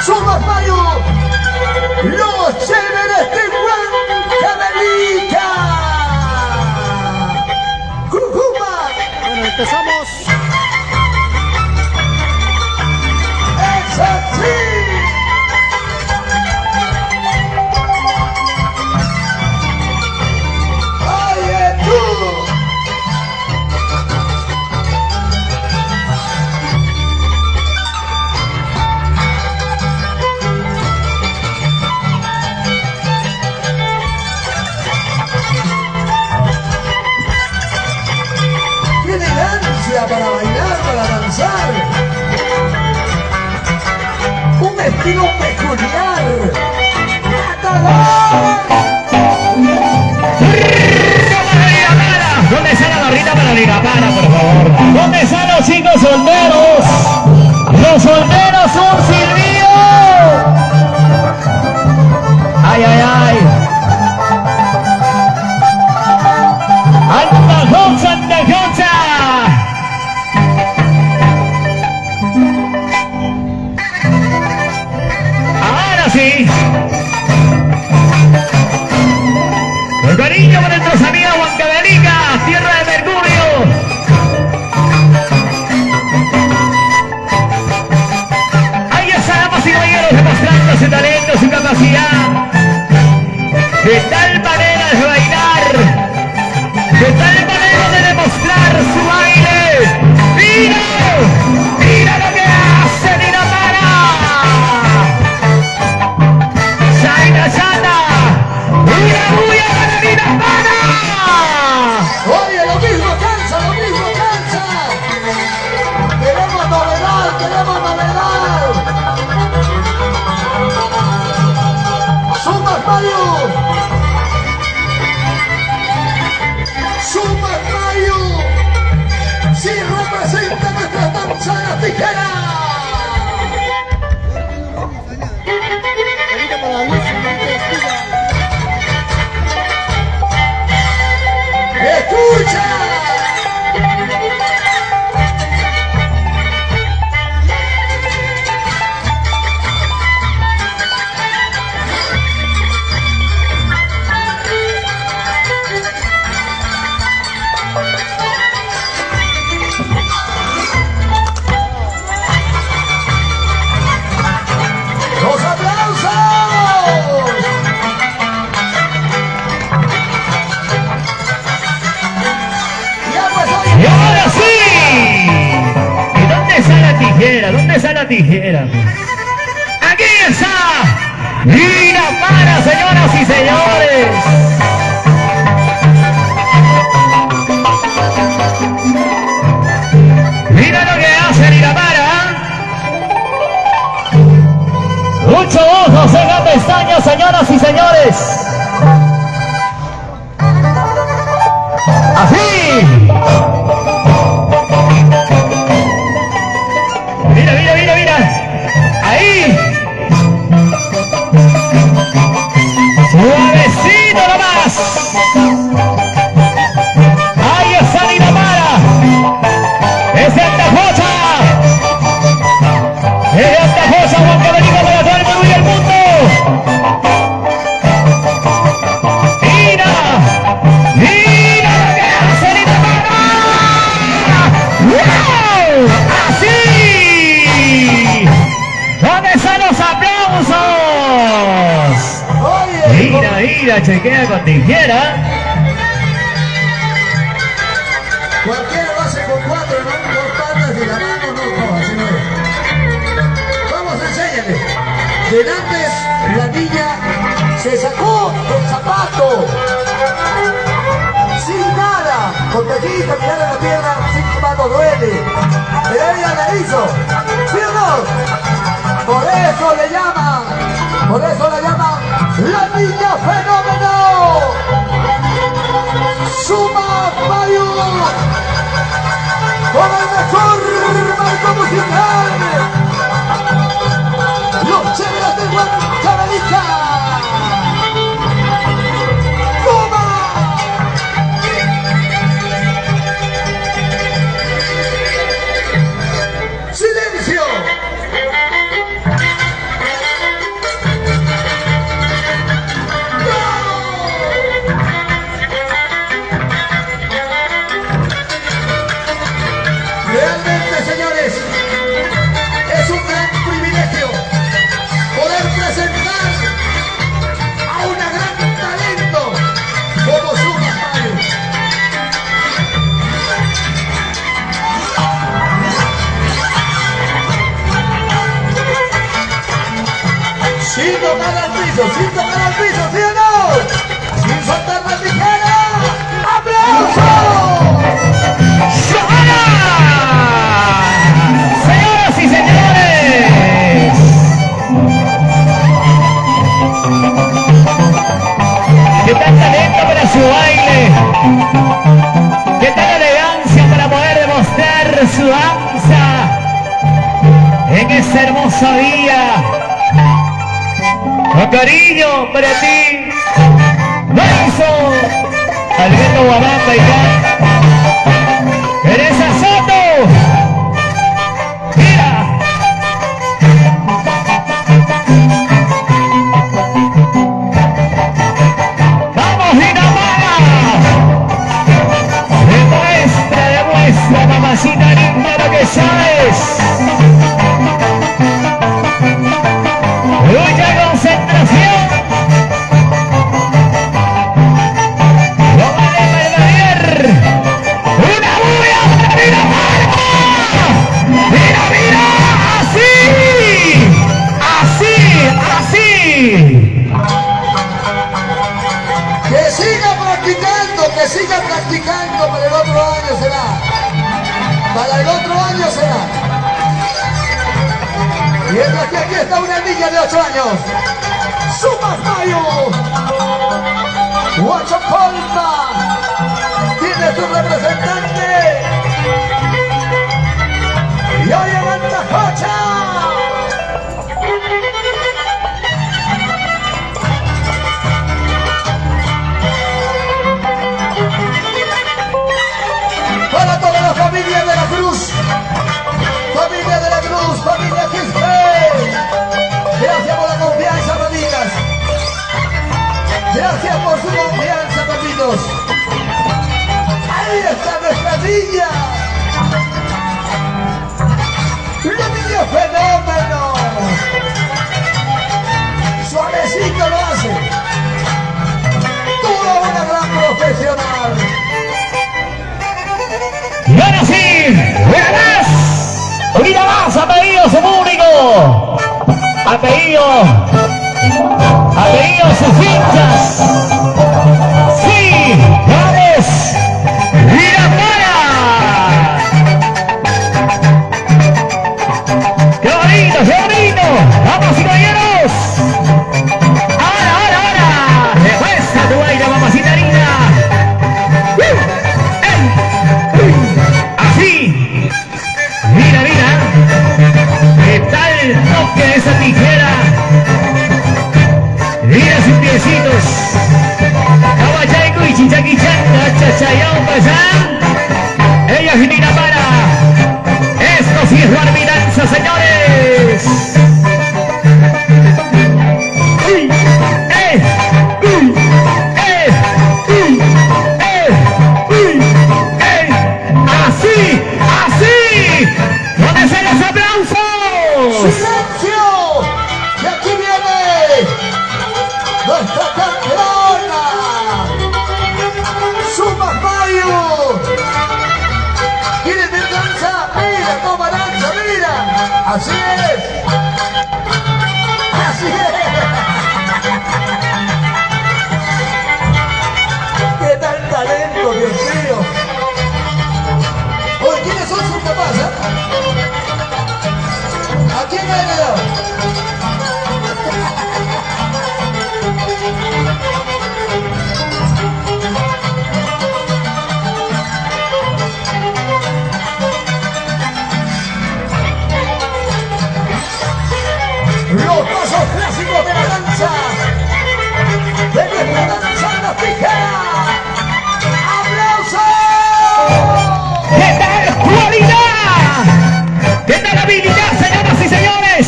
Somos Mario, los chéveres de Huancavelica. ¡Cucuma! Bueno, empezamos. ¡Es así! ¡Oye tú! ¡Qué elegancia para bailar, para danzar! ¡Un estilo peculiar! ¡Matador! ¿Dónde está la barrita para la Irapara, por favor? ¿Dónde están los chicos solteros? Los solteros son Silvio. Ay, ay, ay. Antajonza, Antajonza. Ahora sí. Con cariño para nuestros amigos Huancavelica, tierra de Mercurio. Ahí está, damas y caballeros, demostrando su talento, su capacidad. De tal manera de bailar, de tal manera de demostrar su baile. ¡Mira! ¡Mira lo que hace Irapara! ¡Shaina Chata! ¡Una bulla para Irapara! Oye, lo mismo cansa, lo mismo cansa. Queremos novedad, queremos novedad. ¡Sumas Mario! ¡Sumas Mario! ¡Sí representa nuestra danza de la tijera! Ahorita para la luz, ¡Escucha! ¡Los aplausos! ¡Ya pues, ¡Y oye! ahora sí! ¿Y dónde está la tijera? ¿Dónde está la tijera? ¡Aquí está! Irapara, señoras y señores. Mira lo que hace Irapara. Mucho ojo, ceja pestañas, señoras y señores. Así. Mira, mira, mira, mira. Ahí. Suavecito nomás. Ahí está Irapara. Es de Antajonza. Es de Antajonza, Huancavelica para todo el Perú y el mundo. Mira. Mira lo que hace Irapara. ¡Wow! ¡Así! ¿Dónde están los aplausos? Oye, Mira, mira, chequea con tijera. cualquiera lo hace con cuatro, no con palmas de la mano, no coja, señores. Vamos, enséñale. Delante la niña se sacó el zapato. Sin nada. Con tejita, mirando la pierna, sin mano duele. Pero ella la hizo. ¿Sí o no? Por eso le llaman. Por eso la llaman la niña fenómeno. ¡Suma Mario! ¡Con el mejor marco musical! ¡Los chéveres de Huancavelica! ¡Toma! ¡Silencio! sin tocar al piso, ¿sí o no? Sin soltar la tijera. ¡Aplausos! ¡Johanna! Señoras y señores, ¿qué tal talento para su baile? ¿Qué tal elegancia para poder demostrar su danza en ese hermoso día? Con cariño para ti, Nelson, Alberto Guamán bailando. Teresa Soto, mira. Vamos, Dinamara. Demuestra, mamacita linda, lo que sabes. Mucha concentración. Lo vale Belvedere. Una bulla para Dinamara. Mira, mira, así. Que siga practicando, para el otro año será. Para el otro año será. Mientras que aquí está una niña de 8 años. ¡Sumas Mayo! ¡Guacho Colma! Tiene su representante. Y hoy levanta Jocha. Para toda la familia de la Cruz, familia Quispe, gracias por la confianza, familias, gracias por su confianza, papitos. Ahí está nuestra niña, la niña fenómeno, suavecito lo hace, toda una gran profesional. Y ahora sí, una más, apellido su público, apellido sus hinchas, sí, vamos, Dinamara. ¡Qué bonito, qué bonito! ¡Vamos, caballeros! ¡Ahora! ¡Demuestra tu baile, mamacita linda! Así, mira, ¿qué tal el toque de esa tijera? Mira sus piecitos, Kawachaiku y Chichaquichanga, Chachayao Pazán. Ella es Dinamara. Esto sí es barbidanza, señores. Así, ¿dónde están los aplausos? ¡Silencio! ¡Y aquí viene nuestra campeona! ¡Sumas Mayo! ¿Quieres ver danza? ¡Mira, toma danza, mira! ¡Así es! ¡Así es! ¡Qué tal talento, Dios mío! Oye, ¿quiénes son sus papás, ¿A quién ha heredado? Los pasos clásicos de la danza, de nuestra danza en la tijera. ¡Aplausos! ¿Qué tal cualidad? ¿Qué tal habilidad, señoras y señores?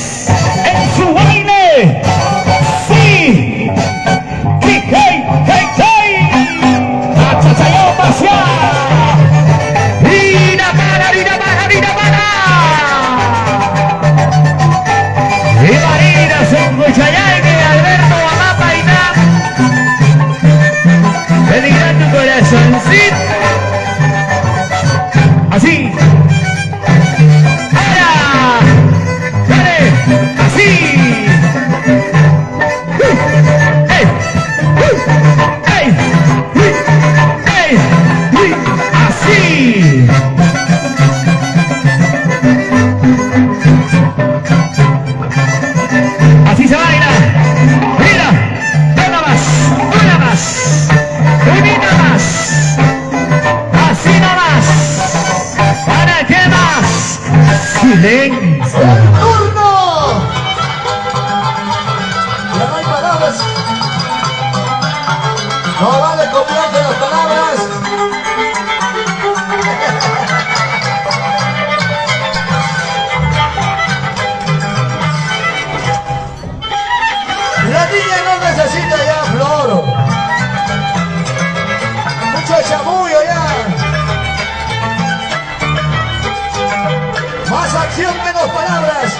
acción menos palabras.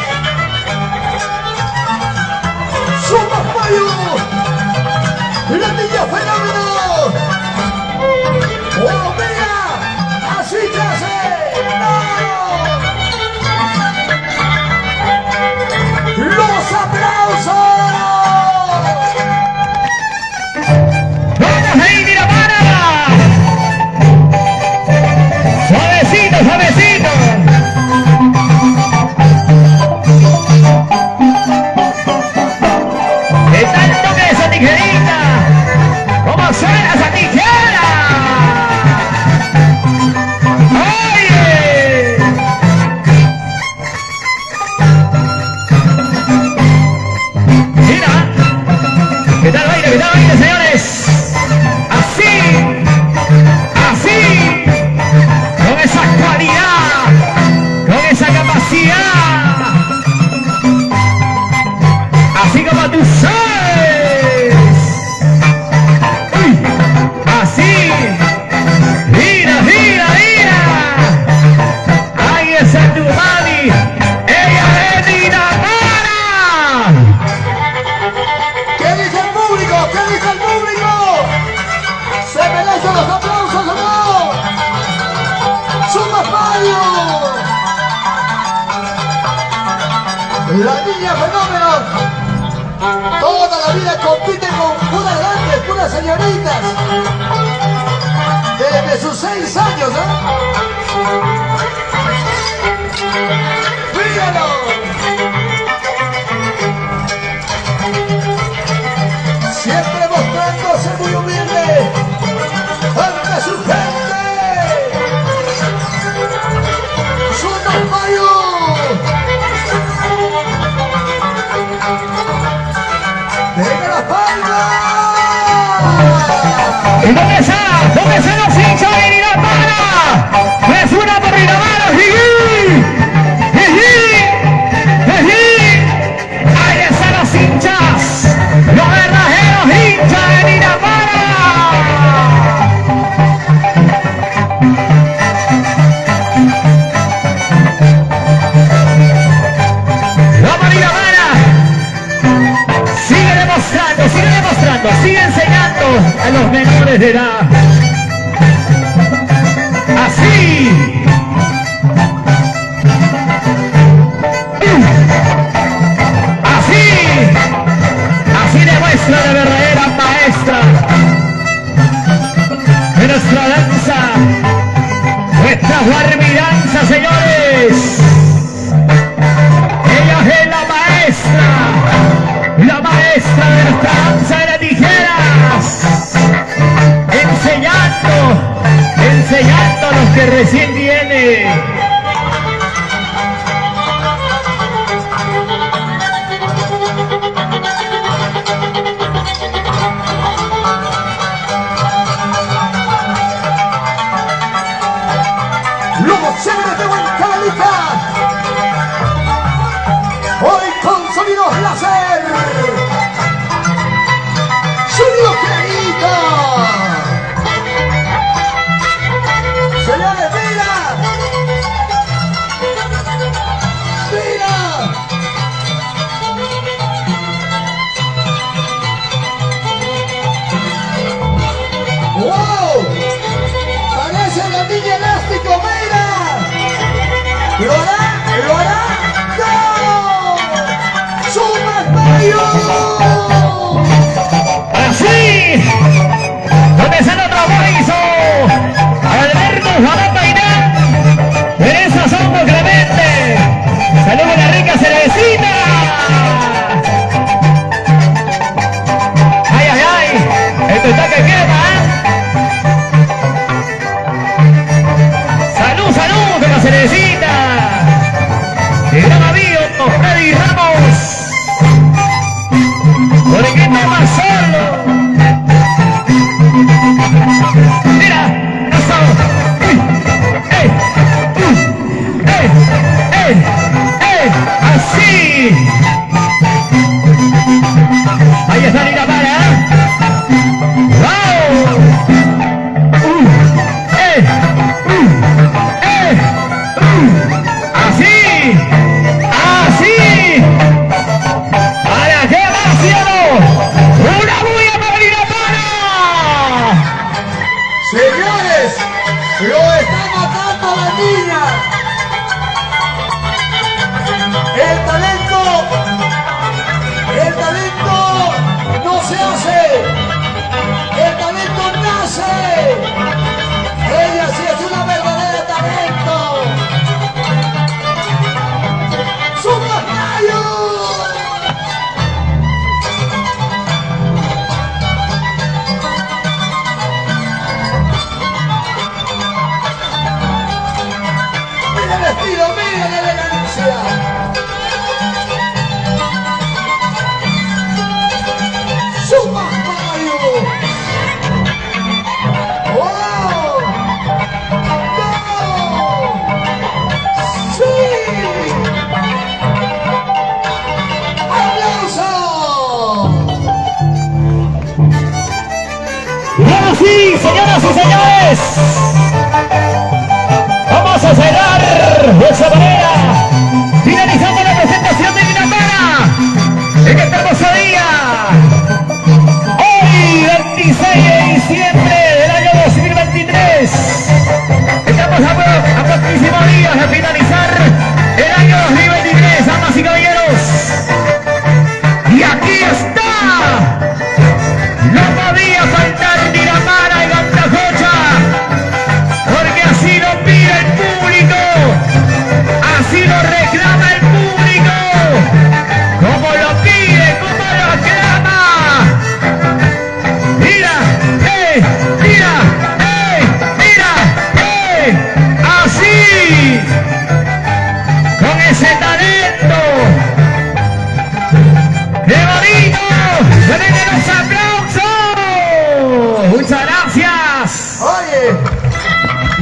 Somos Mayo, la niña fenómeno. ¡Oh, mira! ¡Así se hace! ¡No! ¡Los aplausos! ¡Vamos ahí, Miramara! ¡Suavecito, suavecito! ¡Qué tanto que esa tijerita! ¿Cómo suena esa tijera? ¡Oye! Mira, ¿qué tal baile, señores? Así, así, con esa cualidad, con esa capacidad, así como tú sabes. Uy, así, mira, mira, mira. Ahí está tu mami, ella es Miramara. ¿Qué dice el público? ¿Qué dice el público? ¿Se merecen los aplausos o no? ¡Somos Mayo! La niña fenómeno. Toda la vida compite con puras grandes, puras señoritas. Desde sus 6 años, ¿eh? ¡Míralo! Siempre mostrándose muy humilde ante su gente. ¡Somos Mayo! ¡Venga las palmas! ¿Y dónde están los hinchas de Miramara? ¡Es una por Miramara! ¡Jijí! ¡Jijí! ¡Jijí! ¡Ahí están los hinchas! ¡Los verdaderos hinchas de Miramara! ¡Vamos Miramara! Sigue demostrando, sigue enseñando a los menores de edad. Así. Así. Así demuestra la verdadera maestra de nuestra danza, nuestra guarmidanza, señores. Ella es la maestra de nuestra danza de las tijeras, enseñando a los que recién vienen. Los chéveres de Huancavelica, hoy con sonidos láser, sonido clarito. Señores, mira, mira. ¡Wow! Parece la niña elástico, mira. ¿Lo hará? ¿Lo hará? ¡No! ¡Somos Mayo! Así, donde sale otro boizo, Alberto Juan Painán, Teresa Somos Clemente, saludos a la rica cervecita. Ay, ay, ay, esto está que quema, ¿eh? Salud, salud, con la cervecita. El gran amigo Freddy Ramos, por el que no más solo. Mira, eso. ¡Ey! ¡Ey! ¡Ey! ¡Ey! ¡Así! Ahí está Miramara. ¡Wow! ¡Ey! ¡Ey! ¡Así! señoras y señores, vamos a cerrar de esa manera, finalizando la presentación de Dinamara en este hermoso día. Hoy, 26 de diciembre del año 2023. Estamos a próximos días de finalizar el año 2023, damas y caballeros. Y aquí está. No podía faltar Dinamara y Gandajocha, porque así lo pide el público, así lo reclama el público, como lo pide, como lo aclama. Mira, mira, mira, así, con ese talento. ¡Qué bonito! ¡Denle los aplausos! ¡Muchas gracias! Oye,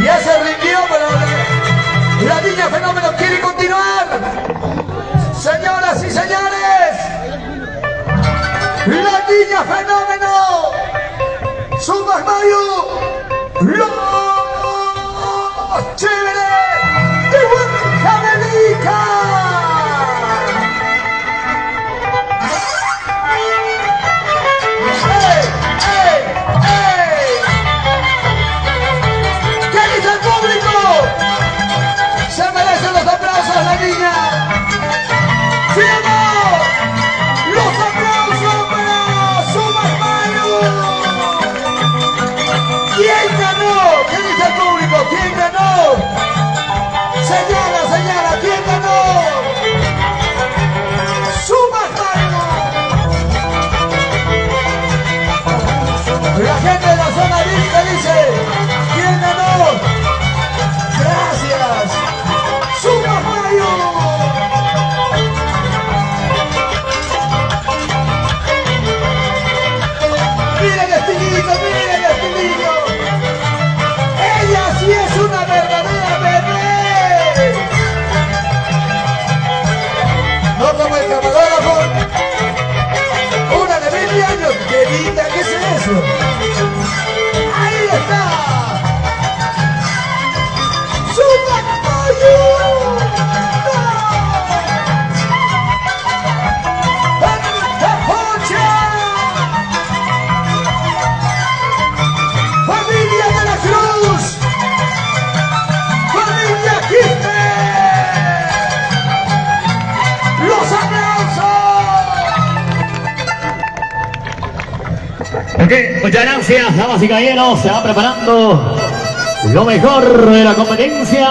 ya se rindió, pero la niña fenómeno quiere continuar. Señoras y señores, la niña fenómeno, Super Mario, los chéveres de Huancavelica. ¿Qué dice el público? Se merecen los aplausos la niña. ¡Sí o no! ¡Los aplausos para Super Mario! ¿Quién ganó? ¿Qué dice el público? ¿Quién ganó? Señala, señala, ¿quién ganó? Super Mario. La gente de la zona lírica dice, ¿quién ganó? Gracias. Super Mario. Miren el estilito, miren el estilito. Ella sí es una verdadera bebé. No como el camarógrafo. Una de 20 años. ¿Qué linda? ¿Qué es eso? ¡Ahí está! ¡Super Mario! ¡Gandajocha! ¡Familia de la Cruz! ¡Familia Quispe! ¡Los aplausos! Ok, muchas gracias, damas y caballeros. Se va preparando lo mejor de la competencia.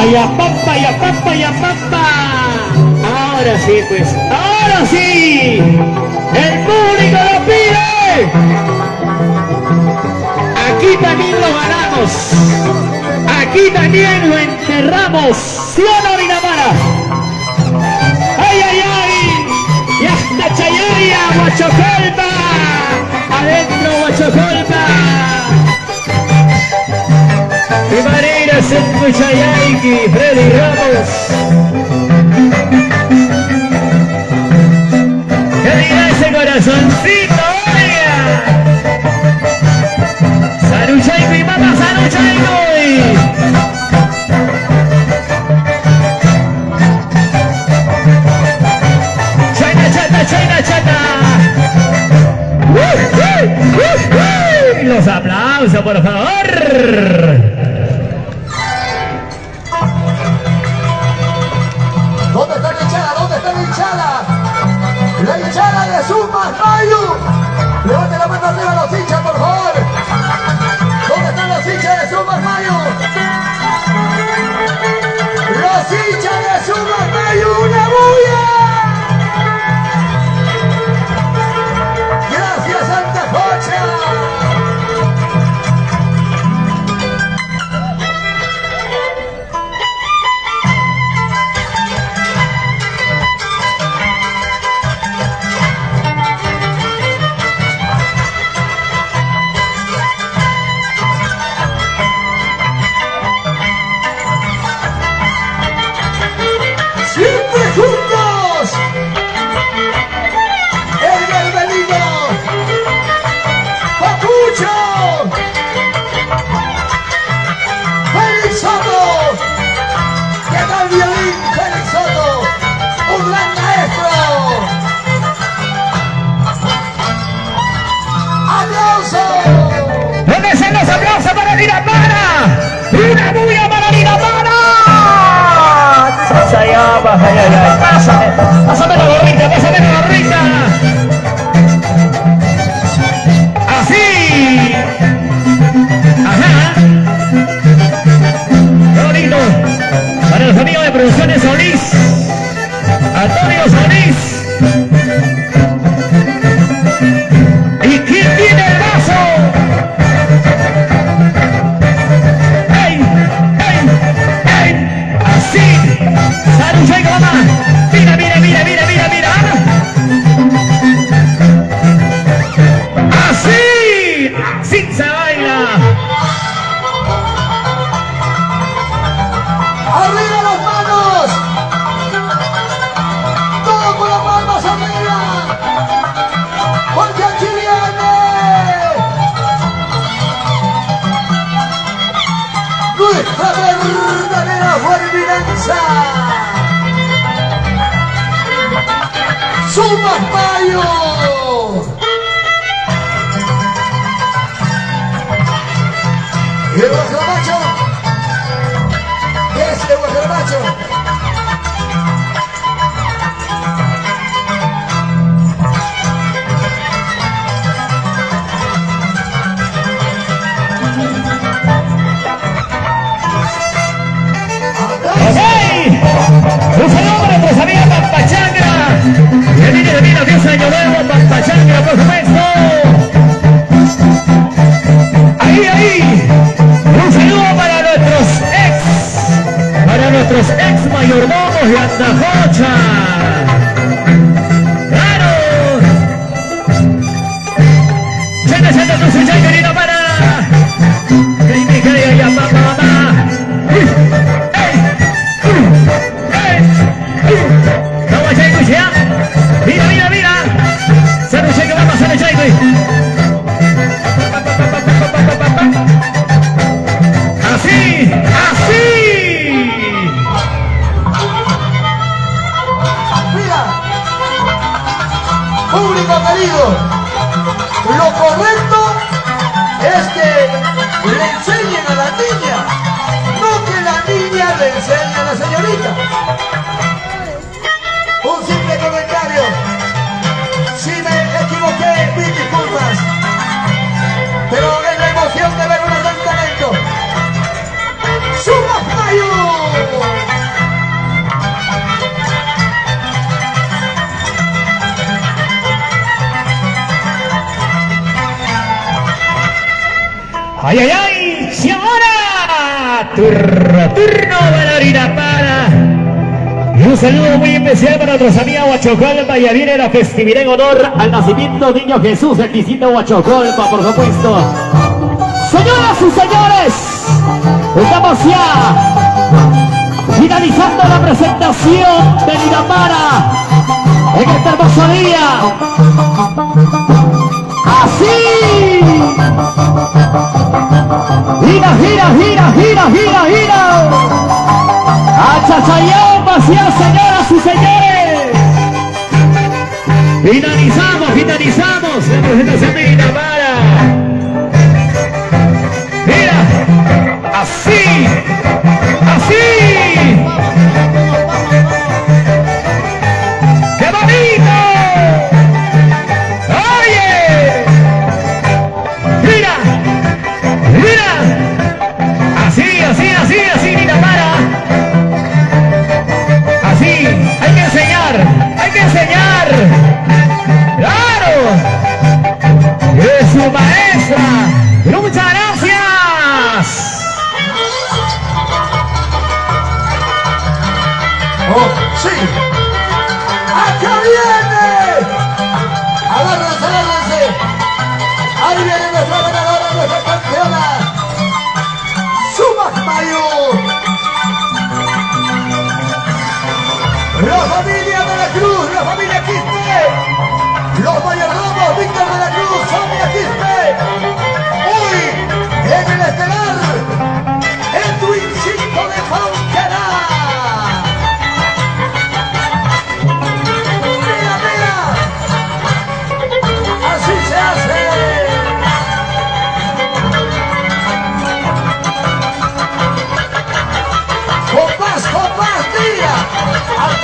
¡Ayapapa, ayapapa, ayapapa! Ahora sí, pues, ahora sí. El público lo pide. Aquí también lo ganamos. Aquí también lo enterramos. ¿Sí o no, Dinamara? ¡Ay, ay, ay! ¡Y hasta Chayaya, Huachocolpa! ¡Adentro, Huachocolpa! ¡Qué manera es Chayayki, Freddy Ramos! ¿Qué dirá ese corazoncito, oiga? ¡Salud, Chayki, mamá! ¡Salud, Chayki! China, chata. Los aplausos, por favor. ¿Dónde está la hinchada? ¿Dónde está la hinchada? La hinchada de Super Mario. Levante la mano arriba los hinchas, por favor. ¿Dónde están los hinchas de Super Mario? Los hinchas de Super Mario, una bulla. Gracias, Santa Jocha. papá, ay, ay, ay. Pásame la gorrita, pásame la gorrita. Así. Ajá. Qué bonito. Para los amigos de Producciones Solís. Antonio Solís. ¿Y quién tiene el vaso? ¡Ey! ¡Ey! ¡Ey! Así. Saruchaico, mamá. Mira, mira, mira, mira, mira, mira. Así. Así se baila. ¡Arriba las manos! ¡Todo con las palmas arriba! ¡Porque aquí viene! ¡Nuestra verdadera fuerza! ¡Sumas Mayo! ¿Y el guajarabacho? ¿Qué es el guajarabacho? ¡Hey! Un saludo para nuestros amigos Pampachangra. Que viene de 10 años nuevo, Pampachangra, por supuesto. Ahí, ahí. Un saludo para nuestros ex mayordomos de Andajocha. ¡Claro! ¡Chata, chata, tu suya, querido para! ¡Ey, me caiga ya, mamá, mamá! Vamos a Chaico ya. Mira, mira, mira. Saru Chaico, vamos a hacer Chaico. Así, así. Mira, público querido, lo correcto es que le enseñen a la niña, no que la niña le enseñe a la señorita. Un simple comentario. Si me equivoqué, mil disculpas. Pero es la emoción de ver un gran talento. ¡Sumas Mayo! ¡Ay, ay, ay! ¡Si ahora! Turno bailarina para. Y un saludo muy especial para nuestros amigos Huachocolpa. Ya viene la festividad en honor al nacimiento del niño Jesús, el distinto Huachocolpa, por supuesto. Señoras y señores, estamos ya finalizando la presentación de Liramara en este hermoso día. Así. Gira, gira, gira, gira, gira, gira. A Chachayón, vacía, señoras y señores. Finalizamos la presentación de Liramara. Mira, así, así. ¡Qué bonito! ¡Oye! ¡Mira! ¡Mira! Así, así, así, así, Liramara. Así, hay que enseñar, hay que enseñar. ¡Claro! ¡Es su maestra! ¡Muchas gracias! ¡Oh, sí! ¡Acá viene! ¡Agárrense, agárrense! ¡Ahí viene nuestra ganadora, nuestra campeona! ¡Sumas Mayo! ¡La familia de la Cruz! ¡La familia Quispe! ¡Los mayordomos Víctor de la Cruz! ¡Sonia Quispe! ¡Hoy en el estelar! ¡Edwin Cinco de Fonquera! ¡Así se hace! ¡Compás, compás, tira! ¡Al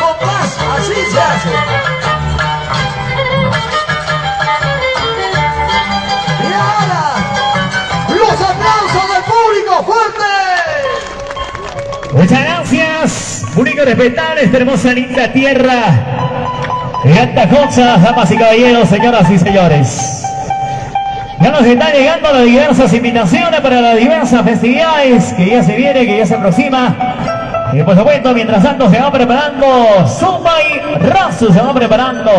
único y respetar esta hermosa linda tierra de Atacocha, damas y caballeros, señoras y señores. Ya nos están llegando las diversas invitaciones para las diversas festividades que ya se viene, que ya se aproxima. Y por supuesto, mientras tanto se va preparando Zumba y Razu, se va preparando,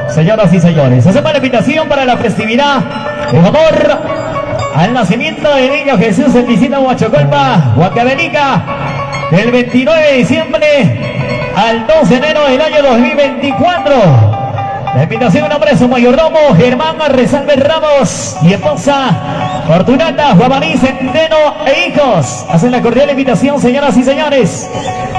señoras y señores. Hacemos la invitación para la festividad en honor al nacimiento del niño Jesús en visita a Huachocolpa, Huancavelica, del 29 de diciembre al 2 de enero del año 2024. La invitación en nombre de su mayordomo, Germán Resalve Ramos, y esposa Fortunata Guamaní Centeno e hijos. Hacen la cordial invitación, señoras y señores.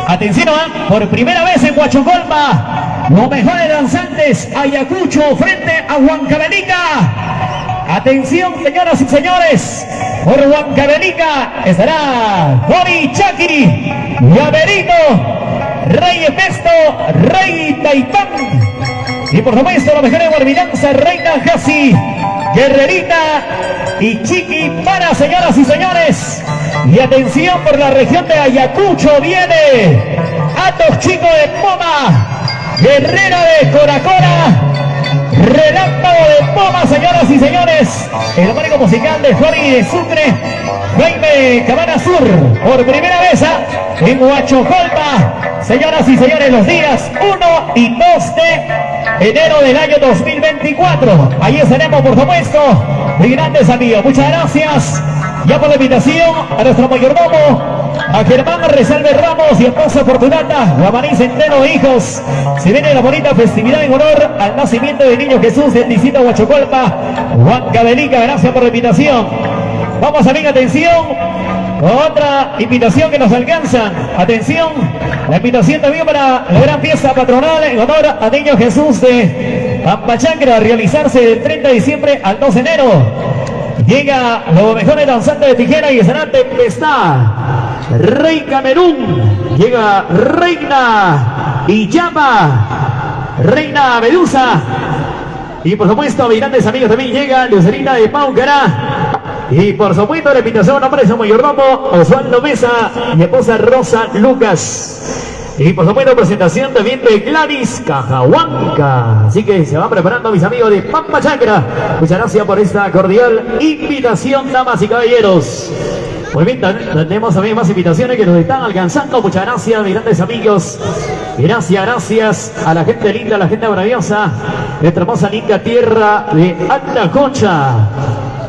Atención, por primera vez en Huachocolpa, los mejores danzantes, Ayacucho frente a Huancavelica. Atención, señoras y señores, por Huancavelica estará Jori Chaki, Llaverito, Rey Epesto, Rey Taipán. Y por supuesto, la mejor guardianza, Reina Jasi, Guerrerita y Chiqui para, señoras y señores. Y atención, por la región de Ayacucho viene Atos Chico de Poma, Guerrera de Coracora, Relámpago de Poma, señoras y señores. El marco musical de Jori de Sucre, Jaime Cabana Sur, por primera vez en Huachocolpa, señoras y señores, los días 1 y 2 de enero del año 2024. Ahí estaremos, por supuesto, de grandes amigos. Muchas gracias ya por la invitación a nuestro mayordomo, a Germán Resalve Ramos y esposa Fortunata Guamaní Centeno e hijos. Se viene la bonita festividad en honor al nacimiento del niño Jesús en visita a Huachocolpa, Huancavelica. Gracias por la invitación. Vamos a ver, atención, otra invitación que nos alcanza. Atención, la invitación también para la gran fiesta patronal en honor a Niño Jesús de Pampachacra, a realizarse del 30 de diciembre al 2 de enero. Llega los mejores danzantes de tijera y estará Tempestad, Rey Camerún, llega Reina y Llama, Reina Medusa. Y por supuesto, mis grandes amigos también llega Lucerina de Paucará. Y por supuesto, la invitación a nombre de su mayordomo, Osvaldo Mesa y esposa Rosa Lucas. Y por supuesto, presentación también de Gladys Cajahuanca. Así que se van preparando mis amigos de Pampachacra. Muchas gracias por esta cordial invitación, damas y caballeros. Muy bien, tenemos también más invitaciones que nos están alcanzando. Muchas gracias, mis grandes amigos. Gracias a la gente linda, a la gente maravillosa, nuestra hermosa linda tierra de Atacocha.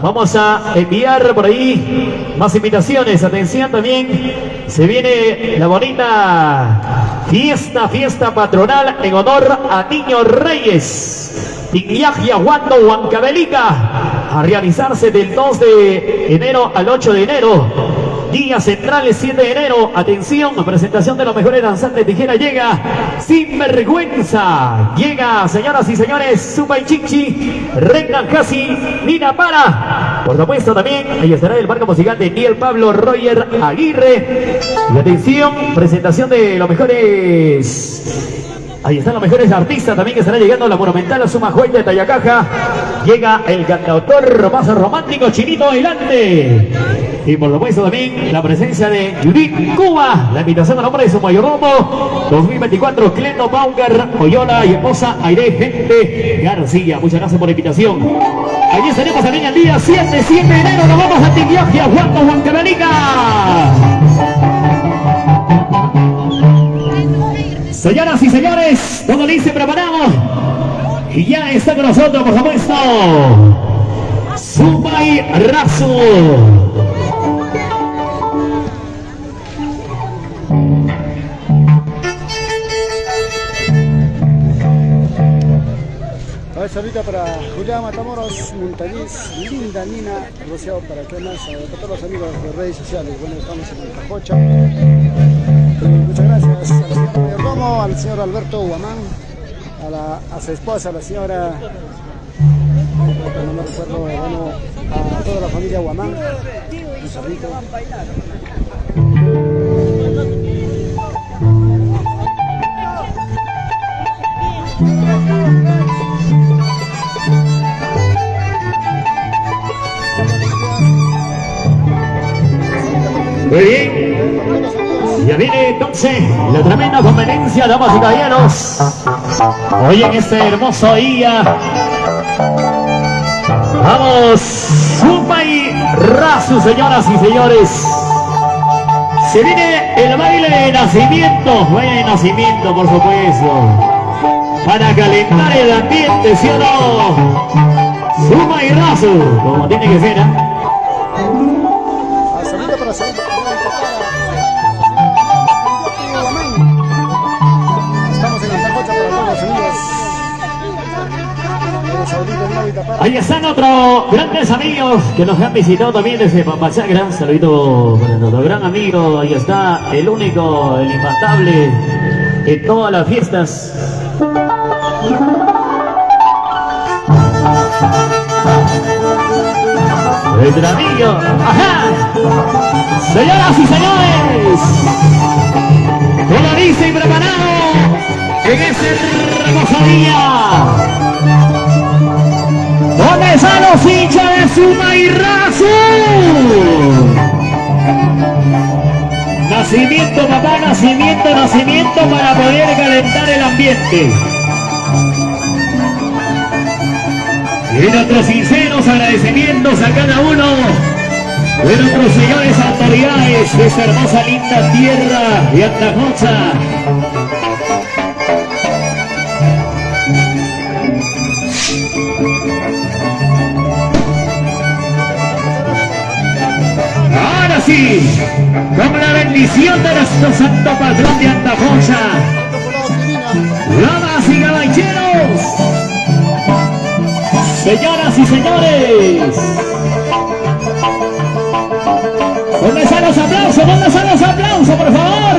Vamos a enviar por ahí más invitaciones. Atención también, se viene la bonita fiesta patronal en honor a Niños Reyes, Tingiagia, Huando, Huancavelica, a realizarse del 2 de enero al 8 de enero. Días centrales 7 de enero. Atención, presentación de los mejores danzantes de tijera. Llega Sin Vergüenza. Llega, señoras y señores, Supa y Chichi, Reina Casi, Nina Para. Por supuesto también, ahí estará el marco musical de Niel Pablo Roger Aguirre. Y atención, presentación de los mejores... Ahí están los mejores artistas también que estará llegando a la monumental a Suma Juez de Tayacaja. Llega el cantautor más romántico Chinito Adelante. Y por supuesto también la presencia de Judith Cuba. La invitación a nombre de su mayordomo 2024, Cleno Baugar Oyola y esposa Aire Gente García. Muchas gracias por la invitación. Allí estaremos también el día 7 de enero. Nos vamos a Tingiagia, Huando, Huancavelica. Señoras y señores, todo listo y preparado. Y ya está con nosotros, por supuesto, Zumba y Razu. Saludita para Julián Matamoros, Montañiz, Linda Nina, Rociado para qué más, para todos los amigos de redes sociales. Bueno, estamos en Atacocha. Muchas gracias al señor mayordomo, al señor Alberto Guamán, a su esposa, a la señora, no me recuerdo, bueno, a toda la familia Guamán. Un saludito. Muy bien. Y viene entonces la tremenda conveniencia, damas y caballeros. Hoy en este hermoso día, vamos, Zumba y Rasu, señoras y señores. Se viene el baile de nacimiento, baile de nacimiento, por supuesto, para calentar el ambiente, ¿sí o no? Zumba y Rasu, como tiene que ser, ¿eh? Salida para salida. Estamos en Antacocha para todos los amigos. Ahí están otros grandes amigos que nos han visitado también desde Pampachacra. Saludito para nuestro gran amigo. Ahí está el único, el infaltable en todas las fiestas. Nuestro amigo, ajá, señoras y señores, todo listo y preparado en este hermoso día. ¿Dónde están los hinchas de Zumba y Rasu? Nacimiento, papá, nacimiento, nacimiento para poder calentar el ambiente. Y nuestros sinceros agradecimientos a cada uno de nuestros señores autoridades de esta hermosa, linda tierra de Antacocha. Ahora sí, con la bendición de nuestro santo patrón de Antacocha, damas y caballeros, señoras y señores, ¿dónde están los aplausos? ¿Dónde están los aplausos, por favor?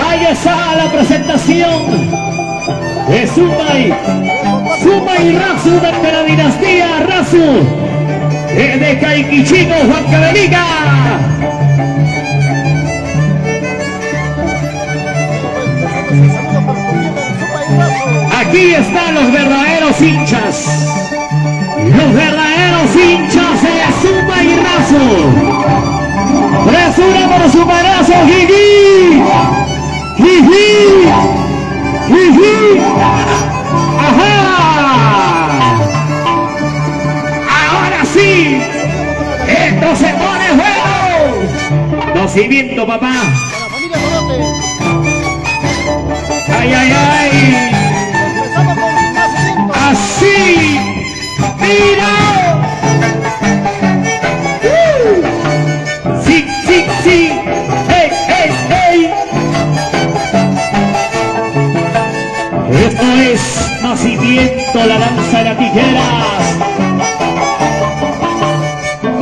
Ahí está la presentación de Zumba y Rasu de la dinastía Rasu de Caiquichico, Huancavelica. Aquí están los verdaderos hinchas de Zumba y Rasu. Presura por su manazo, Gigi, Gigi, Gigi. Ajá. Ahora sí, esto se pone bueno. Nacimiento, papá. Ay, ay, ay. Así, mira. Sí, sí, sí. Hey, hey, hey. Esto es nacimiento, la danza de las tijeras.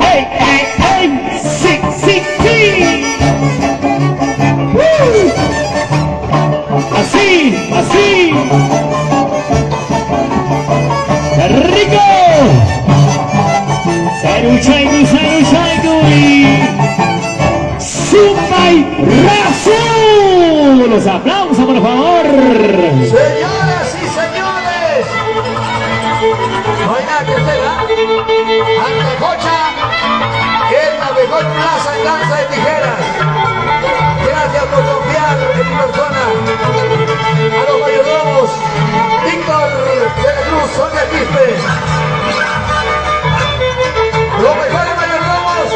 Hey, hey, hey. Sí, sí, sí. Así, así. ¡Qué rico! Saruchaigu, saruchaigu y Zumba y Rasu. Los aplausos, por favor. Señoras y señores, no hay nada que hacer, ¿ah? Antacocha es la mejor plaza en danza de tijeras. Gracias por confiar en mi persona. A los mayordomos, Víctor de la Cruz, Sonia Quispe. Los mejores mayordomos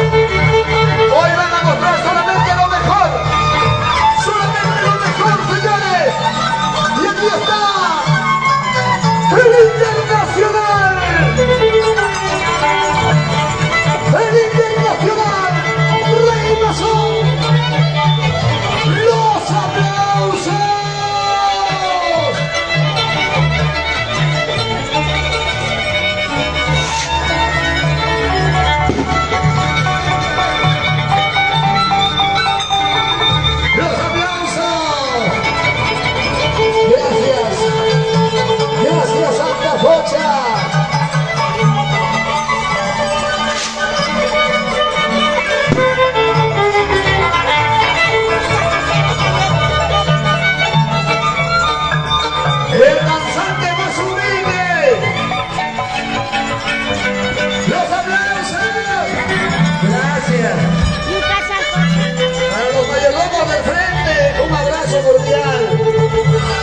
hoy van a mostrar solamente lo mejor. Solamente lo mejor, señores. Y aquí está el Internacional. El Internacional Rey Masón. Los aplausos.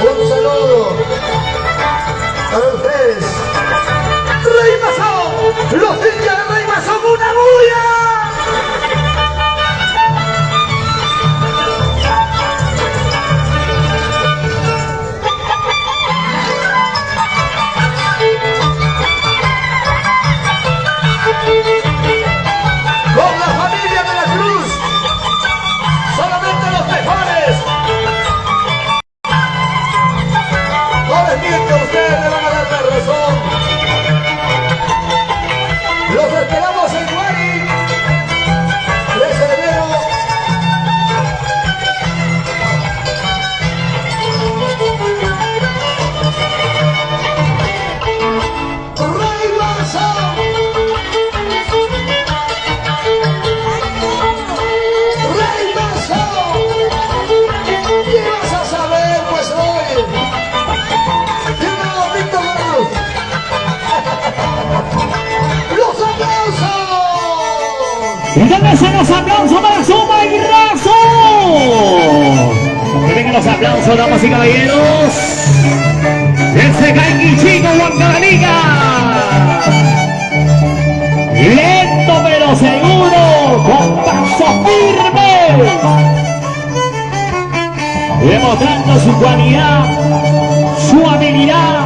Un saludo para ustedes. Rey Masón, los hinchas de Rey Masón, una bulla. Con la familia de la Cruz, solamente los mejores. No les miento, ustedes me van a dar la razón. Los esperamos en Guari, 13 de enero. Rey Masón. Rey Masón. ¿Qué vas a saber pues hoy? Dímelo, Víctor Manuel. ¡Los aplausos! Y dánse los aplausos para Suma y Razo. Que vengan los aplausos, damas y caballeros. Desde Caiqui Chico, Huancavelica. Lento pero seguro, con paso firme. Demostrando su cualidad, su habilidad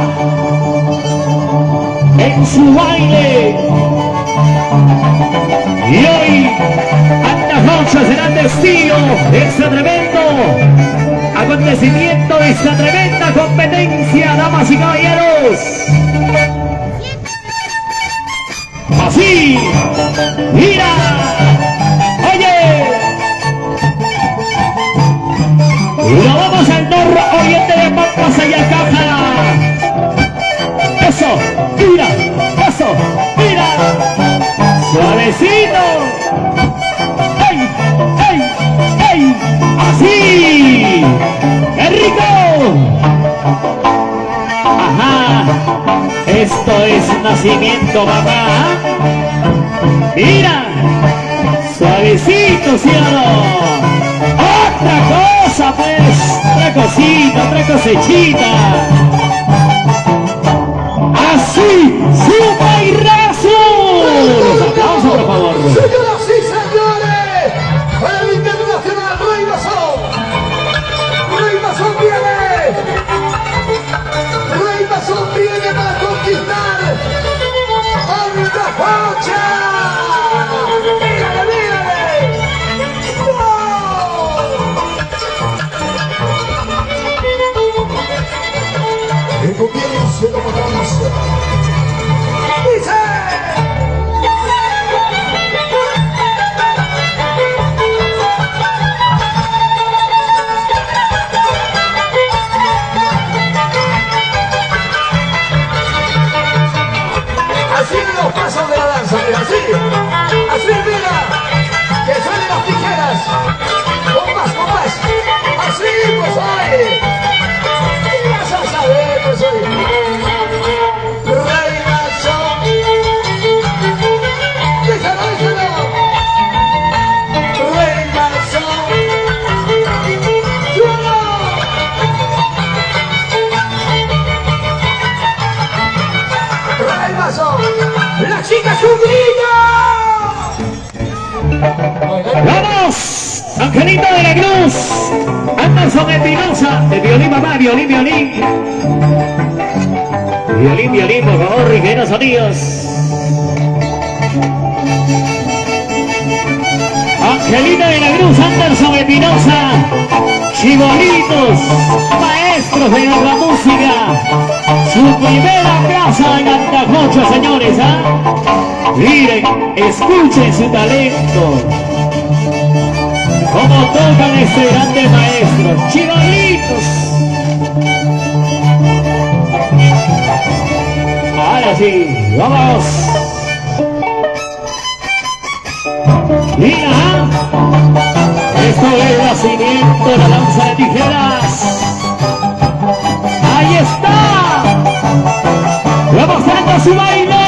en su baile. Y hoy Antacocha será testigo de este tremendo acontecimiento, de esta tremenda competencia, damas y caballeros. Así, mira, oye, y lo vamos al nororiente de Pampas y Alcántara. Eso, mira, eso, mira. Suavecito. ¡Ey! ¡Ey! ¡Ey! ¡Así! ¡Qué rico! ¡Ajá! Esto es nacimiento, papá. ¡Mira! Suavecito, ¿sí o no? ¡Otra cosa, pues! ¡Otra cosita, otra cosechita! ¡Así! ¡Suma y Razo! ¡Los aplausos, por favor! Señoras y señores, para el internacional Rey Masón. Rey Masón viene. Rey Masón viene para conquistar Antacocha. Mírale, mírale. ¡No! Que comience la matanza. Dice. Así los pasos de la danza, mira, así mira, que suenen las tijeras, con más, así pues oye, ¿qué vas a saber pues oye? Rey Masón, déjalo, Rey Masón, Rey Masón, la chica es un brillo. ¡Vamos! Angelito de la Cruz, Anderson Espinosa, el violín, papá, violín, violín. Violín, violín, por favor, riqueros sonidos. Angelito de la Cruz, Anderson Espinosa, chibolitos, maestros de nuestra música. Su primera plaza en Antacocha, señores, ¿ah? Miren, escuchen su talento. Cómo tocan este grande maestro, chibolitos. Ahora sí, vamos. Mira, esto es nacimiento de la danza de tijeras. Ahí está, demostrando su baile.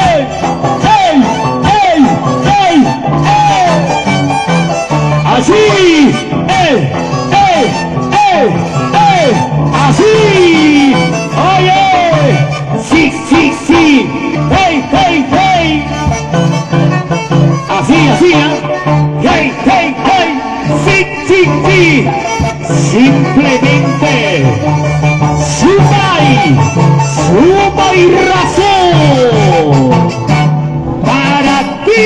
¡Ey! ¡Ey! ¡Ey! ¡Ey! Así, ¡ey! ¡Ey! ¡Ey! ¡Ey! Así. Capacía. ¡Hey, hey, hey! ¡Sí, sí, sí! Simplemente suma y razón para ti.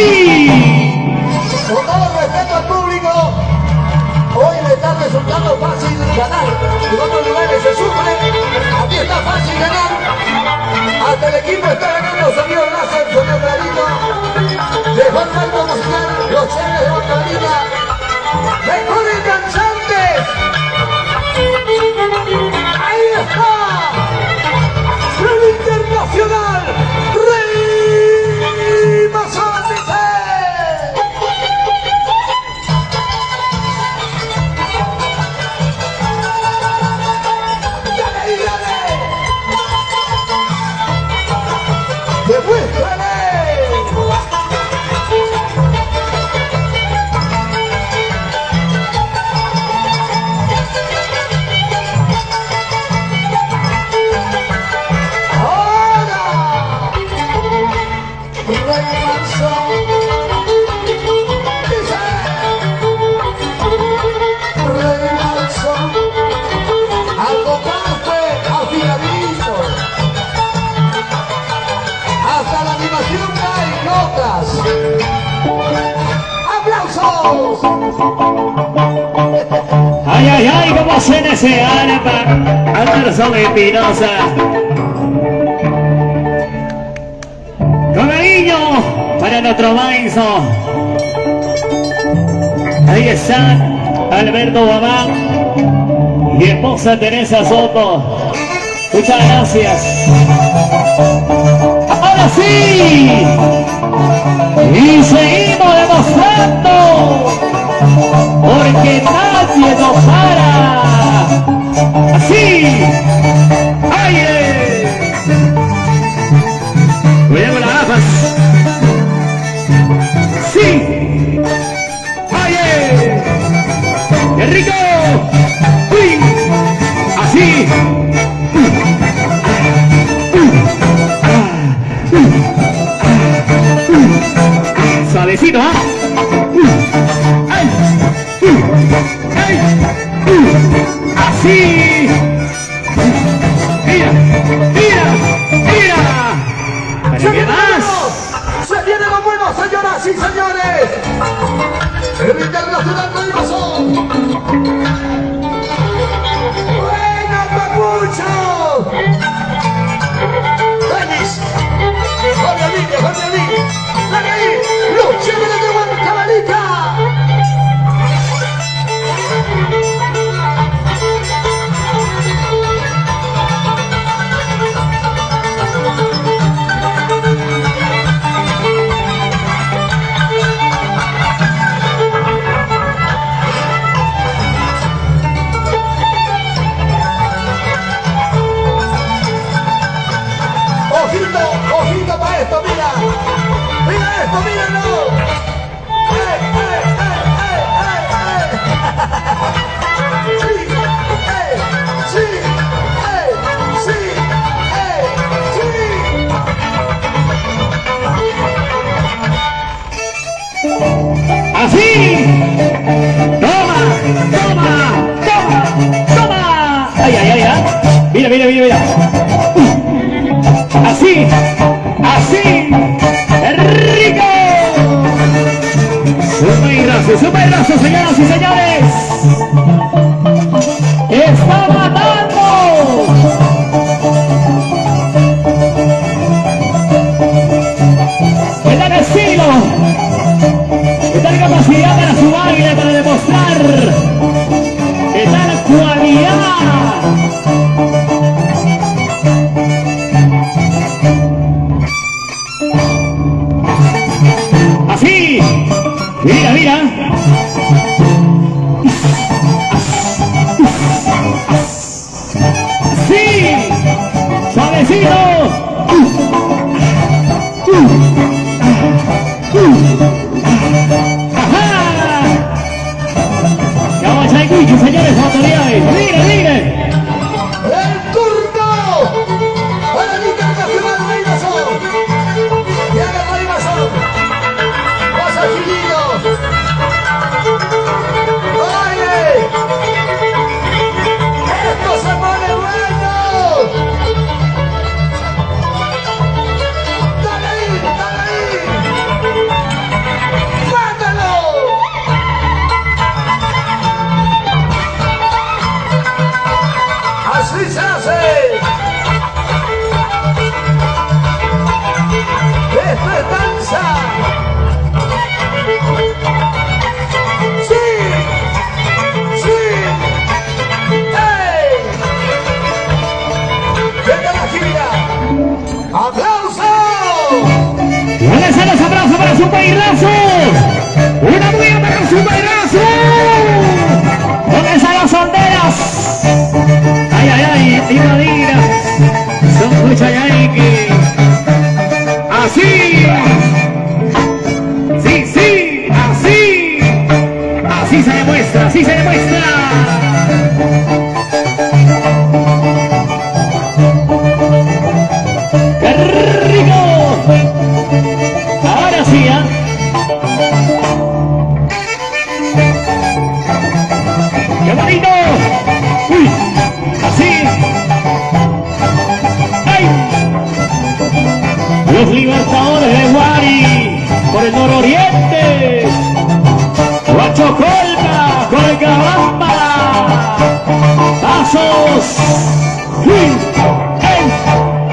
Con todo respeto al público, hoy le está resultando fácil ganar. En otros lugares se sufre, aquí está fácil ganar. Hasta el equipo está ganando sonido láser, sonido clarito. Dejó el marco musical, los chéveres de Montañita. ¡Mejores cantantes! ¡Ahí está! ¡El internacional! ¡Rey Mazón dice! ¡Dale ahí, dale! ¡Demuéstrale! Hasta la animación cae notas. ¡Aplausos! Ay, ay, ay, cómo suena ese arpa. Anderson Espinosa. Con cariño para nuestro Mainzo. Ahí está Alberto Guamán y esposa Teresa Soto. Muchas gracias. Ahora sí. Y seguimos demostrando. Porque nadie nos para. Así. ¡Aire! Cuidado las gafas. ¡Sí! ¡Aire! ¡Qué rico! ¡Uy! ¡Así! Suavecito, ¿ah? ¡Ay! ¡Ay! ¡Así! ¡Mira! ¡Mira! ¡Mira! ¿Para qué más? ¡Se viene lo bueno, señoras y señores! ¡El internacional Rey Mazón! ¡Buena, papucho! ¡Denis! ¡Jorge Alvin! ¡Jorge Alvin! ¡Dale ahí! ¡Los chéveres de Guancabalita! ¡Ojito! ¡Ojito para esto! ¡Mira! ¡Mira esto! ¡Míralo! ¡Ey, ey, ey, ey, ey, ey! ¡Sí! ¡Ey! ¡Sí! ¡Ey! ¡Sí! ¡Ey! ¡Sí! ¡Así! ¡Toma! ¡Toma! ¡Toma! ¡Toma! ¡Ay, ay, ay! ¿Ah? ¡Mira, mira, mira, mira! ¡Así! ¡Así! ¡Rico! ¡Suma y raso, señoras y señores! ¡Está matando! ¡Qué tal estilo! ¡Qué tal capacidad para su baile, para demostrar! ¡Qué tal cualidad! Así, mira, mira. Sí, suavecito. Ajá. Ya vamos a echar el señores autoridades. Miren, miren. ¡El turno! ¡Para el internacional Rey Mazón! ¡Y haga Rey Mazón! ¡Vas al Gilillo! así se demuestra, así se demuestra. ¡Qué rico! Ahora sí, ¿eh? ¡Qué bonito! ¡Uy! Así. ¡Ay! Los Libertadores de Guari por el nororiente. Huachocolpa, Colcabamba. Pasos. ¡Uy! ¡Ey!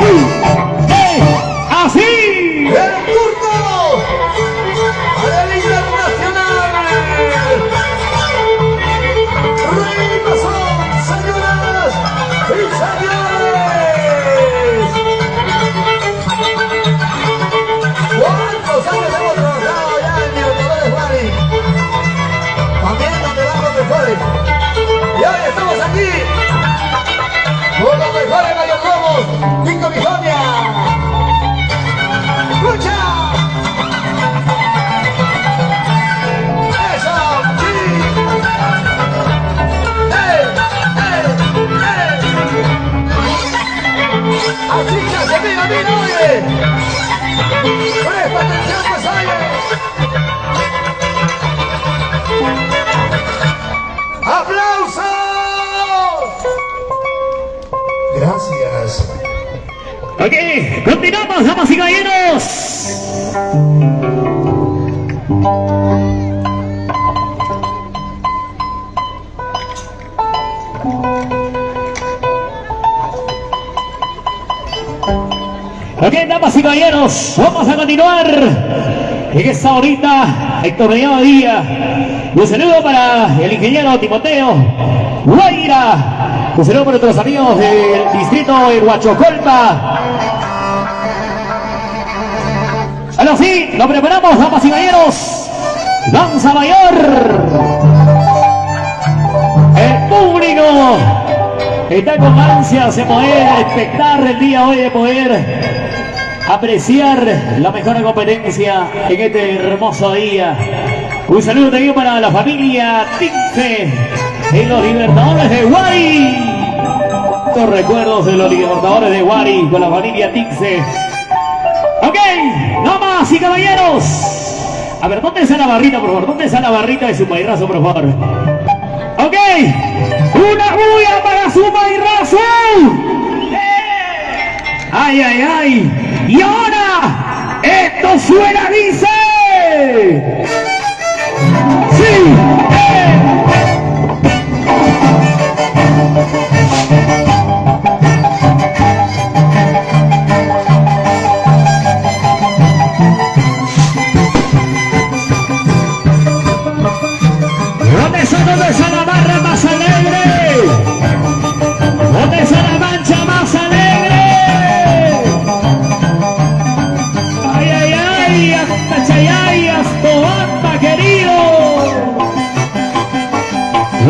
¡Uy! ¡Ey! ¡Así! El turno para el internacional. Repaso, señoras y señores. ¿Cuántos años hemos trabajado ya en Libertadores Guari? También donde van los mejores. Y hoy estamos aquí con los mejores mayordomos. Nico Bijonia. ¡Lucha! ¡Eso! ¡Sí! ¡Eh! ¡Eh! ¡Eh! ¡Así que hace! ¡Mira, mira, oye! ¡Presta atención, pues, oye! ¡Aplausos! Gracias. Ok, continuamos, damas y caballeros. Ok, damas y caballeros, vamos a continuar en esta horita, el torneo de día. Un saludo para el ingeniero Timoteo Guaira. Un saludo para nuestros amigos del distrito de Huachocolpa. Ahora sí, lo preparamos, damas y caballeros. Danza mayor. El público está con ansias de poder espectar el día hoy, de poder apreciar la mejor competencia en este hermoso día. Un saludo también para la familia Tince en los Libertadores de Guari. Los recuerdos de los Libertadores de Guari con la familia Tince. Ok, damas y caballeros. A ver, ¿dónde está la barrita, por favor? ¿Dónde está la barrita de su pairrazo, por favor? Ok, una bulla para su pairrazo. ¡Ay, ay, ay! Y ahora, esto suena, dice. ¡Sí! ¿Dónde está la barra más alegre? ¿Dónde está la mancha más alegre? ¡Ay, ay, ay! ¡Hasta Chayay, hasta Bamba, querido!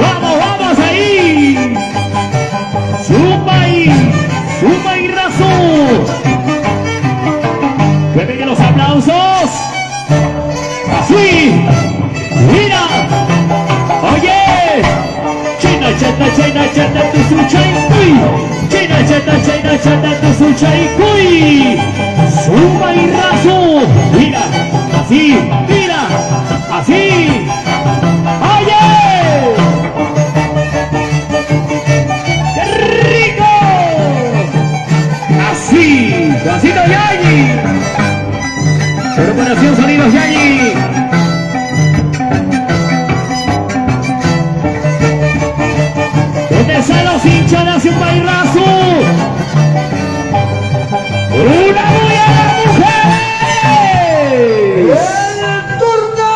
¡Vamos, vamos ahí! ¡Suma y raso! ¡Que vengan los aplausos! ¡Así! ¡Mira! ¡Oye! China, chata, tu sucha y cuy. China, chata, tu sucha y cuy. Suma y raso. Mira, así, mira, así. ¡Oye! ¡Qué rico! Así, Juancito Yayi. Corporación Sonidos Yayi. A los hinchas de un pairrazo. ¡Una bulla de mujeres! ¡El turno!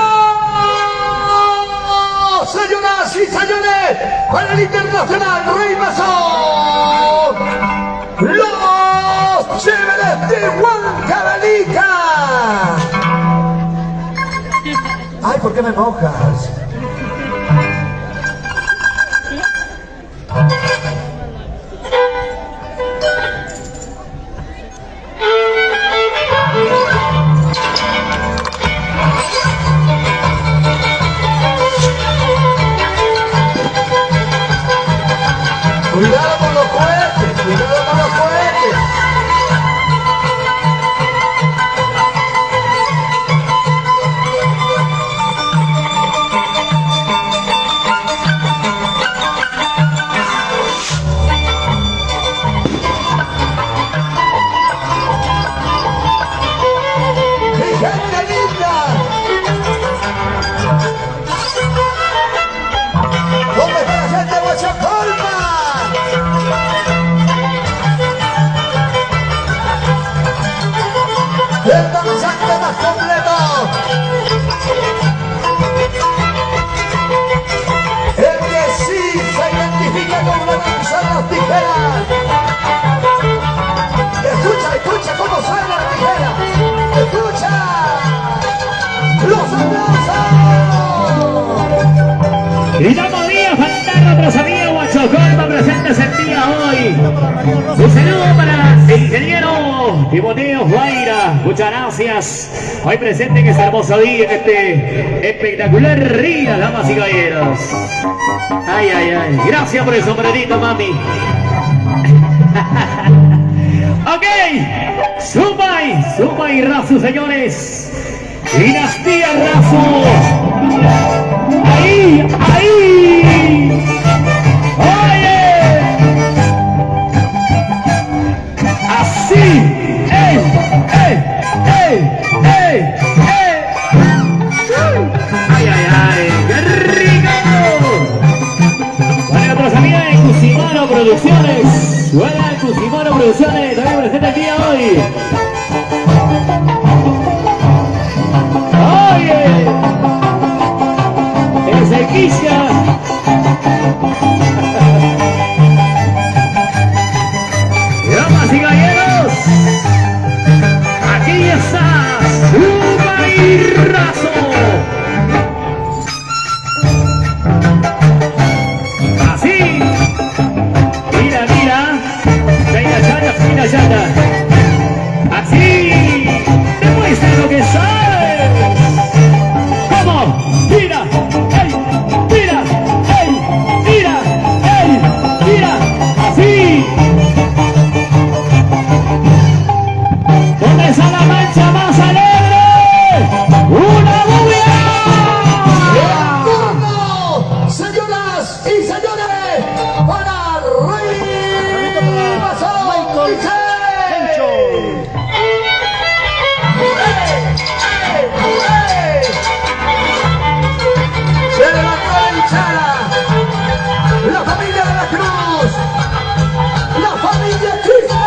Señoras y señores, para el internacional Rey Masón, los chéveres de Huancavelica. Ay, ¿por qué me mojas? Gritamos día, Fantasma, Rosalía, Huachocolpa, presentes el día hoy. Un saludo para el ingeniero Timoteo Guaira, muchas gracias. Hoy presente en este hermoso día, en este espectacular día, damas y caballeros. Ay, ay, ay, gracias por el sombrerito, mami. Ok, Sumay Razu, señores. Dinastía Razu. Ahí, ahí. Oye. Así. ¡Ey! ¡Ay, ay, ay! ¡Qué rico! Para nuestras amigas de Cusimano Producciones. Buena de Cusimano Producciones, también presente el día hoy. ¡Oye! Ezequiel. Damas y caballeros, aquí está Sumay Razu. Así. Mira, mira. Chaya, chata. Así. Demuestra lo que sabes. ¿Cómo? Mira. ¡Ey! Mira. ¡Ey! Mira. ¡Ey! Mira. Así. ¿Dónde está la mancha más alegre? ¡Una bulla! ¡Turno, señoras y señores, para Rey Masón Hencho. Se levantó la hinchada, la familia de la Cruz, la familia Quispe.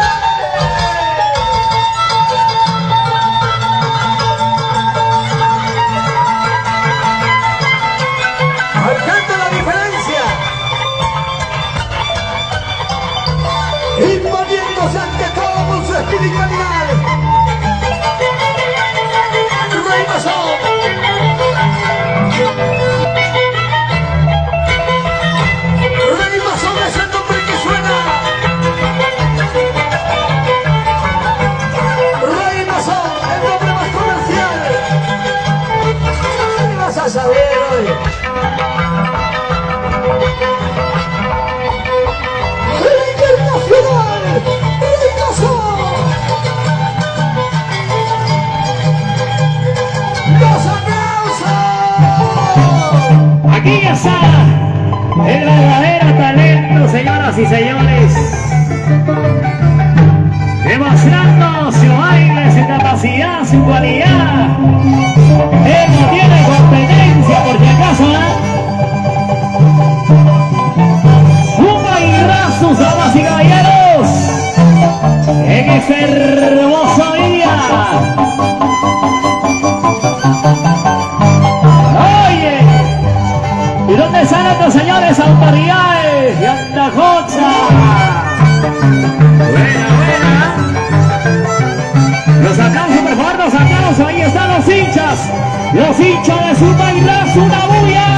Marcando la diferencia, imponiéndose ante todo con su espiritualidad. Rey Masón. Rey Masón es el nombre que suena. Rey Masón, el nombre más comercial. ¿Qué vas a saber hoy? ¡El internacional! ¡Rey Masón! ¡Los aplausos! Aquí está el verdadero talento, señoras y señores. Demostrando su baile, su capacidad, su cualidad. Él no tiene competencia, por si acaso, Sumay Razu, damas y caballeros, en este hermoso día. Oye, ¿y dónde están estos señores autoridades de Andajocha? Buena, buena. Los aplausos, por favor, los aplausos. Ahí están los hinchas de Sumay Razu, una bulla.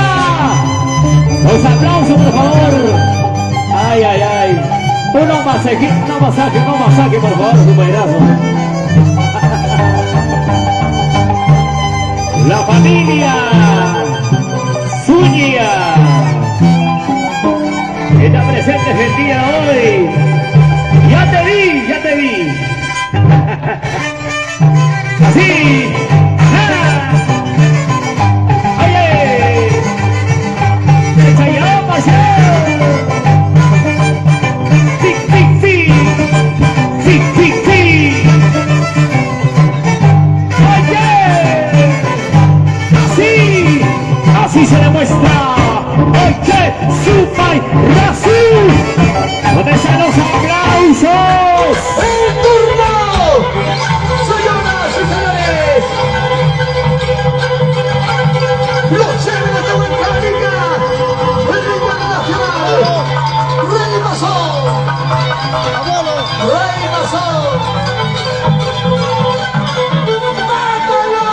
Los aplausos, por favor. Ay, ay, ay. Uno masaje, por favor, Sumay Razu. La familia Zúñiga está presente el día de hoy. Ya te vi. Así. Oye. Echa ya, paseo. Sí. Así se demuestra hoy que Sumay Razu. ¿Dónde están los aplausos? ¡El turno! ¡Señoras y señores! ¡Los chéveres de Huancavelica! ¡El ritmo nacional! ¡Rey Masón! ¡Rey Masón! ¡Mátalo!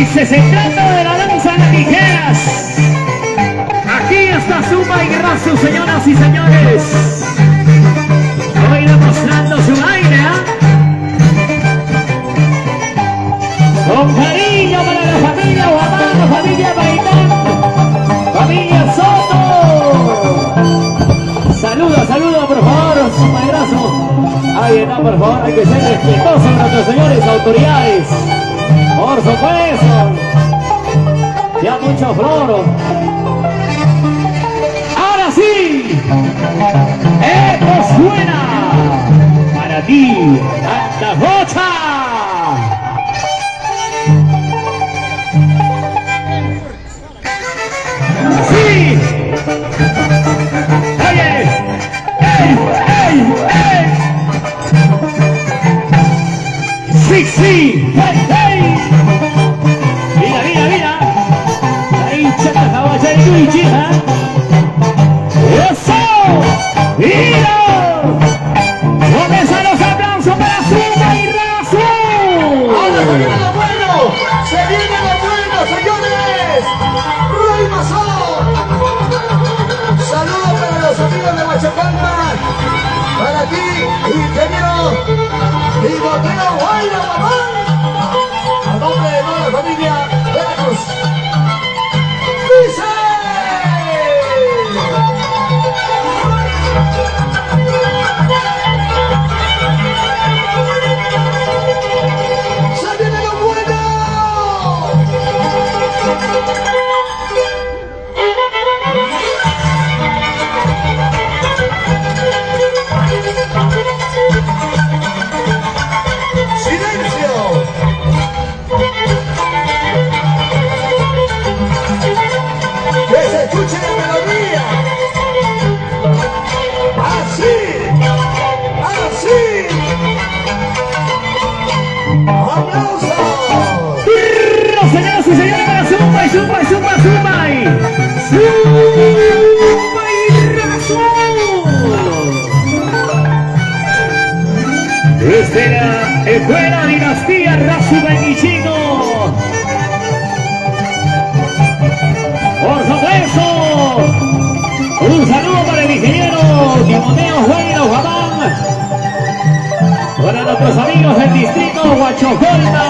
países entrando de la danza de tijeras. Aquí está Zumba y Razu, señoras y señores. Hoy demostrando su aire, ¿eh? Con cariño para la familia Guamán, familia Baitán, familia Soto. Saluda por favor, Zumba y Razu. Ahí está, por favor, hay que ser respetuosos con nuestros señores autoridades. Por supuesto. Ya mucho floro. Ahora sí. Esto suena para ti, Santa Rocha. Sí. Oye. ¡Ey! ¡Ey! ¡Ey! Sí, sí. ¡Hey, hey! Mira, mira, mira. Ahí chata caballa y Luigi, ¿eh? ¡Eso! ¡Mira! ¡Comienzan los aplausos para Zumba y Razu! ¡Ahora se viene lo bueno! ¡Se viene lo bueno, señores! ¡Rey Mazón! Saludos para los amigos de Huachapalma. Para ti, ingeniero y botero Guaira Guamán. A nombre de toda la familia Veracruz. ¡Dice! ¡Se viene lo bueno! ¡Silencio! ¡Que se escuche la melodía! ¡Así! ¡Así! ¡Aplausos! Señoras y señores, para Zumba y Zumba y Zumba, Zumba y Zumba y Razu. Desde la escuela dinastía Razu Benguichino. Por supuesto, un saludo para el ingeniero Timoneo Bueno Guamán. Para nuestros amigos del distrito Huachocolpa,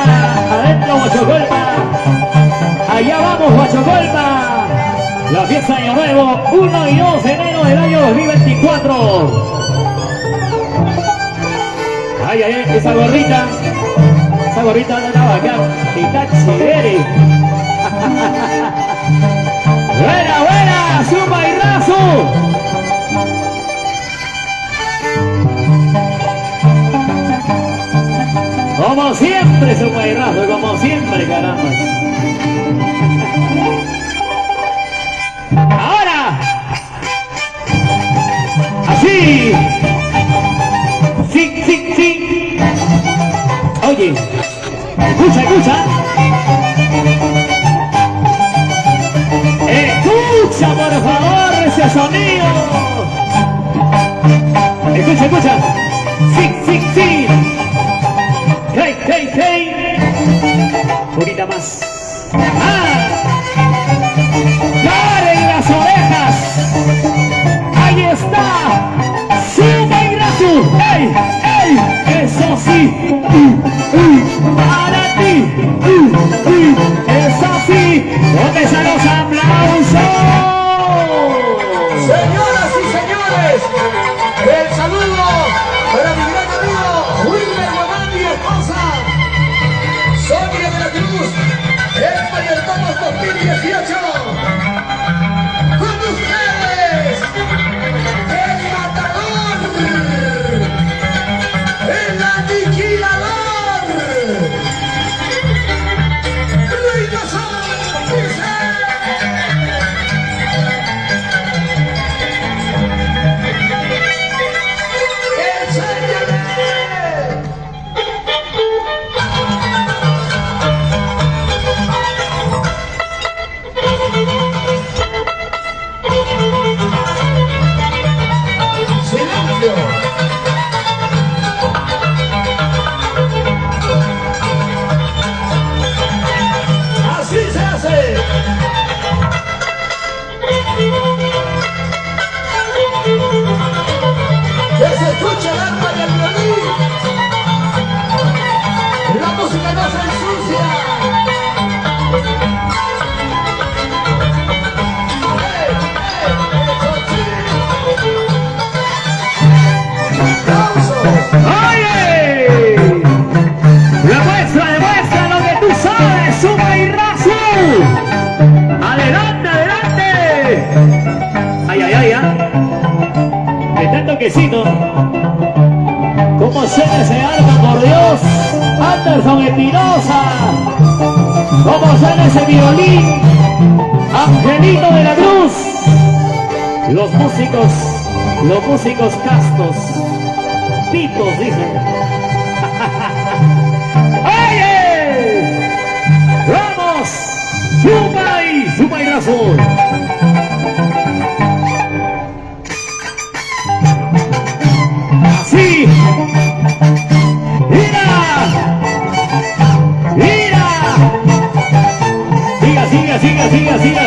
adentro Huachocolpa, allá vamos Huachocolpa, la fiesta de Año Nuevo, 1 y 2 de enero del año 2024. Ay, ay, ay, esa gorrita no estaba acá, está chévere. Buena, buena, Zumba y Razu. Como siempre, Zumba y Razu, como siempre, caramba. Ahora, así. Sí, sí, sí. Oye, escucha, escucha. Escucha, por favor, ese sonido. Escucha, escucha. Sí, sí, sí. Hey, hey, hey. Un poquito más. ¡Ah! ¡Paren las orejas! ¡Ahí está! ¡Zumba y Razu! ¡Ey! ¡Ey! ¡Eso sí! ¡Para ti! ¡Eso sí! ¿Dónde están los aplausos? Señoras y señores, el saludo para mi gran amigo Wilmer Guamán y esposa Sonia de la Cruz, el Mayordomos 2018. Con ustedes, el matador toquecito. ¿Cómo suena ese arma, por Dios? Anderson Espinosa. ¿Cómo suena ese violín? Angelito de la Cruz. Los músicos castos. Pitos, dicen. ¡Oye! ¡Vamos! ¡Suma y razón! ¡Así! ¡Mira! ¡Mira!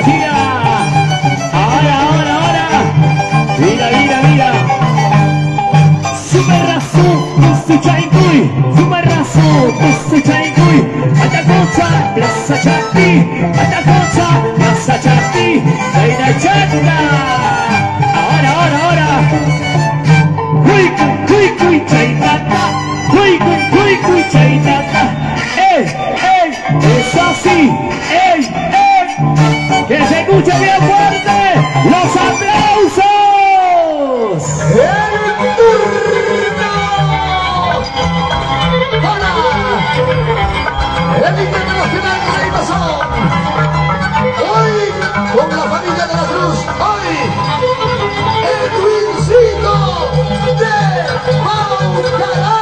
¡Siga! ¡Ahora! ¡Mira! ¡Sumerrazo! ¡Sumerrazo! ¡Atacocha! ¡Plaza Chatti! ¡Atacocha! ¡Plaza Chatti! ¡Reina Chata! ¡Ahora! ¡Cuy, chaitata! ¡Cuy, chaitata! ¡Es así! ¡Ey! ¡Que se escuche bien fuerte! ¡Los aplausos! ¡El turno! ¡Hola! El internacional de Amazon. Hoy, con la familia de la Cruz, hoy, el Twincito de Maucalá.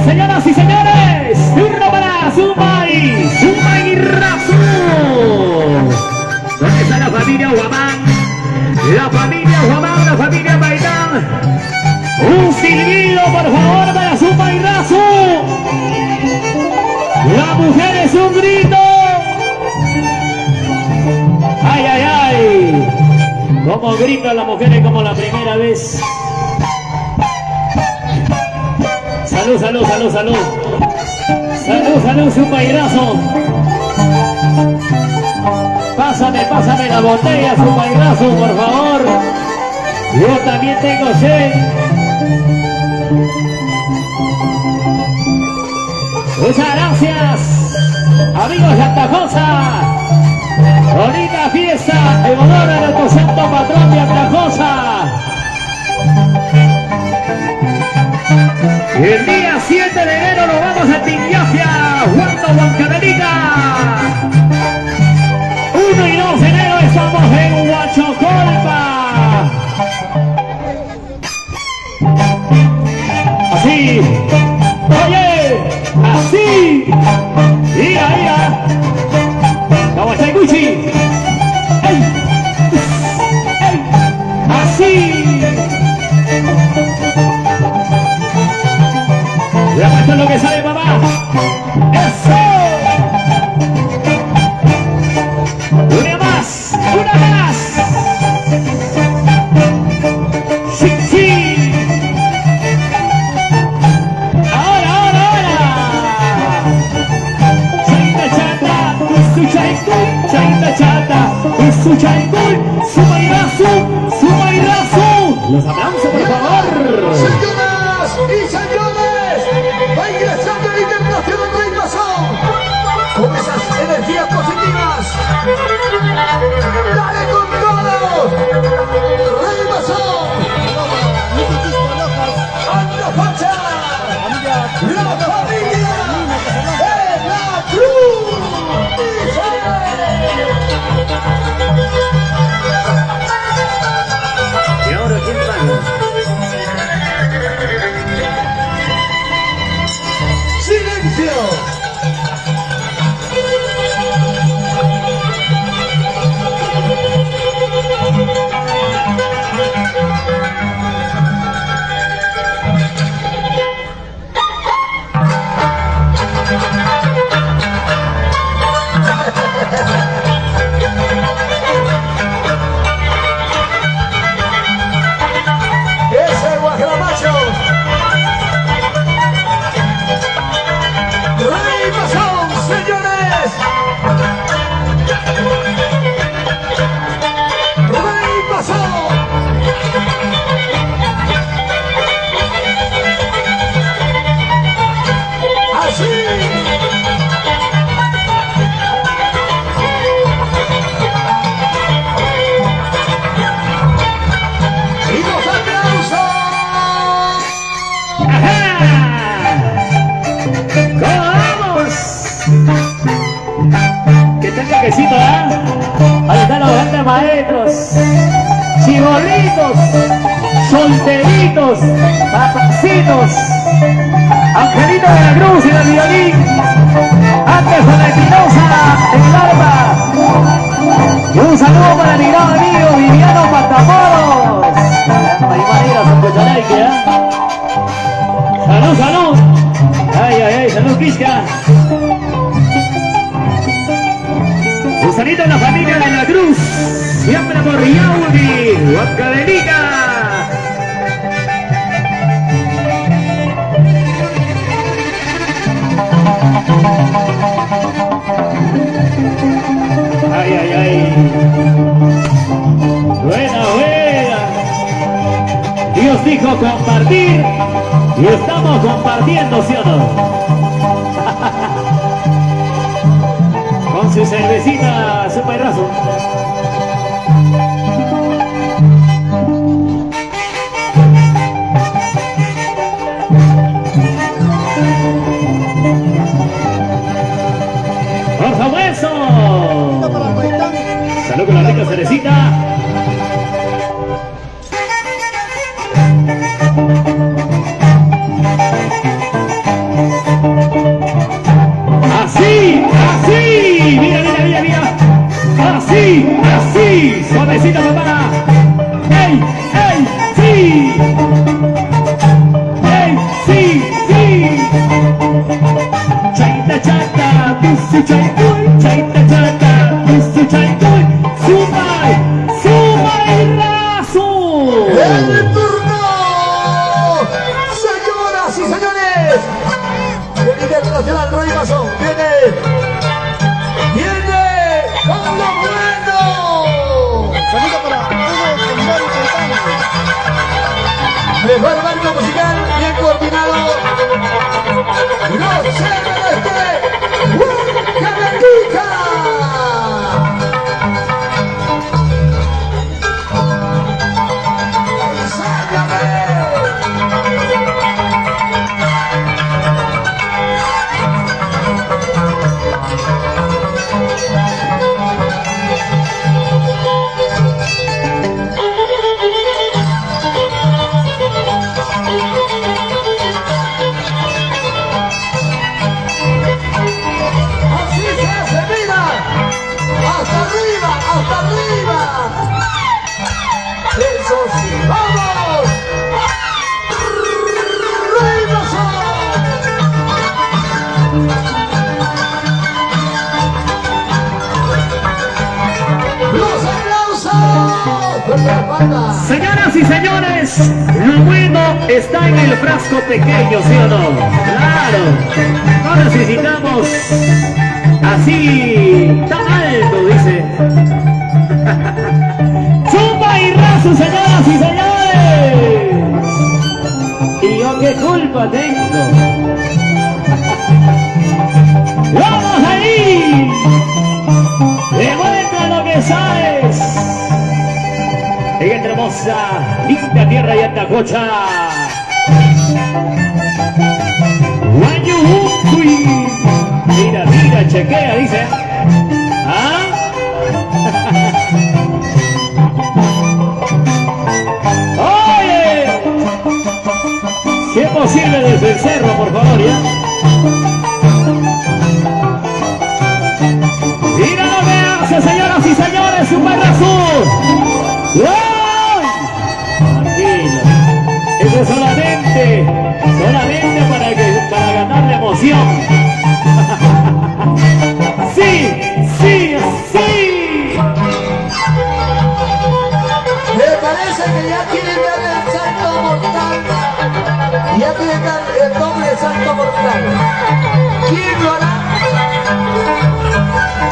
Señoras y señores, turno para Zuma y Razu. ¿Dónde está la familia Guamán? La familia Baitán. Un silbido, por favor, para Zuma y Razu. La mujer es un grito. ¡Ay! Como gritan las mujeres como la primera vez. Salud, Zuma y Razu. Pásame la botella, Zuma y Razu, por favor. Yo también tengo sed. Muchas gracias, amigos de Antajosa. Bonita fiesta en honor a nuestro santo patrón de Antajosa. El día 7 de enero nos vamos a Tingiafia, Huancaderita. 1 y 2 de enero estamos en Huachocolpa. Así, oye, así. Mira. Kawachayguchi. ¡Ey! Así. Ya esto es lo que sale, papá. ¡Eso! ¡Una más! ¡Sí! ¡Ahora! su chancol, su bailazo. Los aplausos, por favor. Señoras y señores, va ingresando el Internacional Rey Masón con esas energías positivas. ¡Dale con todo! ¡Rey Masón! ¡Anda facha! ¡La familia de la Cruz! ¿Y ahora quién paga? ¡Silencio! ¡Ese guajamacho! ¡Rey Masón, señores! ¡Rey Masón! ¡Así! ¡Y los aplausos! ¿Cómo vamos? Que tenga quesito, ¿ah? Ahí están los grandes maestros, chibolitos, solteritos, papacitos, Angelito de la Cruz y del violín, antes de la Espinosa en el arpa. Y un saludo para mi gran amigo Viviano Matamoros. Hay maneras en Cochanaike, ¿ah? Salud, salud. Ay, ay, ay, salud, Quisca. Un saludo a la familia de la Cruz, siempre por Yaudi, Huancavelica. Ay, ay, ay. Buena, buena. Dios dijo compartir y estamos compartiendo, ¿sí o no? Con su cervecita, su pairazo. ¡Por famoso! Salud con la rica cerecita. Así, así, mira, mira, mira, mira, así, así, suavecita papá, ey, ey, sí, ey, sí, sí, chaita, chaita, tusu, chaitoy, chaita, chaita, tusu, chaitoy, sumay, razo. ¡El turno! Señoras y señores, el Internacional Rey Masón viene con lo bueno. Saludo para Hugo Condori Caetano. Mejor barco musical, bien coordinado. Los héroes de Huancavelica. Así se hace, mira. Hasta arriba, hasta arriba. Eso sí, vamos. Rey Masón. Los aplausos de la banda. Señoras y señores, lo bueno está en el frasco pequeño, ¿sí o no? Claro, no necesitamos así tan alto, dice. Rasu, señoras y señores. ¿Y yo qué culpa tengo? ¡Vamos ahí! ¡Demuestra lo que sabes! En esta hermosa, linda tierra de Atacocha. Guayubucuy. Mira, mira, chequea, dice. ¿Ah? ¡Oye! Si es posible desde el cerro, por favor, ya. Mira lo que hace, señoras y señores, Super Azul. Tranquilo. Eso es solamente para ganar la emoción. Sí, sí, sí. Me parece que ya quieren dar el salto mortal. Ya quieren dar el doble salto mortal. ¿Quién lo hará?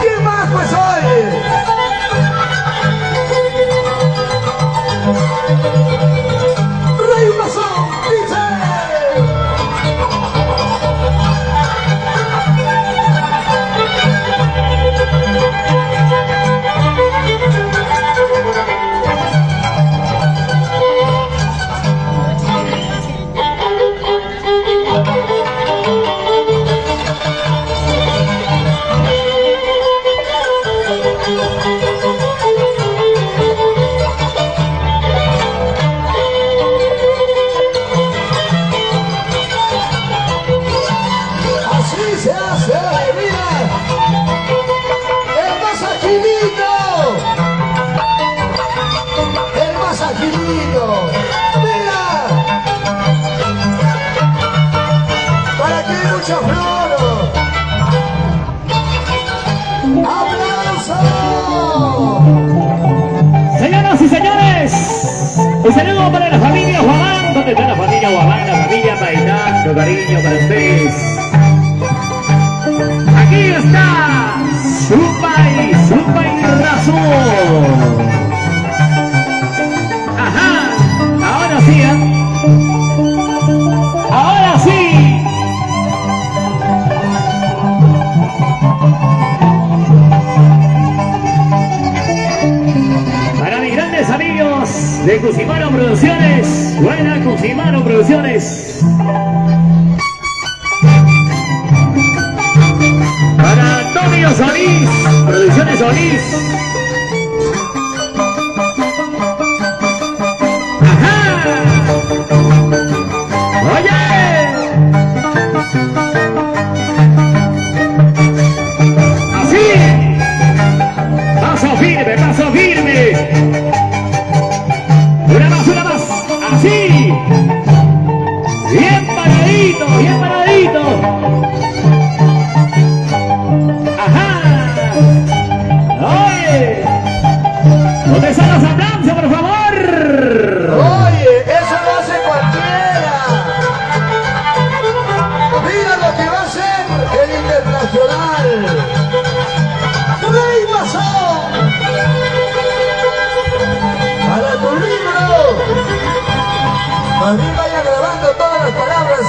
¿Quién más pues hoy? Rey Masón dice. Señoras y señores, un saludo para la familia Guamán. ¿Dónde está la familia Guamán? La familia Paitán, con cariño para ustedes. Aquí está Supay Rasu. Ajá, ahora sí, ahora sí. Para mis grandes amigos de Cusimano Producciones, buena Cusimano Producciones. Para Antonio Solís, Producciones Solís. ¡Ajá! ¡Oye! ¡Así! ¡Paso firme, paso firme! ¡Una más! ¡Así! ¡Bien paradito, bien paradito! ¿Dónde está la semblanza, por favor? Oye, eso lo hace cualquiera. Mira lo que va a hacer el Internacional. Rey Masón. Para tu libro. Más bien vaya grabando todas las palabras.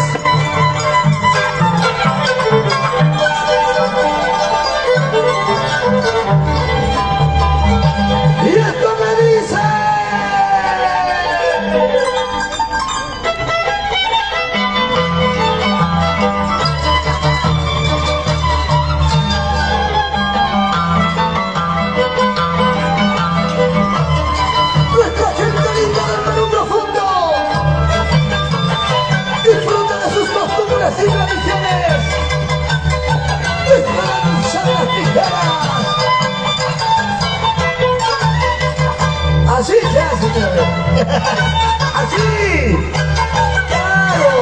Y esto me dice. Nuestra gente linda del Perú profundo disfruta de sus costumbres y tradiciones. Descansa las tijeras. Así se hace, señores. Así. Claro.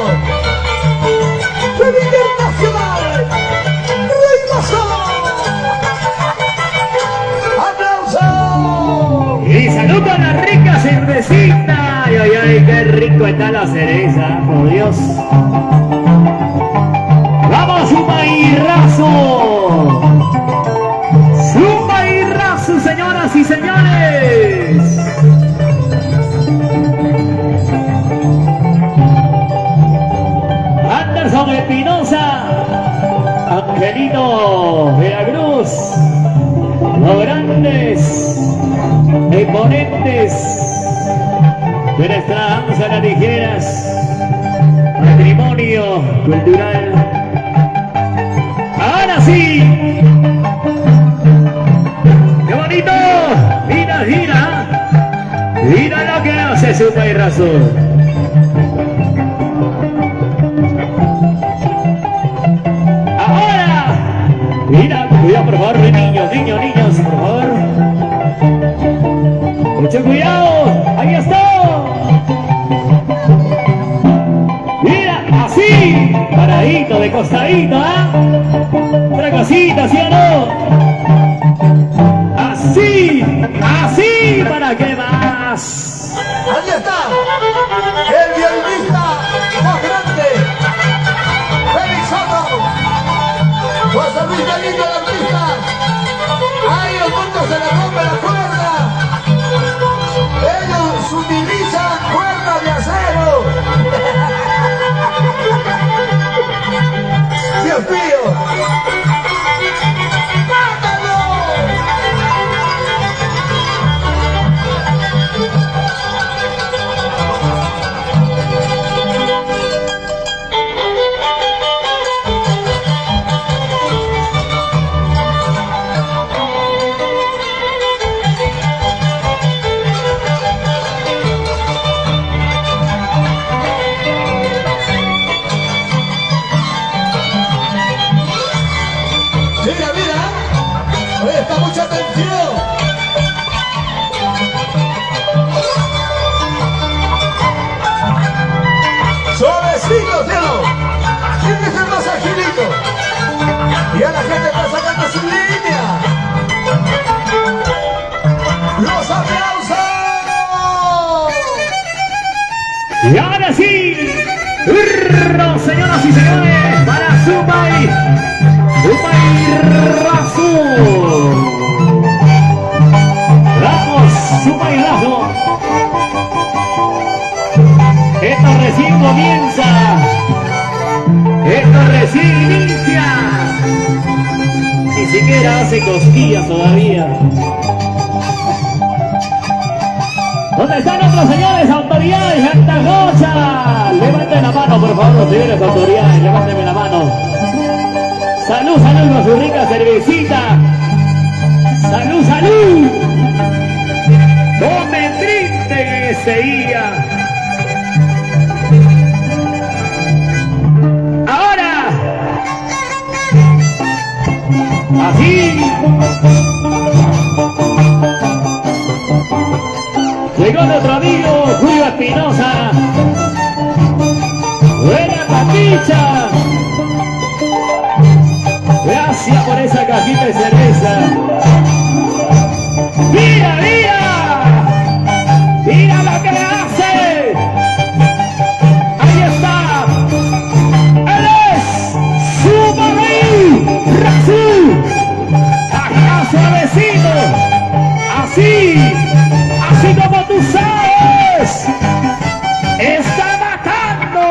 ¡Feliz Internacional! ¡Rey Masón! ¡Aplausos! Y salud a la rica cervecita. Ay, ay, ay, qué rico está la cereza, por Dios. ¡Vamos, Supay Rasu! Supay Rasu, señoras y señores. Espinosa, Angelino de la Cruz, los grandes exponentes de nuestra danza de las tijeras, patrimonio cultural. Ahora sí, qué bonito, mira, mira, mira lo que hace su país razón. Mira, cuidado por favor, niños, niños, por favor. Mucho cuidado, ahí está. Mira, así, paradito, de costadito, ¿ah? Otra cosita, ¿sí o no? Así, así, ¿para qué más? Ahí está, el violinista más grande, Félix Soto. José Luis Galindo, el artista. Ahí el mundo se le rompe la cuerda. Ellos utilizan cuerda de acero. Dios mío. ¡Mátalo! Mira, mira, presta mucha atención. Suavecito, cielo. ¿Quién es el más agilito? Y a la gente está sacando su línea. ¡Los aplausos! Y ahora sí, señoras y señores, para su país razón. Vamos, su bailazo. Esto recién comienza. Esto recién inicia. Ni siquiera hace cosquillas todavía. ¿Dónde están otros señores autoridades de Antagocha? Levanten la mano, por favor, los señores autoridades, levánteme la mano. Salud, salud con su rica cervecita. Salud, salud. Tome triste ese día. Ahora. Así. Llegó nuestro amigo Julio Espinosa. Buena papicha. Gracias por esa cajita de cerveza. ¡Mira, mira! ¡Mira lo que hace! ¡Ahí está! ¡Él es Subaru Razú! ¡Ajá, suavecito! ¡Así! ¡Así como tú sabes! ¡Está matando!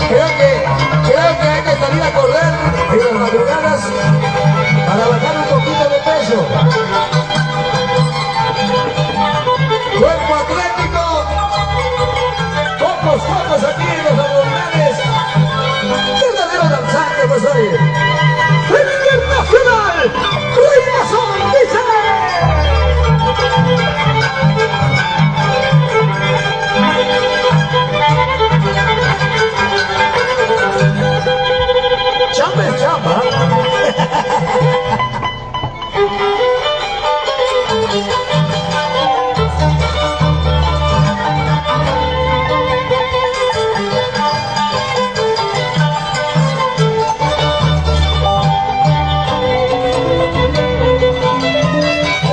Creo que hay que salir a correr en las madrugadas para bajar un poquito de peso. Cuerpo atlético, pocos aquí en los abdominales. Verdadero danzante, pues hoy. ¡El internacional! ¡Ruidoso! ¡Dice! Chamba es chamba.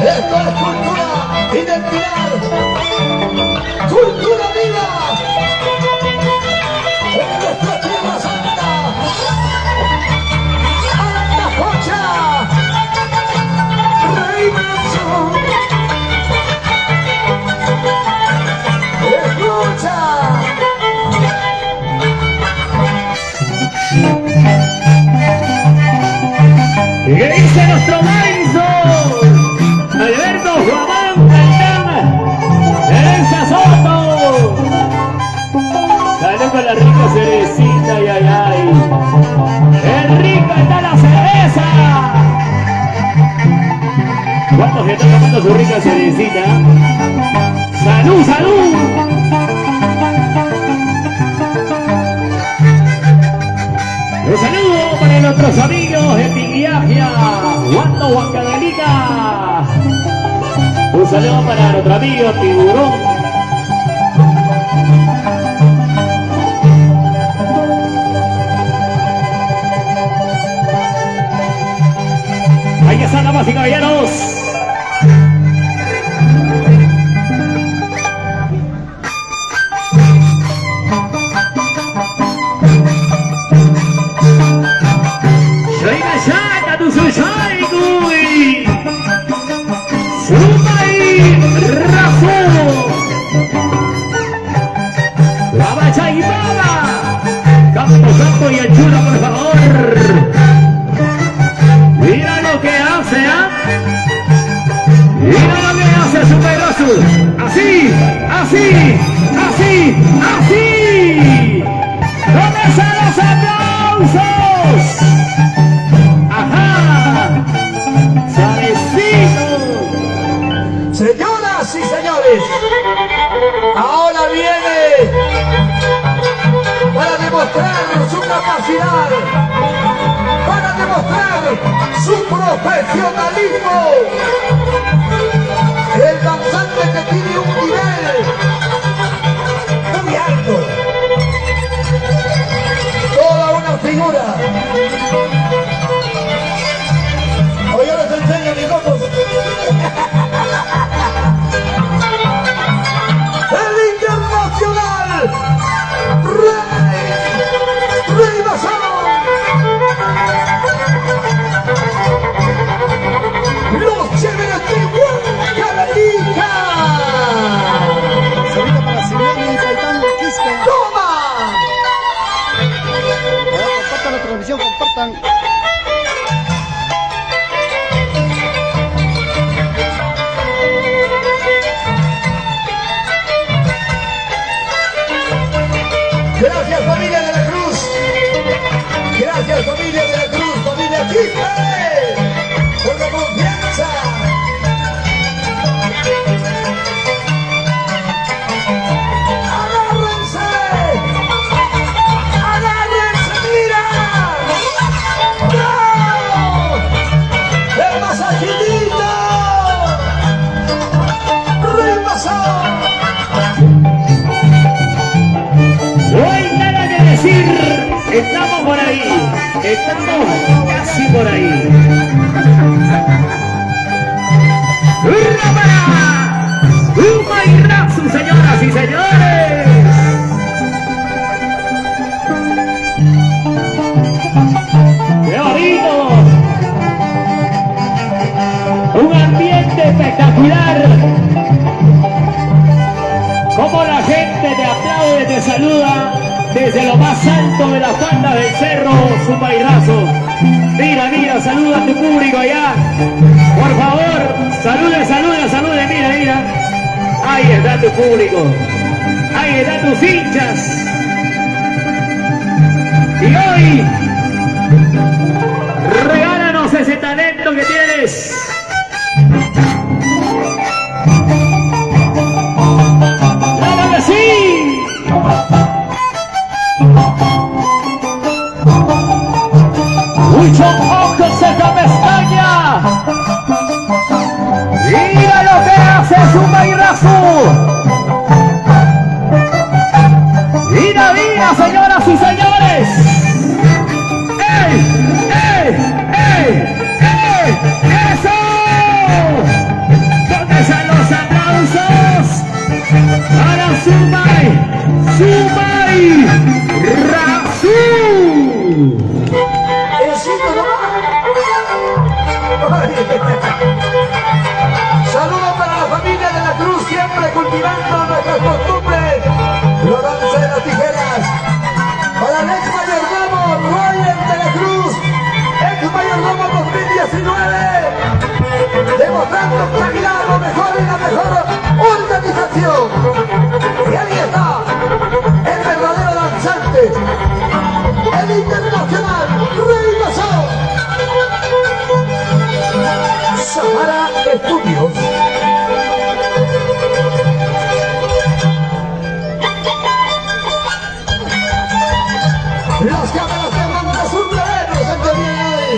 Esto es cultura, identidad, cultura viva. En nuestra tierra santa. Antagocha, Reynoso. Escucha. dice nuestro Maizo? Alberto Juamán Cantán, Teresa Soto. Salud con la rica cerecita, ay, ay, ay. ¡Qué rica está la cereza! ¿Cuántos que están tomando su rica cerecita? ¡Salud, salud! Un saludo para nuestros amigos de Tiquiagia, Juando Huancadelita. Un saludo para nuestro amigo Tiburón. Ahí están, damas y caballeros. Campo y anchura, por favor. Mira lo que hace, ¿ah? Mira lo que hace su pedazo. Así, así, así, así. ¿Dónde están los aplausos? Ajá. Suavecito. Señoras y señores, ahora viene para demostrar su capacidad, para demostrar su profesionalismo. El danzante que tiene un nivel muy alto, toda una figura. Hoy yo les enseño mis locos. El internacional Rey Mazón. Los chéveres de Huancavelica. Salita para Simeone y Gaitán Quispe. ¡Toma! Compartan la transmisión, compartan. Gracias, familia de la Cruz. Gracias, familia de la Cruz, familia Quispe, por la confianza. ¡Agárrense! ¡Agárrense, mira! ¡Bravo! ¡El más agilito! ¡Rey Mazón! No hay nada que decir, estamos por ahí, estamos casi por ahí. ¡Hurra para Humayrazu, señoras y señores! ¡Qué bonito! Un ambiente espectacular. Como la gente te aplaude, te saluda desde lo más alto de la falda del cerro Humayrazu. Mira, mira, saluda a tu público allá. Por favor, salude, salude, salude, mira, mira. Ahí está tu público. Ahí están tus hinchas. Y hoy, regálanos ese talento que tienes. ¡Claro que sí! Mucho ojos en la pestaña. Mira lo que hace Humayrazu. Mira, mira, señoras y señores. ¡Ey! ¡Ey! ¡Ey! ¡Ey! ¡Eso! ¿Dónde están los aplausos? Para Humayrazu. Elcito nomás. Saludos para la familia de la Cruz, siempre cultivando nuestras costumbres. La danza de las tijeras. Para el ex mayordomo Roger de la Cruz, ex mayordomo 2019. el internacional Rey Mazón. Sahara Estudios. Las cámaras de Banda Sur presente bien ahí.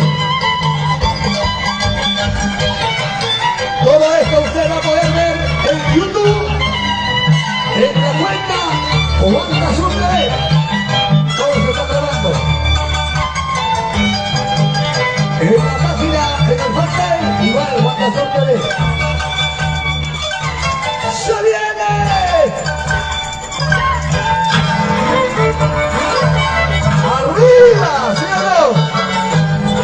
Todo esto usted va a poder ver en YouTube, en la cuenta o Banda Sur TV. Todo se está grabando. En la página, en el fanpage, igual Banda Sur TV. ¡Se viene! ¡Arriba! ¿Sí o no?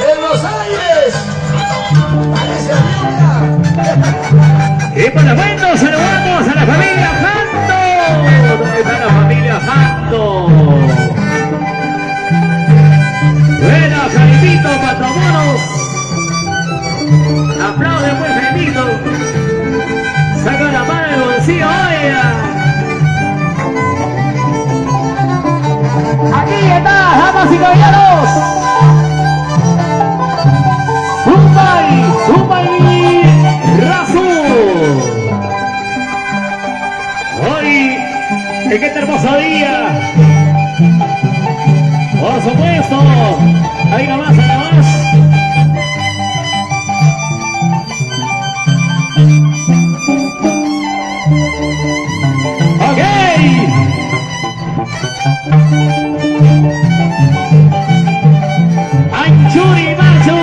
¡En los aires! ¡Parece lluvia! Y para bueno, saludamos a la familia Janto. ¿Dónde está la familia Janto? Buena, Jaimito, Matamoros. Aplaude, pues, Jaimito. Saca la mano del bolsillo, oiga. Aquí está, damas y caballeros. Zumbai Razu. Hoy, en este hermoso día, por supuesto, ahí nomás, ahí nomás. Ok. Anchuri Macho.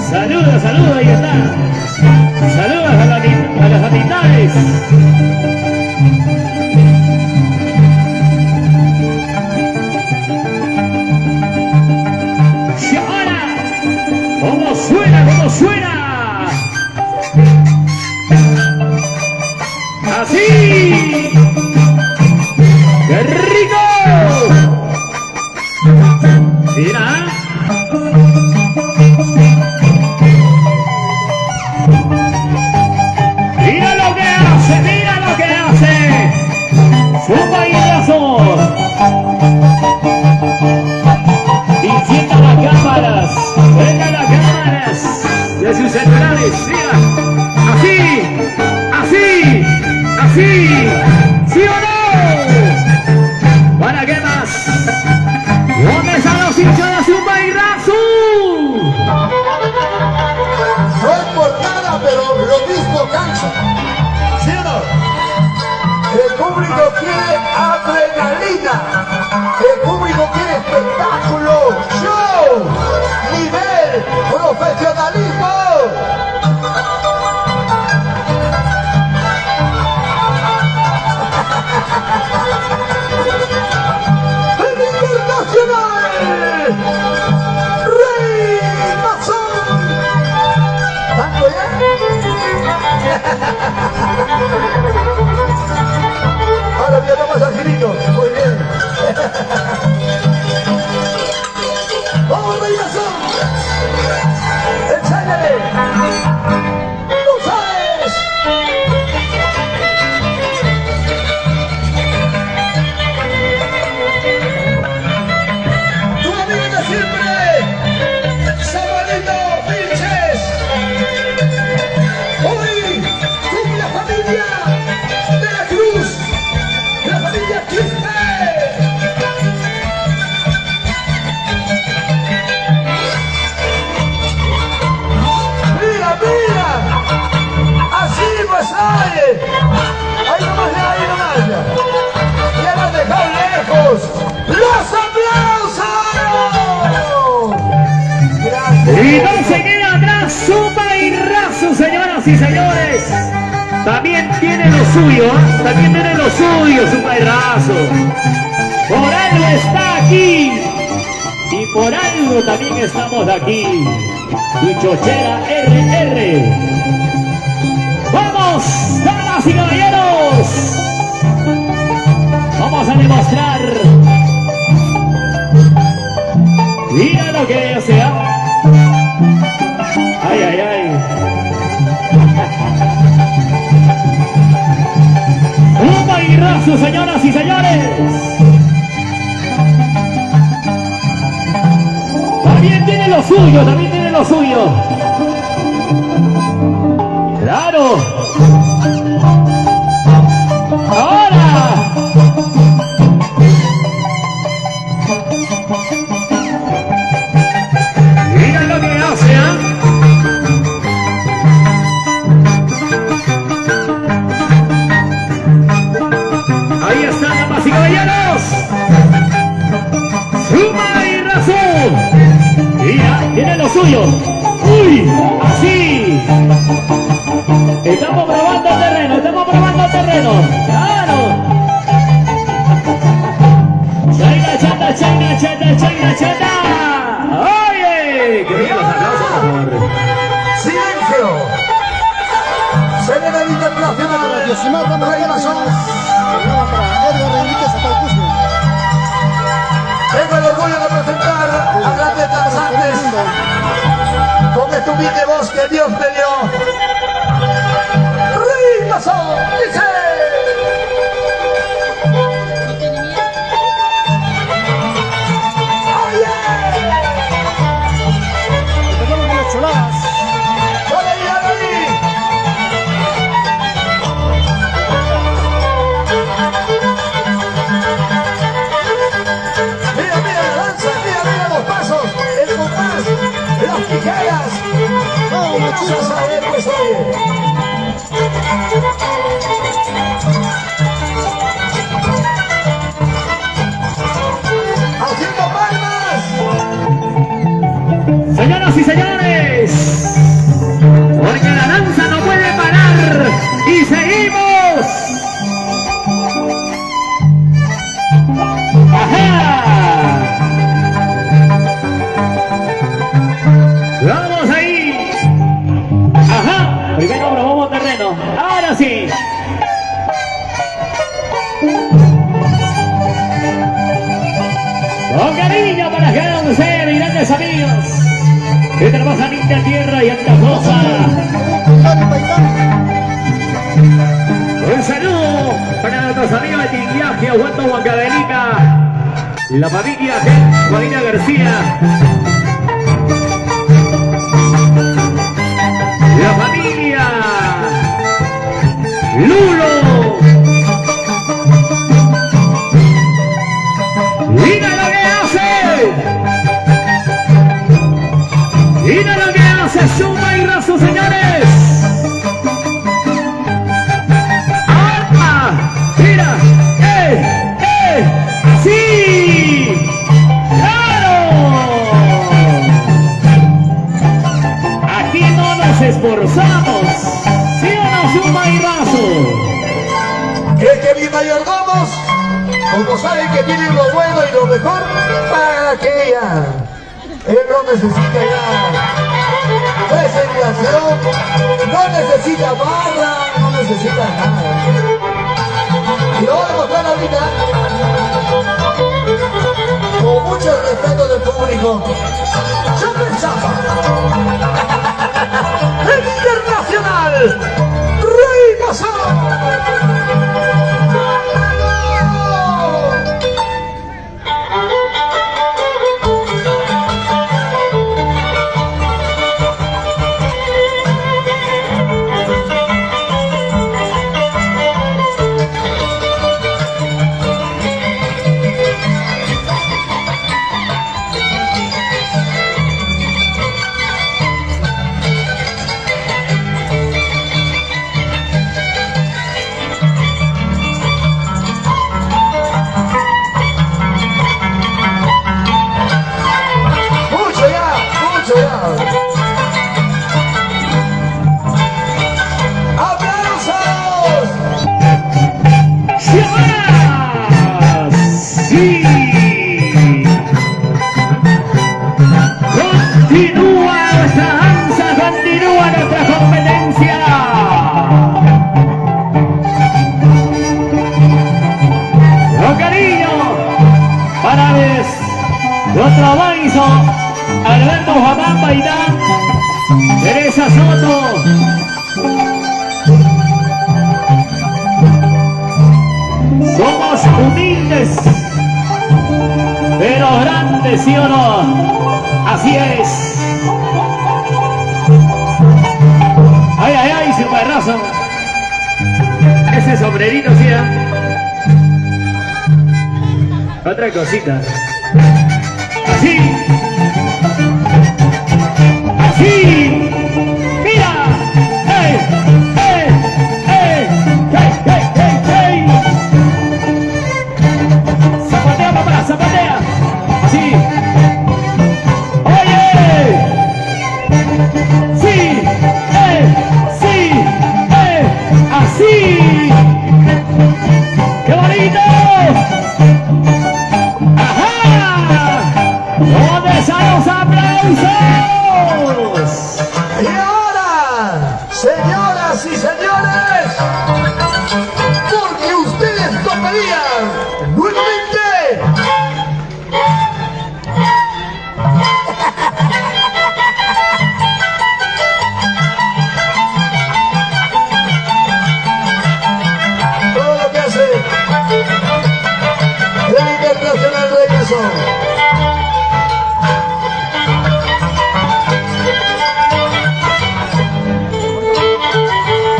Saludos, saludos, ahí está. Saludos a las amistades. Y ahora, ¿cómo suena? ¿Cómo suena? Así. ¡Qué rico! Mira. Mira lo que hace, mira lo que hace. Su bailazo. Y sienta las cámaras, prenda las cámaras de sus celulares. Mira. Así, así, así. ¿Sí o no? ¿Para qué más? ¿Dónde están los hinchas de Zumbai Razu? No es por nada, pero lo mismo cansa. ¿Sí o no? El público quiere adrenalina. El público quiere espectáculo, show, nivel, profesionalismo. ¡El internacional! ¡Rey Mazón! ¿Tanto ya? Ahora viene más Angelito. Muy bien. ¡Vamos, Rey Mazón! ¡Enséñale! ¡Tú sabes! ¡Tu amigo de siempre! ¡Samuelito Vilches! Hoy con la familia de la Cruz, la familia Quispe. Mira, mira, así pues hay. Ahí nomás ya, ahí nomás ya. Ya lo han dejado lejos. ¡Los aplausos! Gracias. Y no se queda atrás Zumbai Razu, señoras y señores. También tiene lo suyo, ¿eh? También tiene lo suyo Zumbai Razu. Por algo está aquí. Y por algo también estamos aquí. Y Chochera RR. ¡Vamos, damas y caballeros! Vamos a demostrar. Mira lo que hace. Ay, ay, ay. Zumbai Razu, señoras y señores. suyo, también tiene lo suyo. Claro. Ahora. Mira lo que hace, ¿ah? Ahí están, damas y caballeros. Suma y razón. Mira, tiene lo suyo. Uy, así. Estamos probando terreno, estamos probando terreno. Claro. Chaina, chata, chaina, chata, chaina, chata. Oye, qué ricos aplausos, por favor. ¡Silencio! Se viene el internacional. 19 ramos de corazones. Programa para Edgar Enríquez hasta el Cusco. Tengo el orgullo de presentar a grandes danzantes con este humilde voz que Dios me dio. ¡Ritmazo! ¡Dice! ¡Oye! Empezamos con las choladas. ¡Dale ahí, dale ahí! Mira, mira la danza, mira, mira los pasos, el compás, las tijeras. Vamos, Vas a machito. saber, pues, oye. Haciendo palmas. Señoras y señores, porque la danza no puede parar y seguimos. Ajá. Vamos ahí. Ajá. Primero probamos terreno. Ahora sí. Con cariño para cada uno de ustedes, mis grandes amigos que trabajan en tierra y en cosa. Dale, paisano. Un saludo para nuestros amigos de Tinguiaje, Aguanto Huancavelica, la familia Juanina García, la familia Lulo. ¡Mira lo que hace! ¡Mira lo que hace! ¡Suma y raso, señores! ¡Ah! ¡Mira! ¡Así! ¡Claro! Aquí no nos esforzamos. ¿Sí o no, Suma y raso? Es que mis mayordomos, como saben que tienen lo bueno y lo mejor, para que ella, él no necesita ya presentación, no necesita barra, no necesita nada. Y lo voy a mostrar ahorita, con mucho respeto del público. Yo pensaba, el internacional, Ritmazo. Nuestro Baizo, Alberto Juan Baidán, Teresa Soto. Somos humildes, pero grandes, ¿sí o no? Así es. ese sombrerito, sí, Otra cosita. Así. Así. Mira. ¡Ey! ¡Ey! ¡Ey! ¡Ey! ¡Ey! ¡Ey! ¡Ey! Zapatea, papá, zapatea. Así. ¡Oye! Sí. Sí. Así. ¡Qué bonito! ¿Dónde están los aplausos? Y ahora, señoras y señores, porque ustedes tocarían nuevamente. Todo lo que hace el Internacional Reggaeton.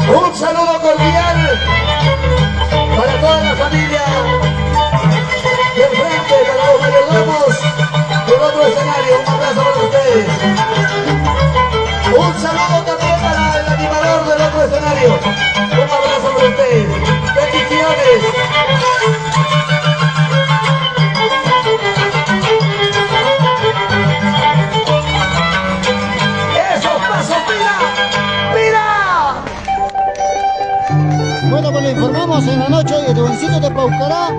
Un saludo cordial para toda la familia del frente, para los mayordomos del otro escenario. Un abrazo para ustedes. Un saludo también para el animador del otro escenario. Un abrazo para ustedes. Bendiciones. Esos pasos, mira. Bueno, pues le informamos en la noche de Juancito de Paucará,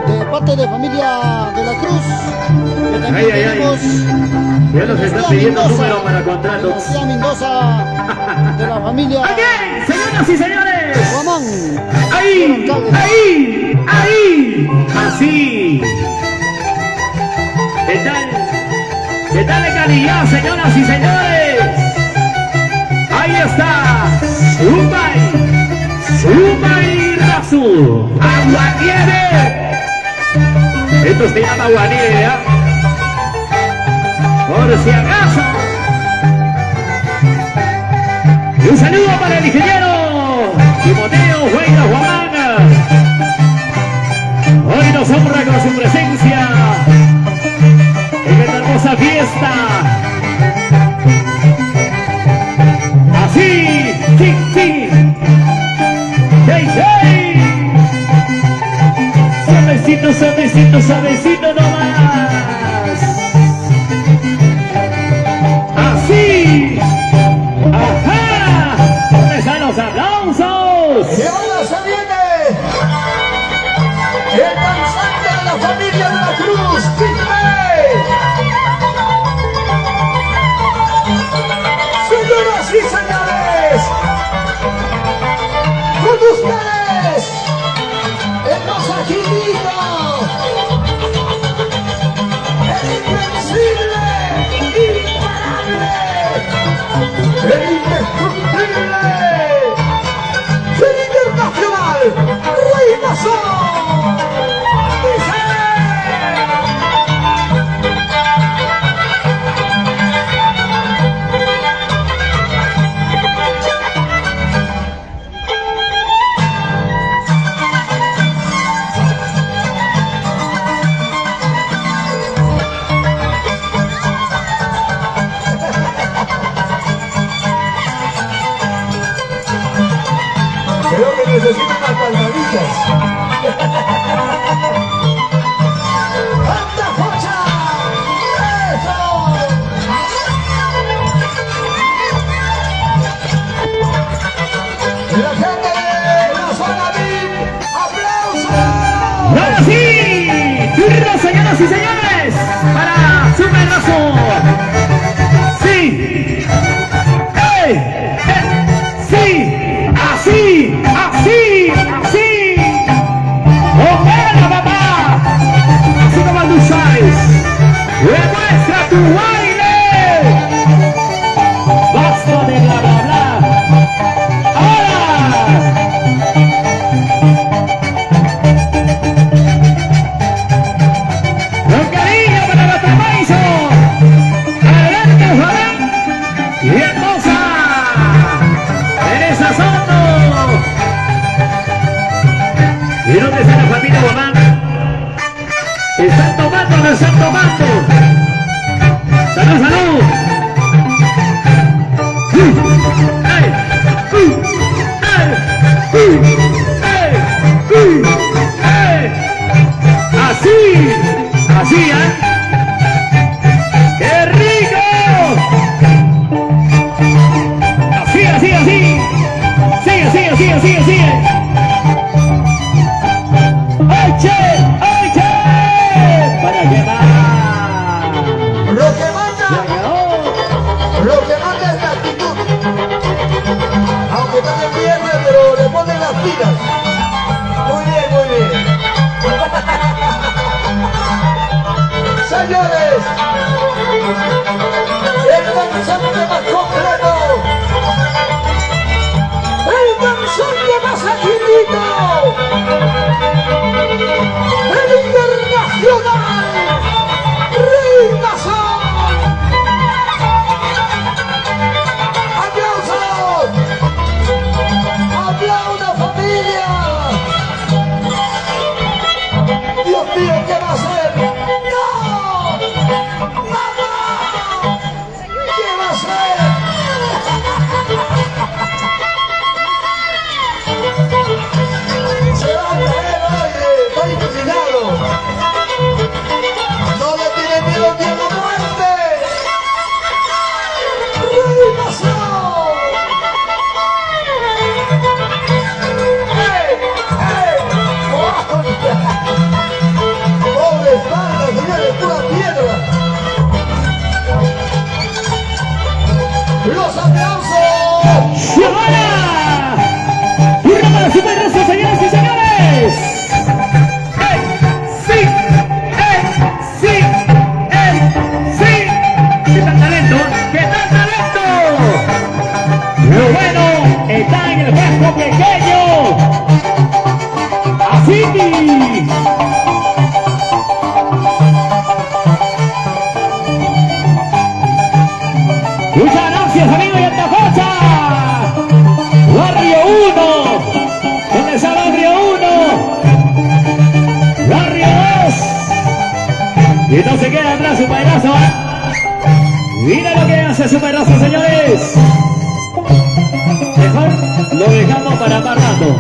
de parte de familia de la Cruz. Que también tenemos Ya nos están pidiendo número para contratos. Dinastía Mendoza, de la familia ¡Ok! Señoras y señores. Guamán. ¡Ahí! ¡Ahí! ¡Ahí! Así. ¿Qué tal? ¿Qué tal de calidad, señoras y señores? Ahí está. Sumay Rasu. Aguanieve. Esto se llama aguanieve, ¿eh? Por si acaso. Y un saludo para el ingeniero Timoteo Juega Guamana. Hoy nos honra con su presencia en esta hermosa fiesta. Así, sí, sí. ¡Hey, hey! Suavecito, suavecito, suavecito nomás. Así. ¡Ajá! ¿Dónde están los aplausos? Y ahora se viene el danzante de la familia de la Cruz, Tigre. Señoras y señores, con ustedes, el más agilito, el invencible, imparable, el indestructible, el internacional, Rey Masón. Dice. Creo que necesito unas palmadillas. ¡Anda, Focha! ¡Eso! Y la gente de la zona VIP, ¡aplausos! ¡Ahora sí! ¡Turno, señoras y señores! ¡Para Super Razo! ¡Sí! ¡Ey! ¡Sí! ¡Así! ¡Así! ¡Así! ¡Opera, papá! Así como tú sabes. ¡Demuestra tu baile! ¡Basta de bla, bla, bla! ¡Ahora! Con cariño para nuestro país. Adelante, Juan. Y hermosa. Teresa Soto. lo están tomando. Salud, salud. Así, así, ¿eh? ¡Qué rico! Así, así, así. Sigue, sigue, sigue, sigue, sigue. ¡Ay, che! ¡Ay, che! ¿Para qué más? Lo que manda, Ya quedó. lo que manda es la actitud. Aunque están en viernes, pero le ponen las pilas. Muy bien, muy bien. Señores, el danzante más completo, el danzante más agilito, el internacional Rey Mazón. ¡Aplausos! ¡Aplauda, familia! Dios mío, ¿qué va a hacer? ¡No! ¡Mamá! ¿Qué va a hacer? Se va a caer, oye, estoy indignado. No le tiene miedo ni a la muerte. ¡Rey Mazón! ¡Ey! ¡Ey! ¡Oh! ¡Pobre espalda, señores! ¡Pura piedra! ¡Los aplausos! ¡Y ahora! ¡Hurra para Super Rosso, señoras y señores! ¡Ey! ¡Sí! ¡Ey! ¡Sí! ¡Ey! ¡Sí! ¡Qué tal talento! ¡Qué tal talento! Lo bueno está en el frasco pequeño. ¡Así! Muchas gracias, amigos de Atacocha. Barrio 1. ¿Dónde está Barrio 1? Barrio 2. Y no se queda atrás su payaso. Mira lo que hace su payaso, señores. Mejor lo dejamos para más rato.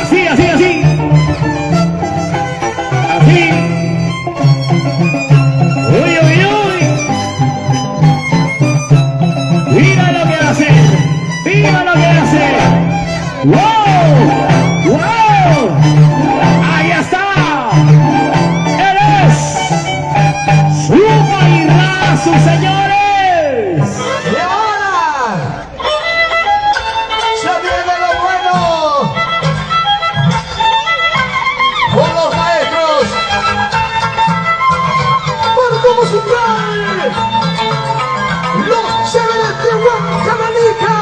Así, así, así. Así. Uy, uy, uy. Mira lo que hace. Mira lo que hace. ¡Wow! ¡Wow! ¡Ahí está! ¡Él es Sumairazu, señores! ¡Y ahora! ¡Se viene lo bueno! ¡Con los maestros! ¡Marco musical! ¡Los chéveres de Huancavelica!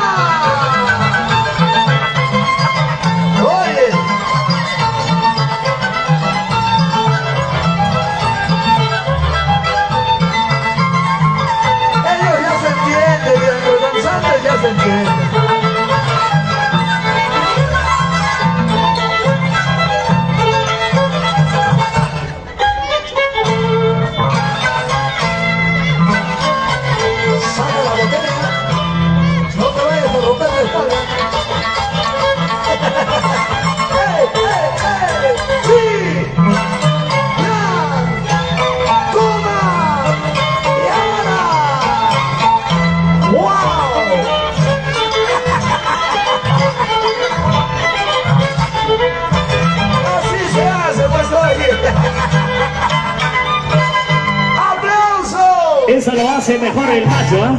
¡Oye! Ellos ya se entienden, los danzantes ya se entienden. Saca la botella, no te vayas a romper la espalda. ¡Ey, ey, ey! ¡Sí! ¡Ya! ¡Toma! ¡Y ahora! ¡Wow! Así se hace, pues, oye. ¡Aplausos! Eso lo hace mejor el macho, ¿ah?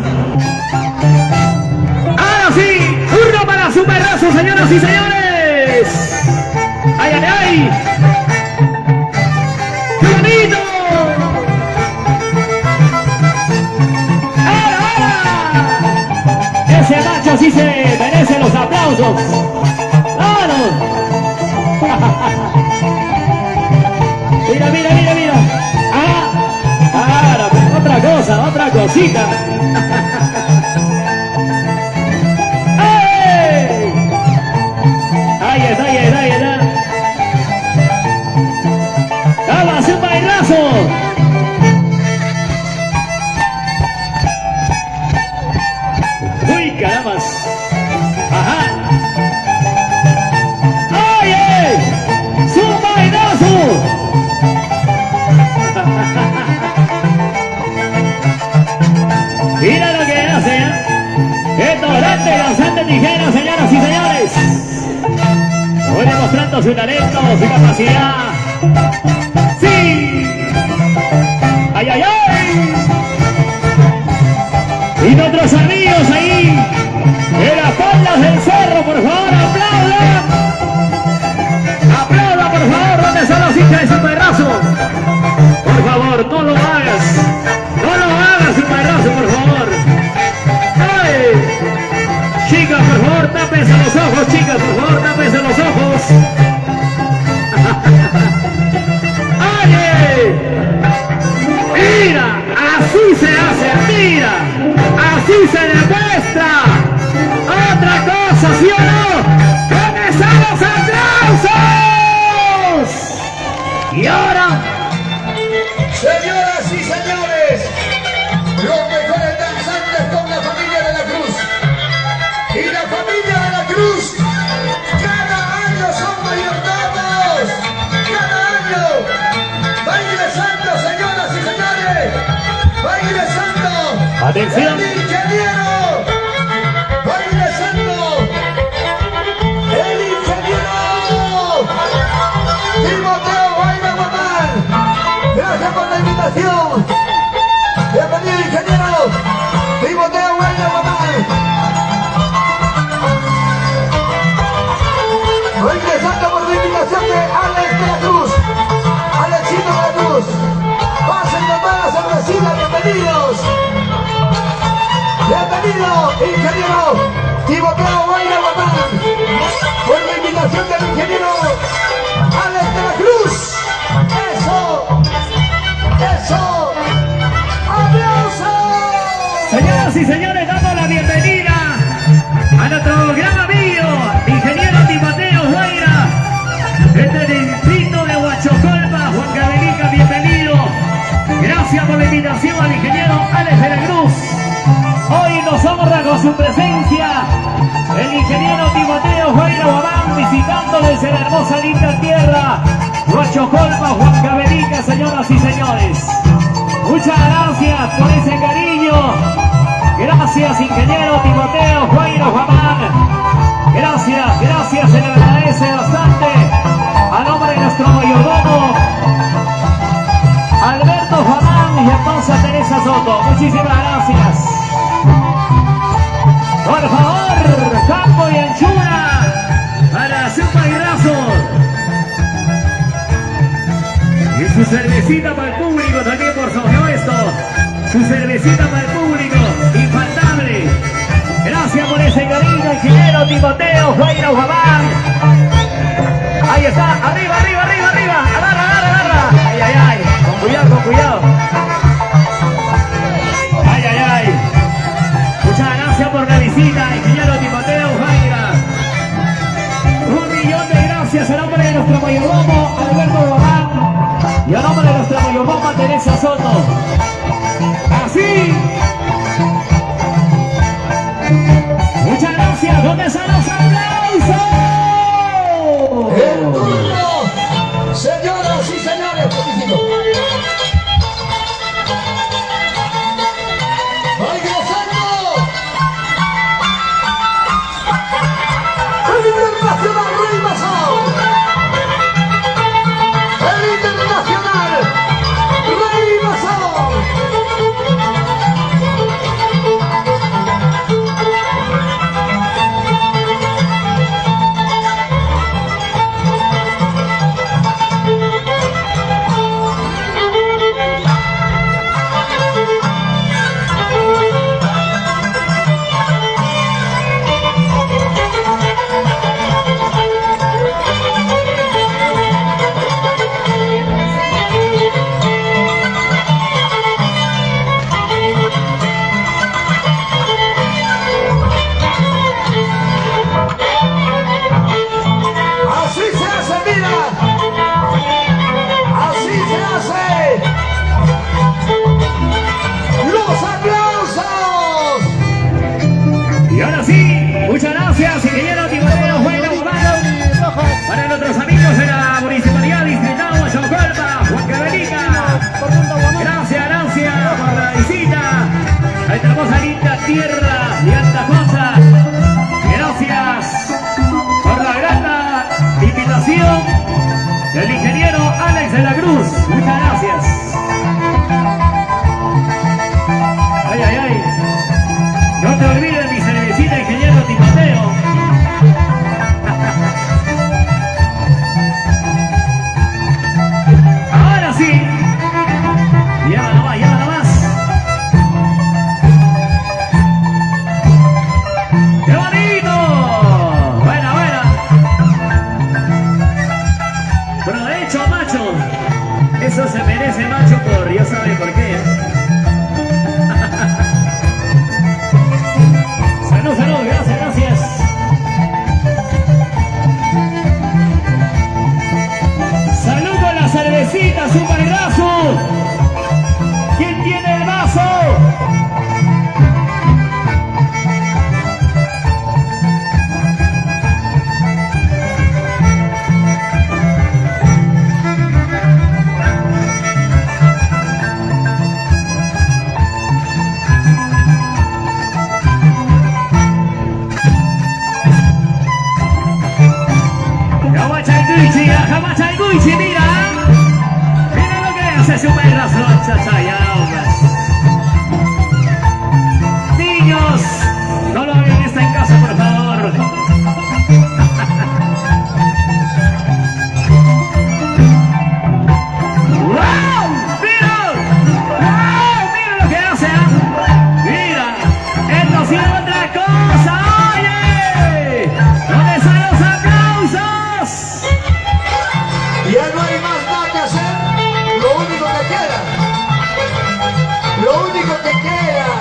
Ahora sí, hurra para Super Rosso, señoras y señores. ¡Ay, ay, ay! ¡Qué bonito! ¡Ahora, ahora! Ese macho sí se merece los aplausos. ¡Vámonos! Mira, mira, mira, mira. Ahora, otra cosa, otra cosita. ¡Ay! Ahí está, ahí está, ahí está. abrazo. Uy, carambas. Ajá. ¡Oye! ¡Zumba y dazo! Mira lo que hace, ¿eh? Esto grande, lanzante tijera, señoras y señores. Hoy demostrando su talento, su capacidad. ¡Sí! ¡Ay, ay, ay! Y nuestros amigos ahí, en las faldas del cerro, por favor, aplaudan. Aplaudan, por favor, ¿dónde están los hinchas de Superrazo? Por favor, no lo hagas. No lo hagas, Superrazo, por favor. ¡Ay! Chicas, por favor, tápense los ojos, chicas, por favor, tápense los ojos. ¡Ay! Mira, así se hace, mira, así se demuestra. Otra cosa, ¿sí o no? ¿Dónde están los aplausos? Y ahora, Señoras y señores, los mejores danzantes con la familia de la Cruz. Y la familia de la Cruz, cada año son mayordomos. Cada año va ingresando, señoras y señores. Va ingresando. atención. El ingeniero. Va ingresando. El ingeniero. Timoteo Guaira Guamán. Gracias por la invitación. Bienvenido, ingeniero. Timoteo Guaira Guamán. Va ingresando por la invitación de Alex de la Cruz. Alexito de la Cruz. Pasen de toda la cervecita, bienvenidos. Bienvenido, ingeniero Timoteo Guaira Guamán. Por la invitación del ingeniero Alex de la Cruz. Eso. Eso. ¡Aplausos! Señoras y señores, damos la bienvenida a nuestro gran amigo, ingeniero Timoteo Guaira, desde el distrito de Huachocolpa, Juan Cabelica, bienvenido. Gracias por la invitación al ingeniero Alex de la Cruz. Hoy nos honra con su presencia el ingeniero Timoteo Guaira Guamán, visitando desde la hermosa linda tierra Huachocolpa, Juan Cabelica, señoras y señores. Muchas gracias por ese cariño. Gracias, ingeniero Timoteo Guaira Guamán. Gracias, gracias, se le agradece bastante. A nombre de nuestro mayordomo Alberto Guamán y esposa Teresa Soto. Muchísimas gracias. Por favor, campo y anchura para Superrazo. Y su cervecita para el público también, por supuesto. Su cervecita para el público, infaltable. Gracias por ese cariño, ingeniero Timoteo Guaira Guamán. Ahí está, arriba, arriba, arriba, arriba. Agarra, agarra, agarra. Ay, ay, ay. Con cuidado, con cuidado. Ay, ay, ay. Muchas gracias por la visita, ingeniero Timoteo Guaira. 1.000.000 de gracias a nombre de nuestro mayordomo Alberto Guamán. Y a nombre de nuestra mayordomma Teresa Soto. Así. Muchas gracias. ¿Dónde están los aplausos? El turno, señoras y señores, felicito. Va ingresando el internacional Rey Mazón. El internacional Rey Mazón. Cruz, muchas gracias. Ay, ay, ay. No te olvides mi cervecita, ingeniero Timoteo. Ahora sí. Llévala más, llévala más. ¡Qué bonito! Buena, buena. Provecho, macho. Eso se merece, macho, por ya sabe por qué, ¿eh? Salud, salud, gracias, gracias. Salud con la cervecita, super graso. ¿Quién tiene el vaso? Jamachayguichi, mira. Mira lo que hace su pedazo, chachayaumas. Niños, no lo hagan esta en casa, por favor. ¡Wow! ¡Mira! ¡Wow! ¡Mira lo que hace! Mira, esto sí es otra cosa, oye. ¿Dónde están los aplausos? Ya no hay más nada que hacer. Lo único que queda. Lo único que queda.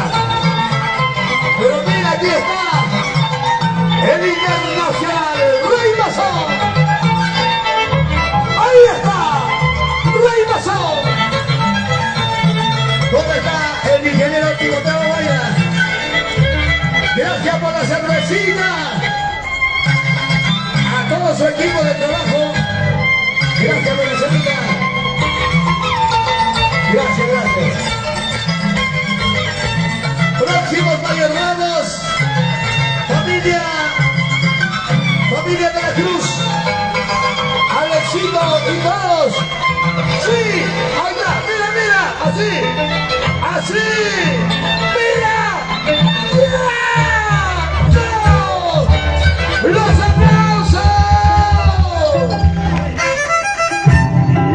Pero mira, aquí está. El internacional Rey Masón. Ahí está. Rey Masón. ¿Dónde está el ingeniero Timoteo Vaya? Gracias por la cervecita. A todo su equipo de trabajo. Gracias por la cerveza. Gracias, gracias. Próximos mayordomos. Familia de la Cruz. Alexito y todos. Sí, ahí está. Mira, mira. Así. Así. Mira. ¡Ya! ¡Chao! ¡Los aplausos!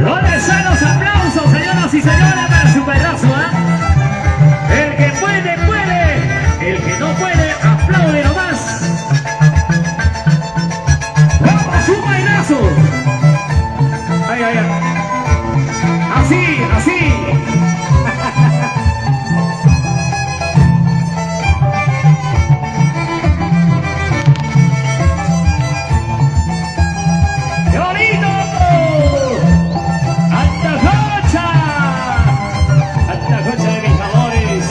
¿Dónde están los aplausos, señoras y señores, para su pedazo, ¿eh? El que puede, puede. El que no puede, aplaude nomás. ¡Vamos, un bailazo! ¡Ay, ay, ay! Así, así. ¡Qué bonito! ¡Atacocha! ¡Atacocha de mis amores!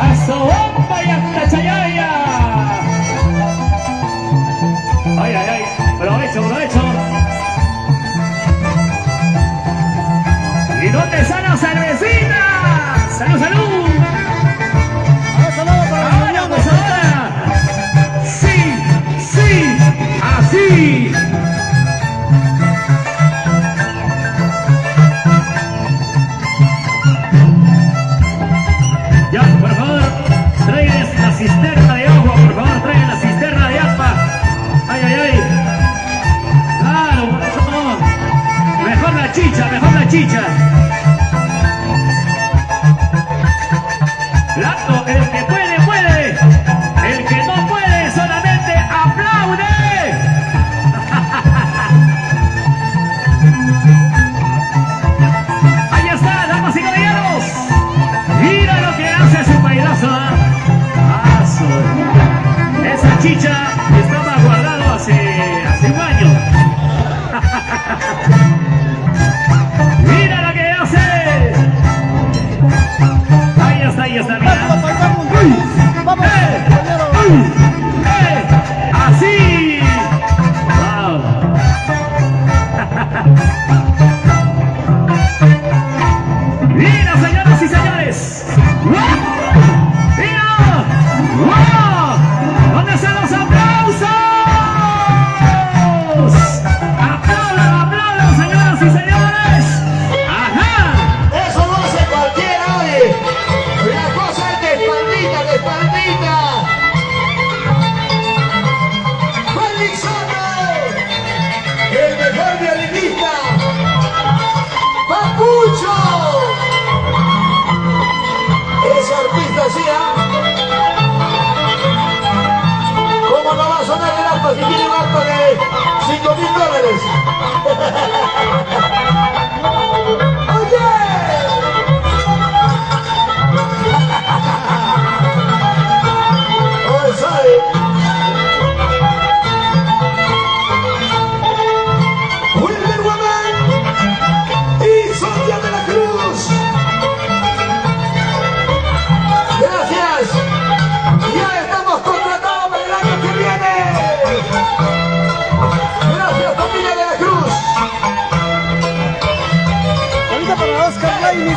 ¡Asobomba y Atachayaya! ¡Ay, ay, ay! ¡Provecho, provecho! ¿Y dónde están las cervecitas? ¡Salud, salud! Saludos para ¡Ahora, pues ahora! ¡Sí, sí! ¡Así! Ya, por favor, traigan la cisterna de agua, por favor, traigan la cisterna de agua. ¡Ay, ay, ay! ¡Claro, por favor! Mejor la chicha, mejor la chicha.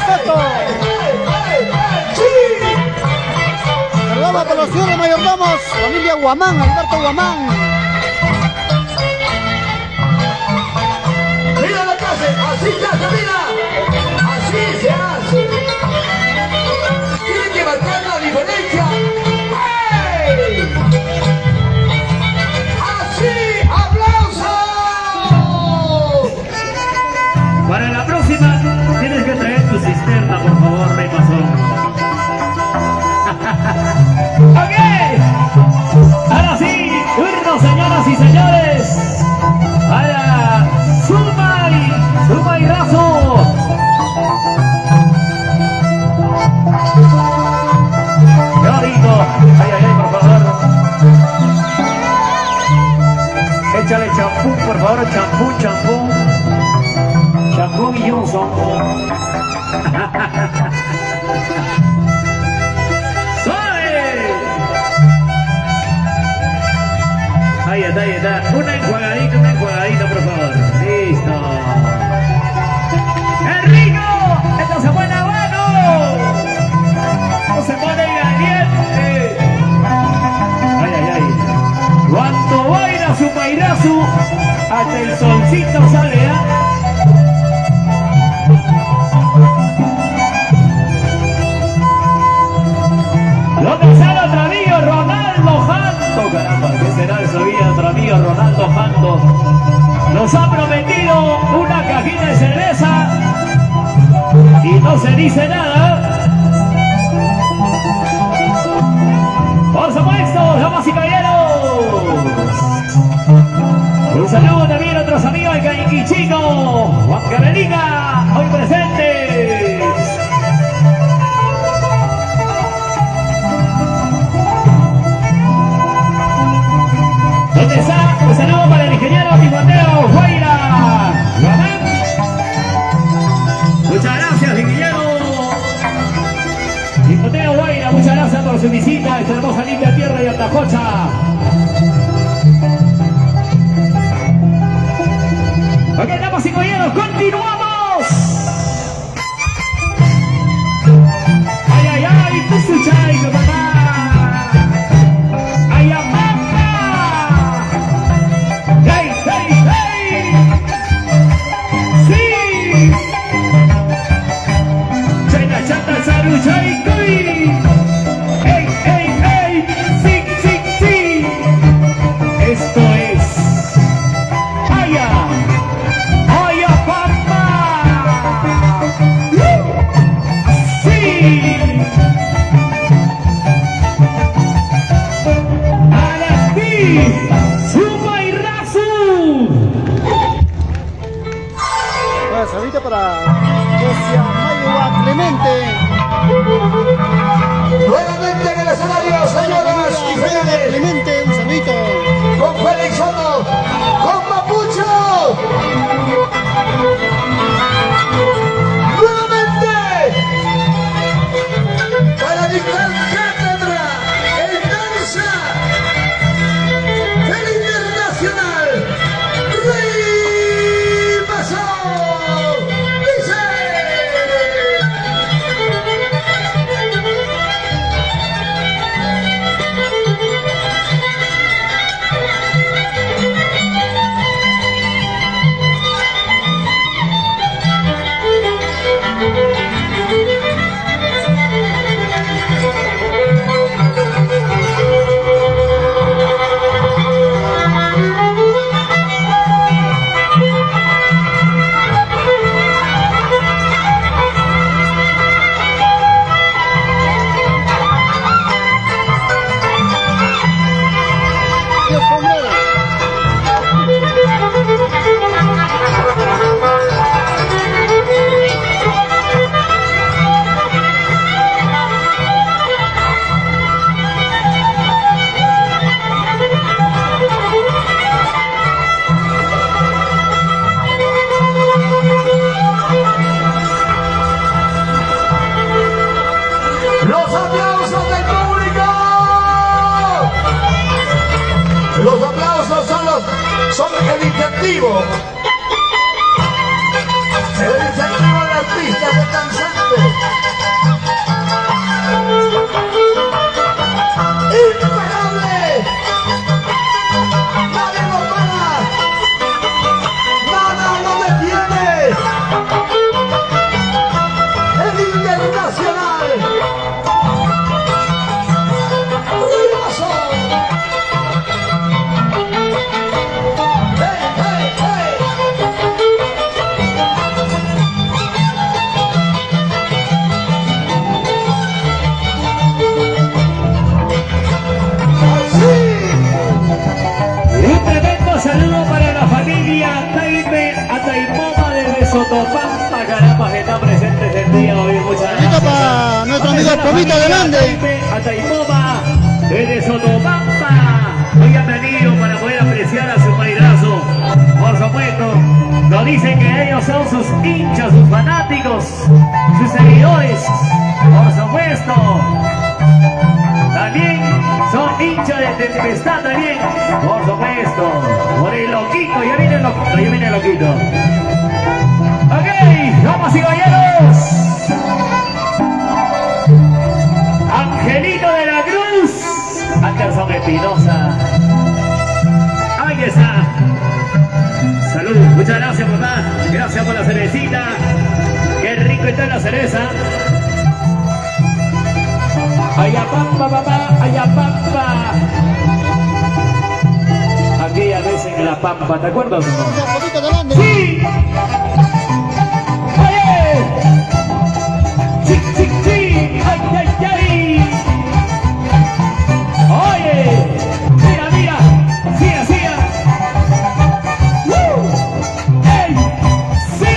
perfecto. Saludamos por los señores mayordomos, familia Guamán, Alberto Guamán. Mira la clase, así se hace, mira. Así se hace. Tienen que marcar la diferencia. ¡Hey! Así, aplauso. Para la próxima, tienes que traer tu cisterna, por favor, Rey Masón. Ok. Ahora sí, turno, señoras y señores. Para Zuma y Razo. Qué bonito. Ay, ay, ay, por favor. Échale champú, por favor, champú. Champú y Johnson. ¡Suave! Ahí está. Una enjuagadita, por favor. Listo. ¡Es rico! ¡Esto se pone bueno! ¡No se pone caliente! Ay. Cuando baila su pairazo, hasta el solcito sale, ¿eh? Lo que sale nuestro amigo Ronaldo Janto, caramba, ¿qué será de su vida nuestro amigo Ronaldo Janto? Nos ha prometido una cajita de cerveza y no se dice nada. Por supuesto, damas y caballeros. Un saludo también a otros amigos de Cañiquichico, Juan Carrerica, hoy presentes. ¿Dónde está? Un saludo para el ingeniero Timoteo Guaira. Muchas gracias, ingeniero Timoteo Guaira, muchas gracias por su visita a esta hermosa linda tierra de Atacocha. Ok, damas y caballeros, continuamos. Ay, tú escucháis, papá. Ay, mamá. Hey. Sí. Chata, saru, chay, cuy. Hey. Sí. Esto es. Aya, papá. Sí. Ahora sí. Zuma y Razu. Pues ahorita para Josia Mayua Clemente. Nuevamente en el escenario, señoras y señores, Clemente, un saludito. con Félix Soto, con Mapucho. Nuevamente, para dictar cátedra en danza, el internacional Rey Masón. Dice. Dios sombrero. Los aplausos del público. Los aplausos son el incentivo. El incentivo al artista, del danzante. la familia Taime Ataimoma desde Sotopampa, caramba, que están presentes el día de hoy. Muchas Saludito gracias. para nuestro amigo Gracias a la Pomito familia Grande. Taime Ataimoma desde Sotopampa. Oigan, venido para poder apreciar a su paidrazo. Por supuesto, nos dicen que ellos son sus hinchas, sus fanáticos, sus seguidores. Por supuesto. También son hinchas de Tempestad también, por supuesto. Por el loquito, ya viene el loquito, ya viene el loquito. Ok, vamos y caballeros. Angelito de la Cruz, Anderson Espinosa. Ahí está. Salud, muchas gracias papá, gracias por la cervecita. Qué rico está la cerveza. Ayapampa, papá, Ayapampa. Aquella vez en la Pampa, ¿te acuerdas o no? Pomito Grande. ¡Sí! ¡Oye! ¡Sí, sí, sí! ¡Ay, ay, ay! ¡Oye! ¡Mira, mira! ¡Siga, siga! ¡Woo! ¡Ey! ¡Sí!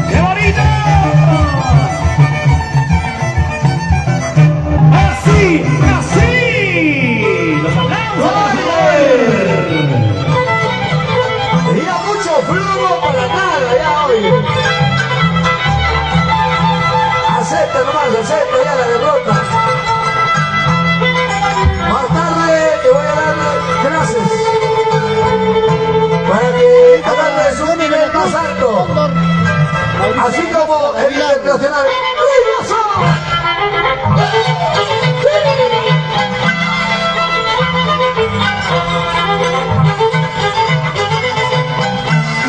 ¡Qué bonito! ¡Así! ¡Así! ¡Los aplausos! Tenía mucho flujo para nada ya hoy. Acepta nomás, acepta ya la derrota. Más tarde te voy a dar clases para que agarres un nivel más alto. Así como el internacional.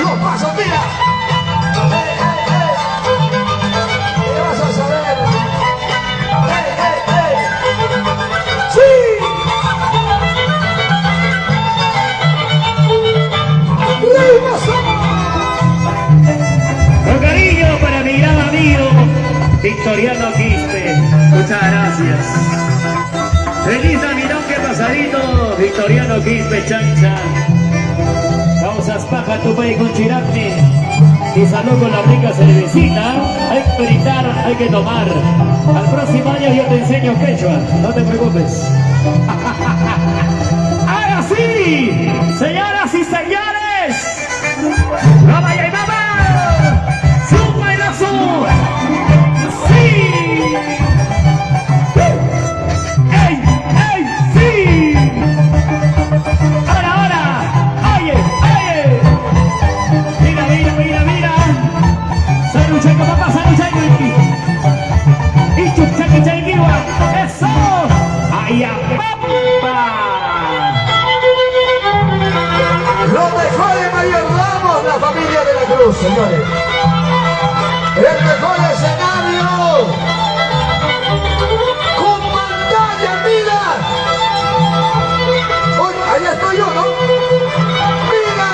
Los pasos, mira. ¿Qué vas a saber? ¡Sí! Con cariño para mi gran amigo Victoriano Quispe. Muchas gracias. Feliz Navidad que pasadito, Victoriano Quispe Chancha. Causas paja tu país con chirapni. Y salud con la rica cervecita. Hay que brindar, hay que tomar. Al próximo año yo te enseño quechua, no te preocupes. ¡Ahora sí! ¡Señoras y señores! ¡Vamos y vamos! ¡Suma el azul! ¡Sí! ¡Ey! ¡Ey! ¡Sí! ¡Ahora, ahora! ¡Oye! ¡Oye! ¡Mira, mira, mira, mira! ¡Salucheco, papá! ¡Salucheco! ¡Y chuchaque, chaiquiwa! ¡Eso! ¡Ay, a papá! Los mejores mayordomos, la familia de la Cruz, señores. El mejor escenario. Con pantalla, mira. Uy, allá estoy yo, ¿no? Mira.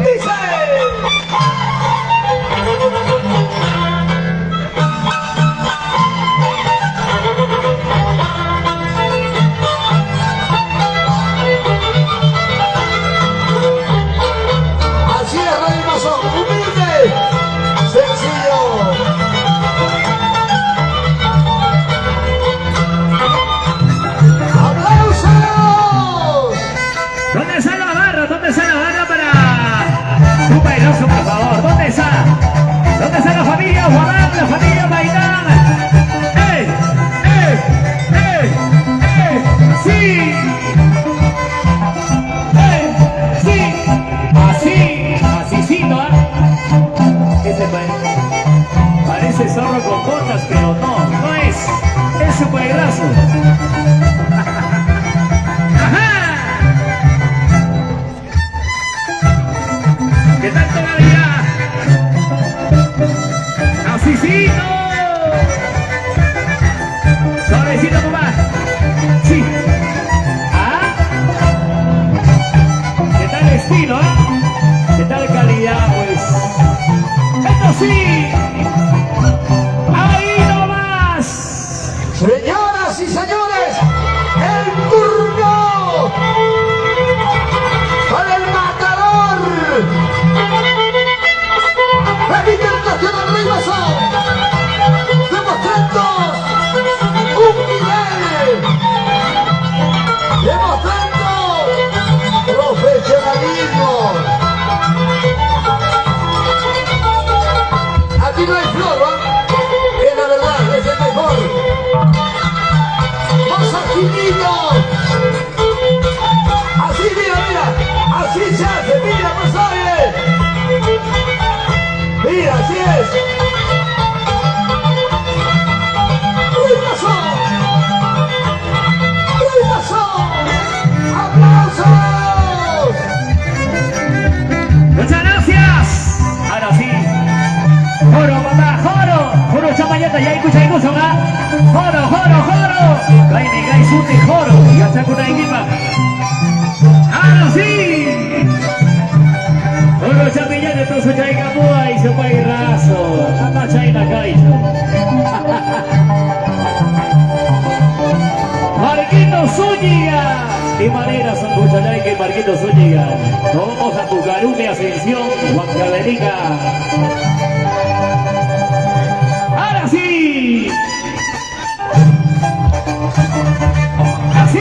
Dice. Así es, Rey Mazón, humilde, sencillo. ¡Aplausos! ¿Dónde está la barra? ¿Dónde está la barra para un bailoso, por favor? ¿Dónde está? ¿Dónde está la familia Guadán, la familia Baidán? ¡Eh! ¡Eh! ¡Eh! ¡Eh! ¡Sí! ¡Eh! ¡Sí! Así, asícito, ¿eh? Ese parece zorro con botas, pero no, no es. Es un bailazo. ¿Qué tal todavía? ¡Asísito! Suavecito, papá. Sí. Vamos a una equipa. Ahora sí. Uno chamillón de todo su chaicapúa y su pairazo. Anda chaina caicho. Marquito Zúñiga. De manera son Cuchalaica y Marquito Zúñiga. Vamos a Bucarume, Ascensión, Huancavelica. Ahora sí. Así.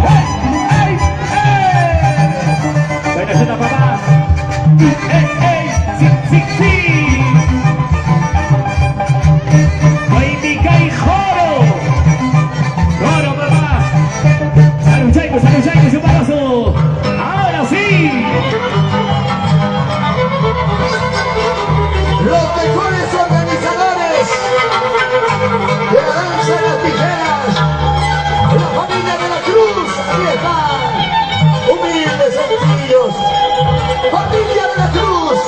¡Hey! ¡Hey! ¡Hey! Buena zona, papá. ¡Hey! ¡Hey! ¡Sí! ¡Sí! ¡Sí! ¡Guaymica y Joro! ¡Joro, papá! ¡Salud, Chaico, su parazo! ¡Ahora sí! Los mejores organizadores de la danza de las tijeras, de la familia de la Cruz, aquí están, humildes, sencillos, familia de la Cruz,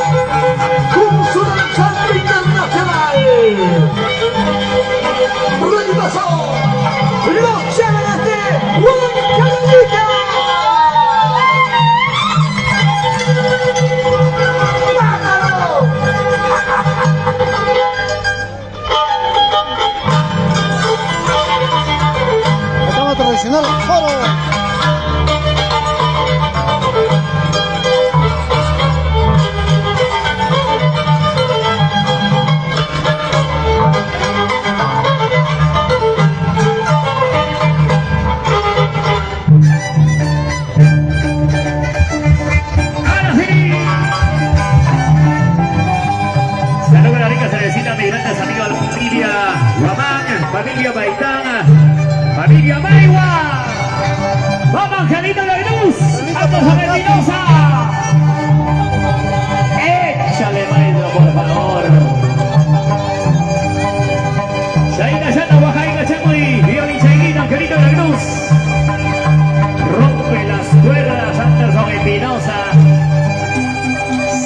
con su danzante internacional. Ruidoso, los chavales de Huancavelica. ¡Mátalo! La cama tradicional, Joro. ¡Ahora sí! Saludos a la rica cervecita, mis grandes amigos de la familia Guamán, familia Baitana, familia Maigua. ¡Vamos, Angelito de la Cruz! ¡Vamos a Mendoza! ¡Échale, maestro, por favor! Chaina, Yana, Oaxaca, Chamoy, Violín, Chaiguita, Angelito de la Cruz. Rompe las cuerdas, Anderson Espinosa.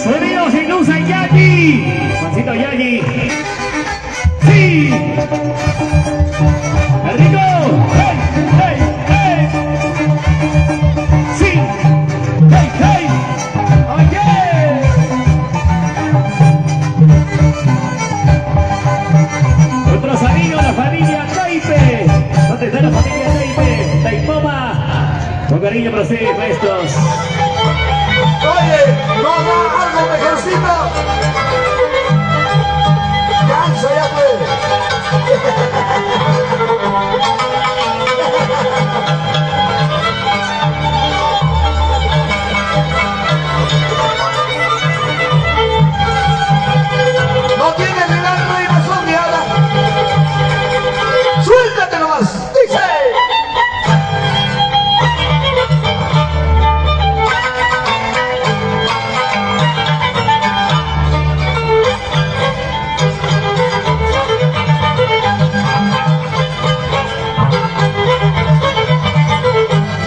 Sonido sin luz a Yagi. Juancito Yagi. ¡Sí! ¡Rico! ¡Hey! ¡Hey! ¡Hey! ¡Sí! ¡Hey! ¡Hey! ¡Oye! Otros amigos, la familia Taipe. ¿Dónde está la familia Taipe? Taipoma. Con cariño para ustedes, maestros. Oye, ¿no habrá algo mejorcito? Canso ya pues. No tienes ni la razón, Diana. Suéltate nomás. Dice.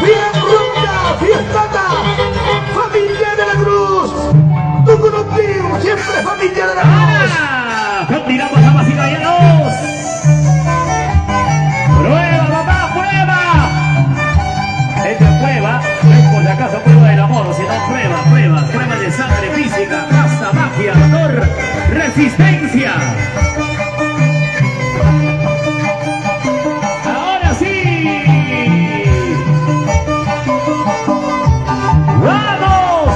Bien rumba, fiestata, familia de la Cruz. Tú contigo, siempre familia de la Cruz. ¡Ah! Continuamos, damas y caballeros. ¡Prueba, papá, prueba! Esta prueba no es por si acaso prueba del amor, sino prueba de sangre, física, raza, magia, ardor, resistencia. Ahora sí. ¡Vamos!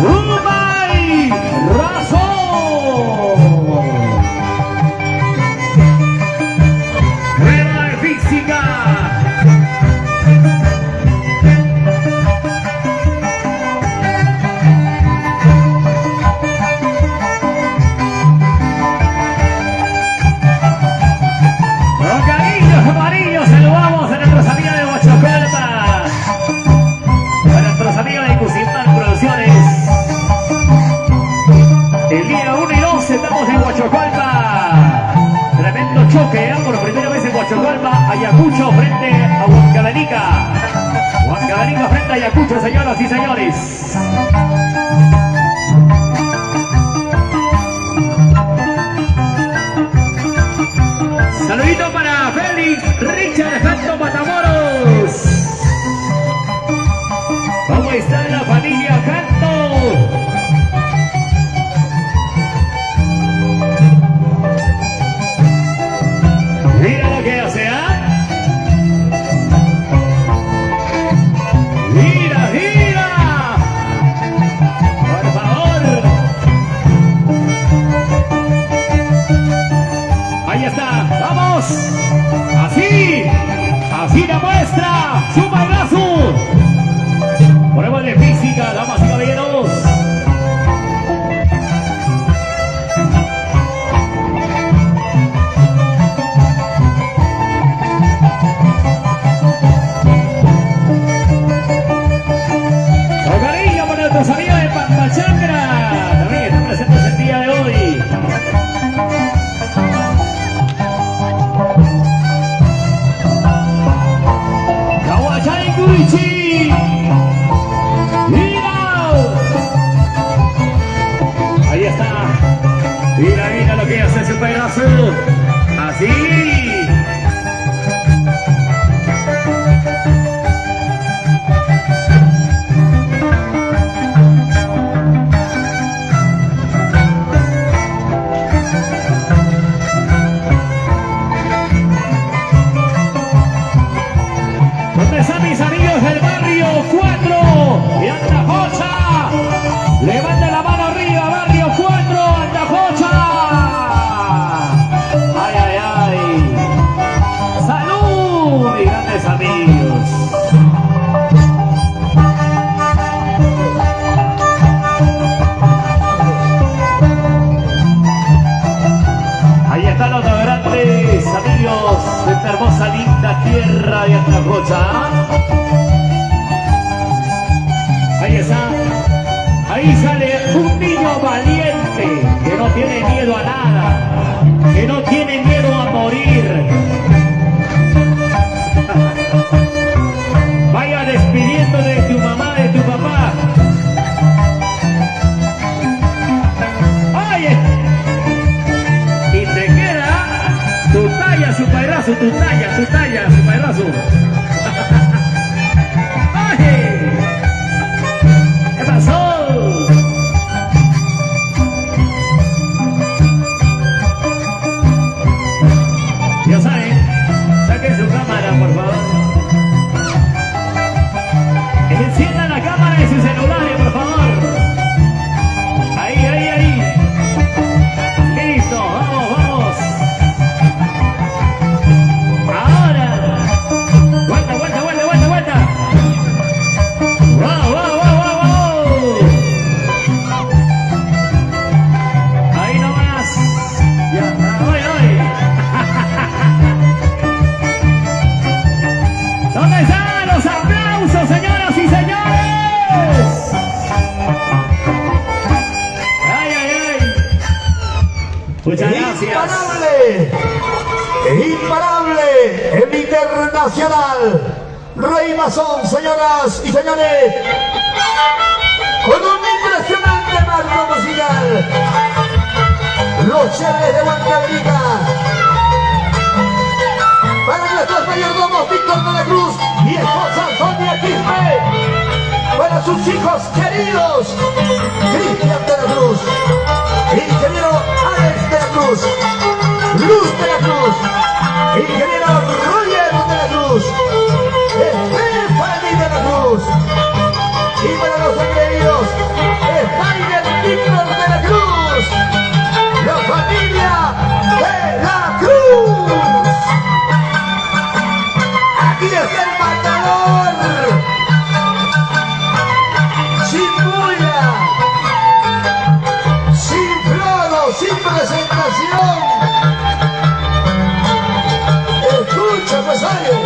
¡Umay! ¡Razón! Prueba de física. Con cariños amarillos saludamos a nuestros amigos de Huachocolpa, a nuestros amigos de Cusimán Producciones. El día 1 y 2 estamos en Huachocolpa. Tremendo choque, por primera vez en Huachocolpa, Ayacucho frente a Huancavelica. Huancavelica frente a Ayacucho, señoras y señores. Saludito para Félix Richard Santo Matamoros. está la familia Canto. Mira lo que hace, ¿ah? Mira, mira. Por favor. Ahí está, vamos. Así, así la muestra. Su bailazo. Prueba de física, damas y caballeros. Con cariño para nuestros amigos de Pampachacra. También están presentes el día de hoy. Kawachai Kurichi. ¡Mira! Ahí está. Mira, mira lo que hace ese pedazo. Así. ¿Dónde están mis amigos del barrio 4 y Andajocha? Levanten la mano arriba, barrio 4, Andajocha. Ay, ay, ay. Salud, mis grandes amigos. Ahí están los dos grandes amigos de esta hermosa, linda tierra de Andajocha. Ahí está. Ahí sale un niño valiente que no tiene miedo a nada, que no tiene miedo a morir. Vaya despidiendo de tu mamá, de tu papá. Oye, y te queda tu talla, su pairazo, tu talla, su pairazo. Oye, ¿qué pasó? Ya saben, saquen su cámara, por favor. Enciendan la cámara de sus celulares, por favor. Ahí, ahí, ahí. Listo, vamos, vamos. Ahora. Vuelta, vuelta, vuelta, vuelta, vuelta. ¡Wow, wow, wow, wow, wow! Ahí nomás. Ya, hoy, hoy. ¿Dónde están los aplausos, señoras y señores? ¡Ay, ay, ay! Muchas gracias. Imparable, el internacional Rey Masón, señoras y señores, con un impresionante marco musical, los Chéveres de Huancavelica, para nuestros mayordomos Víctor de la Cruz y esposa Sonia Quispe, para sus hijos queridos Cristian de la Cruz, ingeniero Alex de la Cruz, Luz de la Cruz, ingeniero Roger de la Cruz, Stephanie de la Cruz, y para los engreídos, Jaime Víctor de la Cruz, la familia de la Cruz. Aquí está el matador, sin bulla, sin floro, sin presentación. Escucha, Rosario.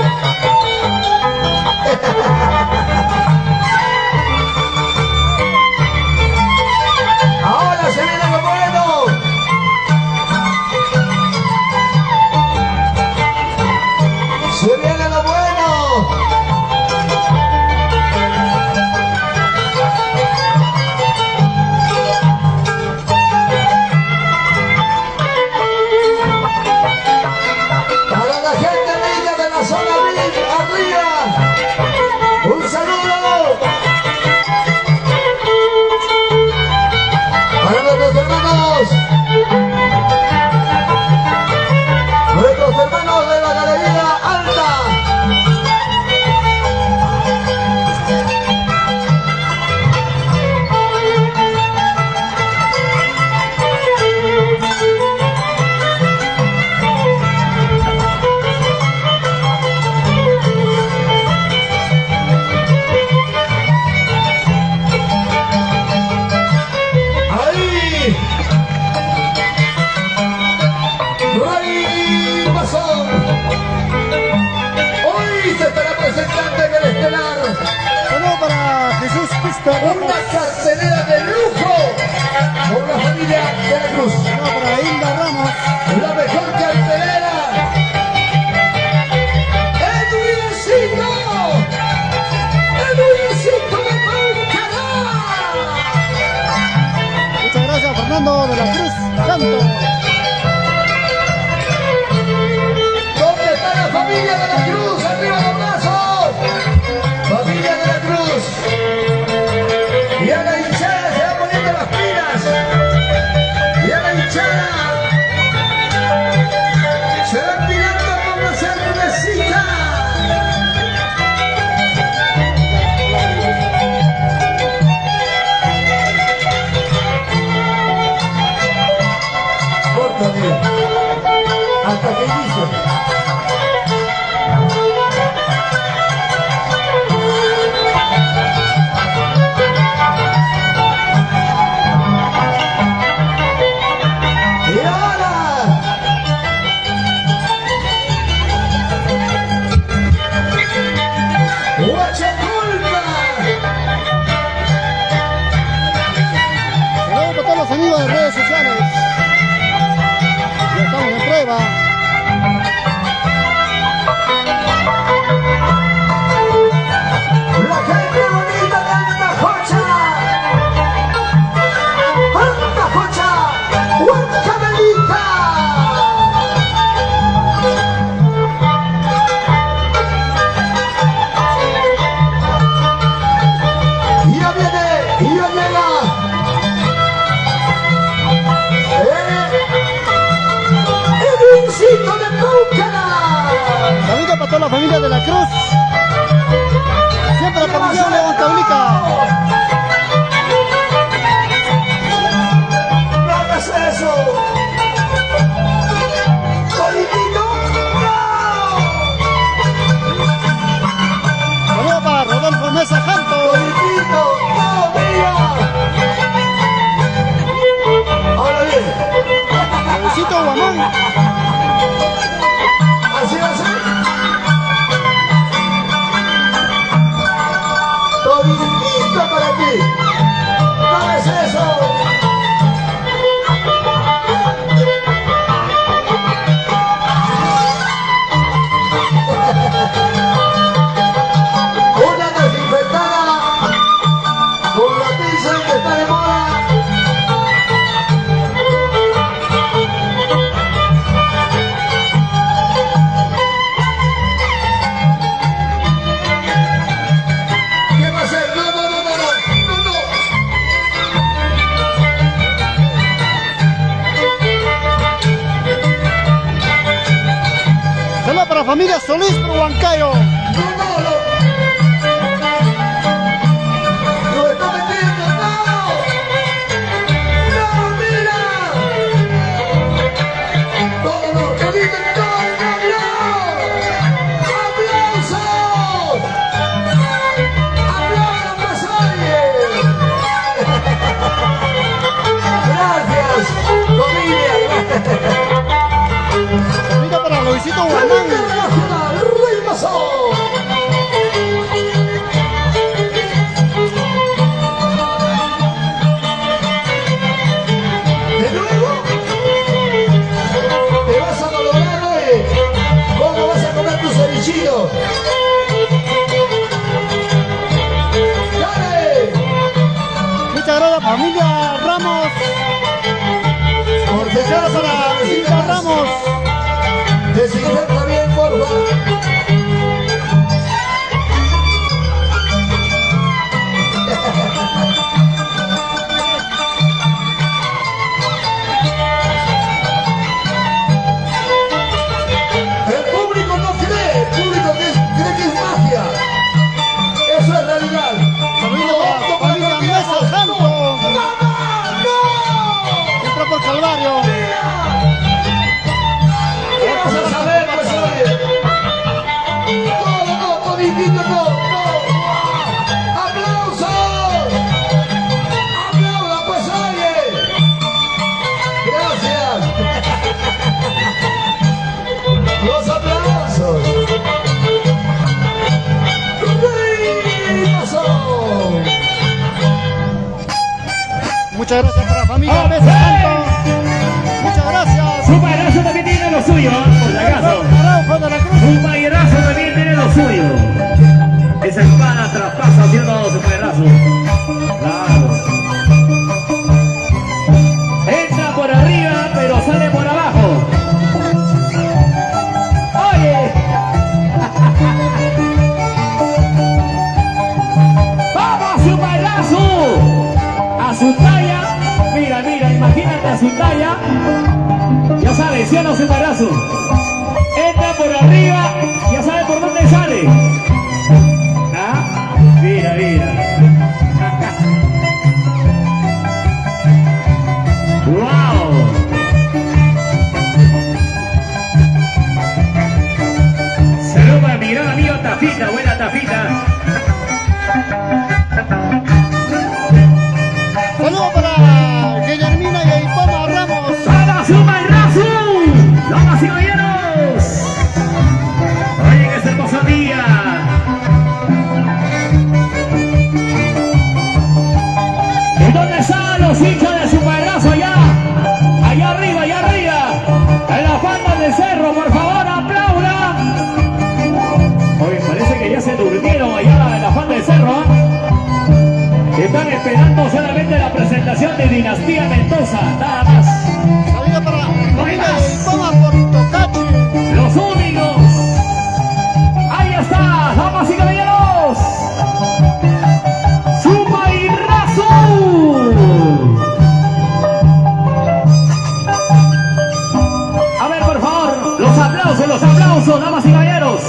estelar. Saludo para Jesús Pista Una Rojas. cartelera de lujo con la familia de la Cruz. Saludo para Hilda Ramos. La mejor cartelera. ¡Edwincito! ¡Edwincito de Paucará! Muchas gracias, Fernando de la Cruz. Canto. ¿Dónde está la familia de la Cruz? ¡Arriba los brazos! ¡Familia de la Cruz! Y a la hinchada se va poniendo las pilas. Y a la hinchada se va tirando con la cervecita. Córtame. Hasta que inicie. Y ahora, Huachaculpa. Saludos para todos los amigos de redes sociales. Ya estamos en prueba. La gente bonita de Antajocha. Antajocha, Huancabelica. Y ya viene, y ya llega. Edwincito de Paucará. Saludos para toda la familia de la Cruz. Siempre apoyando a Huancabelica. No hagas eso. Solitito, no. Saludos para Rodolfo Mesa Canto. Solitito, no, mira. Ahora bien, Luisito Guamán. así va a ser. Solitito para ti. No hagas eso. Una desinfectada con la pizza que está de moda. ¿Qué va a hacer? No, no, no, no, no, no, no. Saludos para familia Solís por Huancayo. No, no, no. ¡Lo está metiendo! ¡No! ¡No, mira! ¡Todo, no! ¡Que dicen todo! ¡No! ¡Aplausos! ¡Aplausos más alguien! Gracias, familia. Saludos para Luisito Guamán. Internacional, Rey Masón. De nuevo, te vas a valorar hoy. ¿Cómo vas a comer tu cevichito? ¡Dale! Muchas gracias familia Ramos. Porque ya Para Hilda Ramos. desinfecta bien, por favor. El público no cree, el público cree que es magia. Eso es realidad. Saludos a familia Mesa Canto. ¡No! Siempre por Calvario. ¿Qué vas a saber, pues, oye? Muchas gracias para la familia ¡Ok! Mesa Santos. Muchas gracias. Su payaso también tiene lo suyo, por si acaso. Araujo de la Cruz. Su payaso también tiene lo suyo. Esa espada traspasa haciendo su payaso. Claro. Entra por arriba, pero sale por abajo. Oye. ¡Vamos, su payaso! A su talla. Mira, mira, imagínate a su talla. Ya sabes, ¿sí o no, su payaso? Entra por arriba, ya sabe por dónde sale. ¿Ah? Mira, mira. ¡Wow! Saludos para mi gran amigo Tafita, buena Tafita. Saludos para Guillermina y Ipoma Ramos. ¡Vamos, su payaso! ¡Damas y caballeros! Oye, que es hermoso día. ¿Y dónde están los hinchas de su payaso allá? Allá arriba, en la falda del cerro, por favor, aplaudan. Oye, parece que ya se durmieron allá en la falda del cerro, ¿eh? Están esperando solamente la presentación de Dinastía Mendoza, nada más. Saludos para la familia Ipoma por Tocachi. Los únicos. Ahí está, damas y caballeros. Suma y Razo. A ver, por favor, los aplausos, damas y caballeros.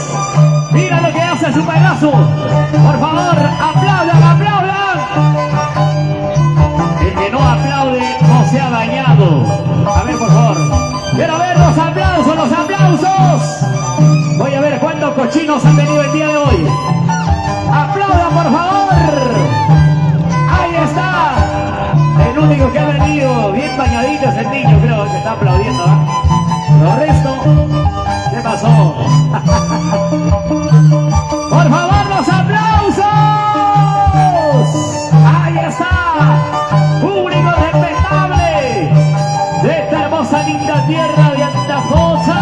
Mira lo que hace Suma y Razo. Por favor, aplaudan, aplaudan. El que no aplaude no se ha dañado. A ver, por favor. Quiero ver los aplausos, los aplausos. Voy a ver cuántos cochinos han venido el día de hoy. Aplaudan, por favor. Ahí está. El único que ha venido bien bañadito es el niño, creo que está aplaudiendo. Lo resto, ¿qué pasó? Por favor, los aplausos. Ahí está. Público respetable de esta hermosa linda tierra de Antafosa.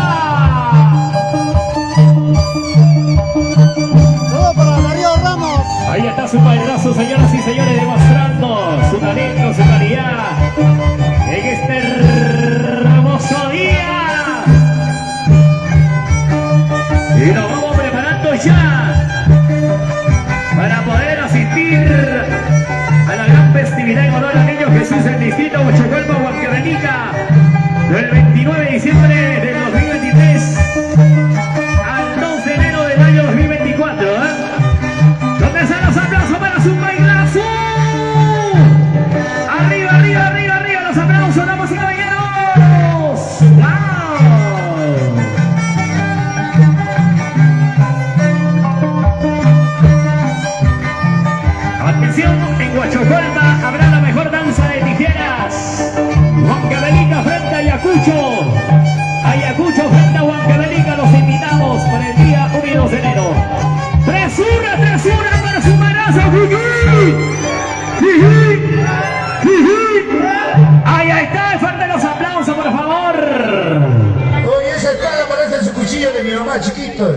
Saludos para Darío Ramos. Ahí está su payaso, señoras y señores, demostrando su talento, su calidad en este hermoso día. Y nos vamos preparando ya para poder asistir a la gran festividad en honor al niño Jesús en distrito Huachocualpa, Huancavelica, del 29 de diciembre del 2023 al 12 de enero del año 2024. ¿Dónde están los aplausos para su bailazo? Arriba, arriba, arriba, arriba, los aplausos, damas y caballeros. ¡Wow! Atención, en Huachocualpa habrá la mejor danza de tijeras. Huancavelica frente a Ayacucho. Ayacucho frente a Huancavelica, los invitamos para el día 1 y 2 de enero. ¡Tresura para su marazo! Ahí está, fuerte los aplausos, por favor. Oye, esa espada parece su cuchillo de mi mamá chiquito.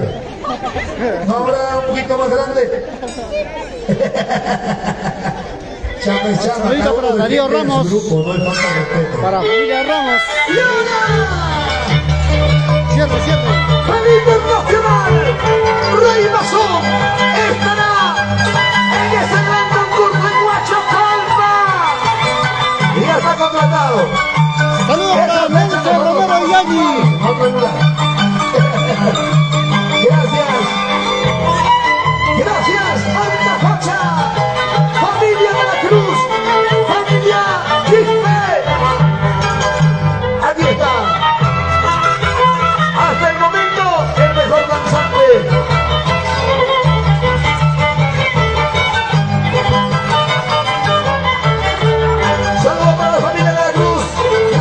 ¿No habrá un poquito más grande? Chame, chame. Saludito para Darío Ramos. Grupo, no hay falta de respeto. Para la familia Ramos. ¡Luna! Cierre. ¡El internacional! ¡Rey Masón! ¡Estará en ese gran concurso en Huachocualpa! Y ya está contratado. Saludos para Nelson Romero Yagui. Otro lugar. Gracias. Gracias, Antafocha. Familia de la Cruz. Familia Quispe. Aquí está. Hasta el momento, el mejor danzante. Saludos para la familia de la Cruz.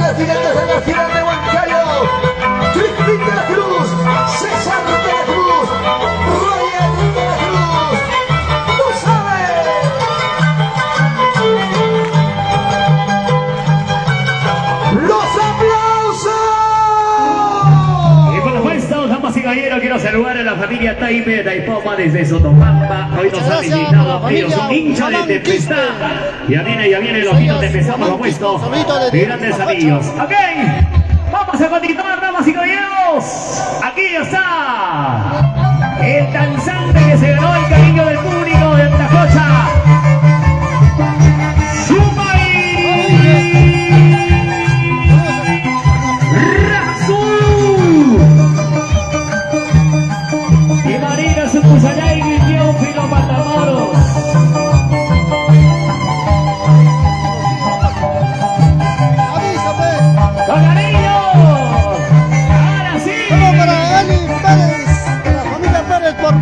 Residentes en la ciudad de Huancayo. Crispita. quiero saludar a la familia Taipe de Taipoma desde Sotopampa. Hoy nos han visitado ellos, un hincha de Tempestad. Ya viene los hitos de Tempestad, por supuesto. De grandes amigos. Ok, vamos a continuar, damas y caballeros. Aquí está el danzante que se ganó el cariño del público de Tacocha.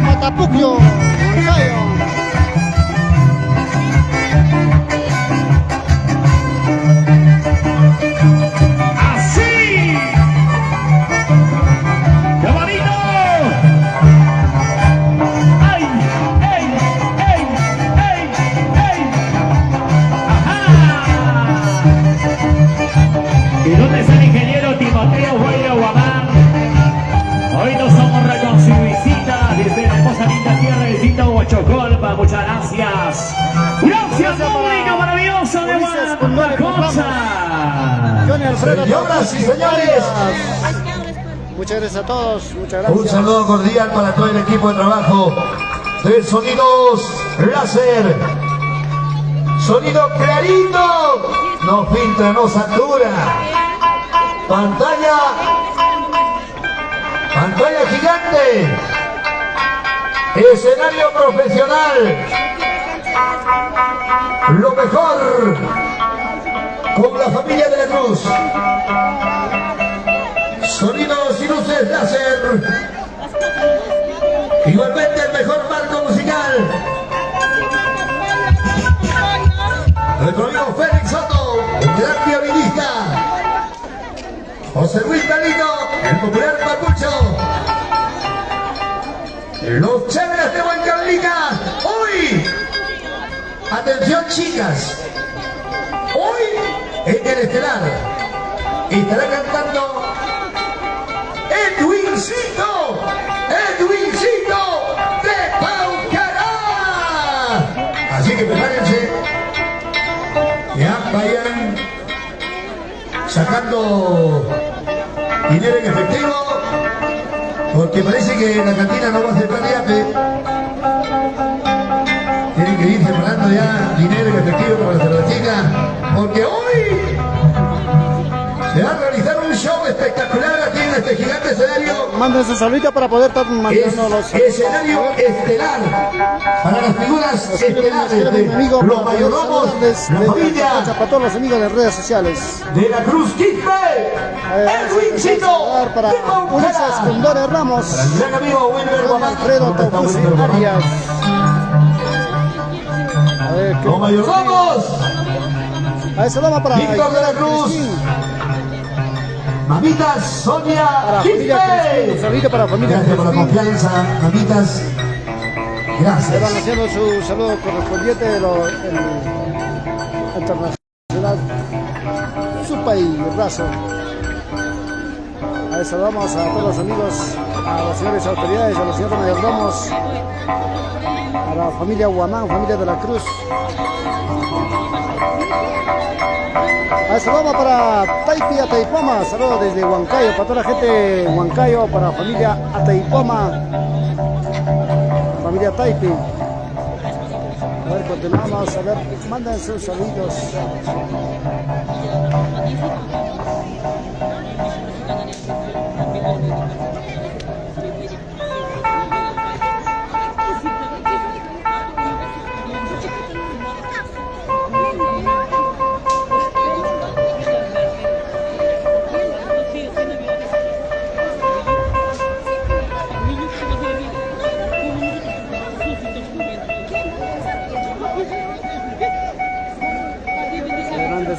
Matapuccio, Moncayo. ¡Así! ¡Qué bonito! ¡Ay! ¡Ey! ¡Ey! ¡Ey! ¡Ey! ¡Ajá! ¿Y dónde está el ingeniero Timoteo Guaira Guamán? Hoy nos somos con su visita desde la hermosa linda tierra de Tito Huachocolpa. Muchas gracias. Gracias, público maravilloso de Guanacocha. Señoras y señores, muchas gracias a todos, muchas gracias. un saludo cordial para todo el equipo de trabajo de Sonidos Láser. Sonido clarito, no filtra, no satura. Pantalla gigante. Escenario profesional. Lo mejor con la familia de la Cruz. Sonidos y luces láser. Igualmente el mejor marco musical. Nuestro amigo Félix Soto, el gran violinista. José Luis Galino, el popular papucho. Los chéveres de Huancavelica. Hoy, atención chicas, hoy en el estelar estará cantando Edwincito de Paucará. Así que prepárense, ya vayan sacando dinero en efectivo, porque parece que la cantina no va a ser planiape. Tienen que ir separando ya dinero en efectivo para la cervecita, porque hoy se va a realizar un show espectacular aquí en este gigante escenario. Manden su saludito para poder estar mandando los escenario estelar para las figuras estelares de los mayordomos, la familia para todos los amigos de redes sociales. de la Cruz Quispe, Edwincito para Ulises Condores Ramos, para el gran amigo Wilber Don Guamán, Alfredo Taucusi Arias. A ver, los mayordomos, a eso vamos para Víctor de la Cruz, Cristín, mamitas Sonia para familia Cristín, un Quispe. saludito para familia Gracias por la Cristín. confianza, mamitas. Le van Gracias. haciendo su saludo correspondiente de lo internacional. Su país, el brazo. A eso vamos a todos los amigos, a las señores autoridades, a los señores mayordomos, a la familia Guamán, familia de la Cruz. A eso vamos para Taipi, Ataipoma. Saludos desde Huancayo, para toda la gente de Huancayo, para familia Ataipoma, familia Taipi. A ver, continuamos, a ver, manden sus saludos.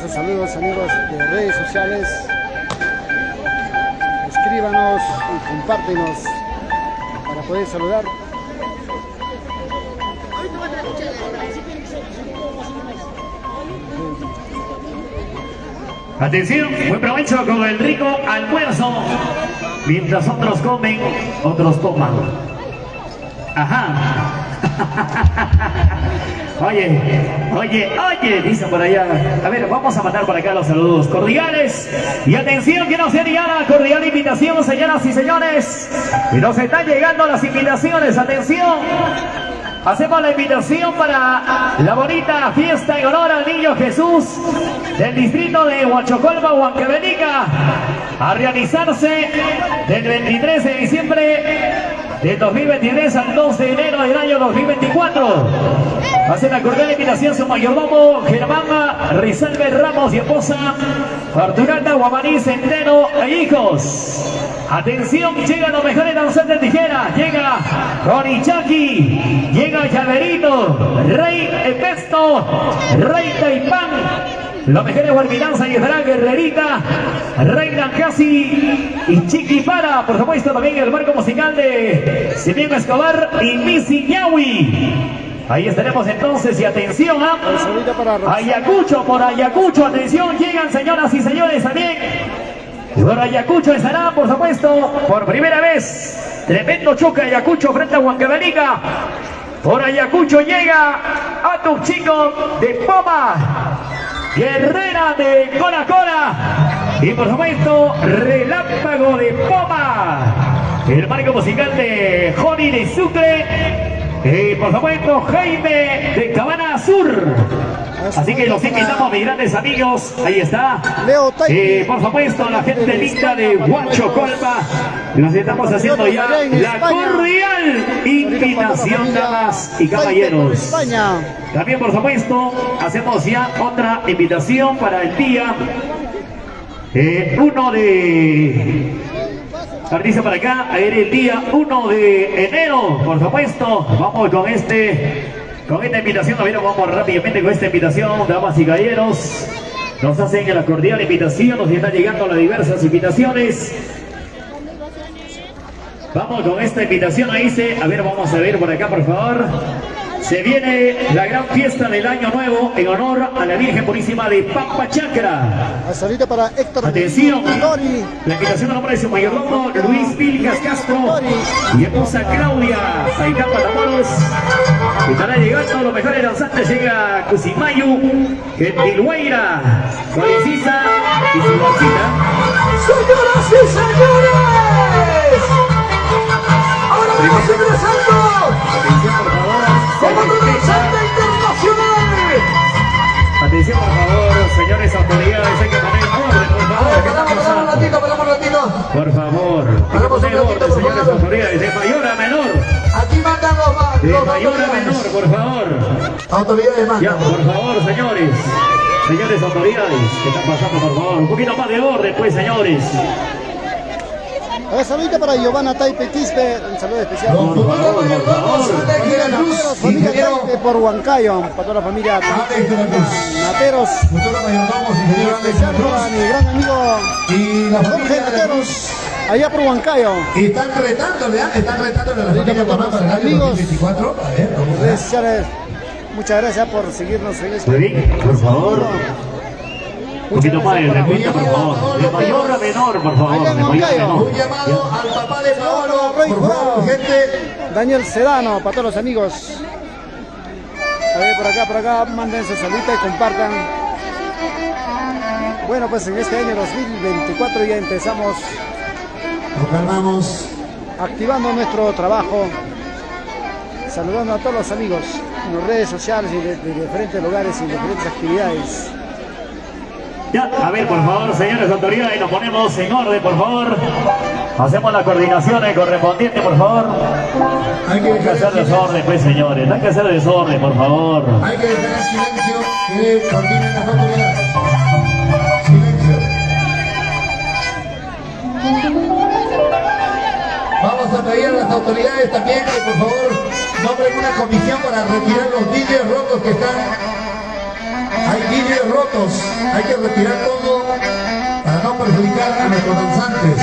Sus saludos amigos de redes sociales, escríbanos y compártenos para poder saludar. Atención, buen provecho con el rico almuerzo Mientras otros comen, otros toman. Ajá. Oye, dice por allá. A ver, vamos a mandar por acá los saludos cordiales. Y atención, que no se diga la cordial invitación, señoras y señores. Y nos están llegando las invitaciones, atención. Hacemos la invitación para la bonita fiesta en honor al Niño Jesús del distrito de Huachocolma, Huancavelica, a realizarse del 23 de diciembre del 2023 al 2 de enero del año 2024. Hace la cordial invitación su mayordomo Germán Rizalbe Ramos y esposa Fortunata Guamaní Centeno e hijos. Atención, llegan los mejores danzantes tijeras. Llega Corichaki, llega Llaverito, Rey Epesto, Rey Taipán. Los mejores Guarminanza y estará Guerrerita, Reina Casi y Chiquipara. Por supuesto también el marco musical de Simeón Escobar y Missy Yawi. Ahí estaremos entonces y atención a Ayacucho, por Ayacucho, atención, llegan señoras y señores también. Por Ayacucho estará, por supuesto, por primera vez, tremendo choque Ayacucho frente a Huancavelica. Por Ayacucho llega a tu chico de Poma, Guerrera de Cora Cora y por supuesto Relámpago de Poma. El marco musical de Joni de Sucre y por supuesto Jaime de Cabana Sur. Así que los invitamos, mis grandes amigos. Ahí está. Por supuesto, la gente linda de Huachocolma. Nos estamos haciendo ya la cordial invitación, damas y caballeros. También, por supuesto, hacemos ya otra invitación para el día 1 de... Dice para acá, el día 1 de enero, por supuesto. Vamos con esta invitación, vamos rápidamente con esta invitación, damas y caballeros. Nos hacen la cordial invitación, nos están llegando las diversas invitaciones. Vamos con esta invitación, ahí a ver, vamos a ver por acá, por favor. Se viene la gran fiesta del Año Nuevo en honor a la Virgen Purísima de Pampa Chacra. Saludito para Héctor. Atención, la invitación a nombre de su mayordomo Luis Vilcas Castro y esposa Claudia Saitán Patamoros. Estará llegando los mejores danzantes, llega Cusimayu, Gentilhueira, Colicisa y su bolsita. ¡Señoras y señores! ¡Ahora vamos ingresando! Atención, por favor. ¡Como danzante internacional! Atención, por favor, señores autoridades, hay que poner orden, por favor. Paramos un ratito. Por favor, hay que poner orden, señores autoridades, de mayor a menor. Aquí mandan los De mayor a menor, por favor. Autoridades mandan. Ya, por favor, señores. Señores autoridades, ¿qué están pasando, por favor? Un poquito más de orden, pues, señores. A ver, saludito para Giovanna Taipe Quispe, un saludo especial. Los futuros mayordomos de Nateros, familia ingeniero Taipe por Huancayo, para toda la familia Alex de la Cruz. Nateros. Futuros mayordomos, ingeniero Alex de Especial la para Cruz. mi gran amigo Y la Jorge familia de la Cruz. Nateros, allá por Huancayo. Y están retándole a la familia Tomás para el año Amigos. 2024. A ver, vamos a ver. Redes sociales, muchas gracias por seguirnos en este. Muy bien, por favor. Un poquito más de repito, por favor. De mayor a menor, por favor. De mayor a menor. Un llamado al papá de Paolo, Roy por favor, Jurado. gente. Daniel Sedano, para todos los amigos. A ver, por acá, manden su saludita y compartan. Bueno, pues en este año 2024 ya empezamos Nos calmamos. activando nuestro trabajo, saludando a todos los amigos en las redes sociales y de diferentes lugares y diferentes actividades. Ya, a ver, por favor, señores autoridades, nos ponemos en orden, por favor. Hacemos las coordinaciones correspondientes, por favor. Hay que No hay que hacer desorden, pues, señores. No hay que hacer desorden, por favor. Hay que tener silencio que coordinen las autoridades. Silencio. Vamos a pedir a las autoridades también que por favor nombren una comisión para retirar los vidrios rotos que están. Hay vidrios rotos, hay que retirar todo para no perjudicar a nuestros danzantes.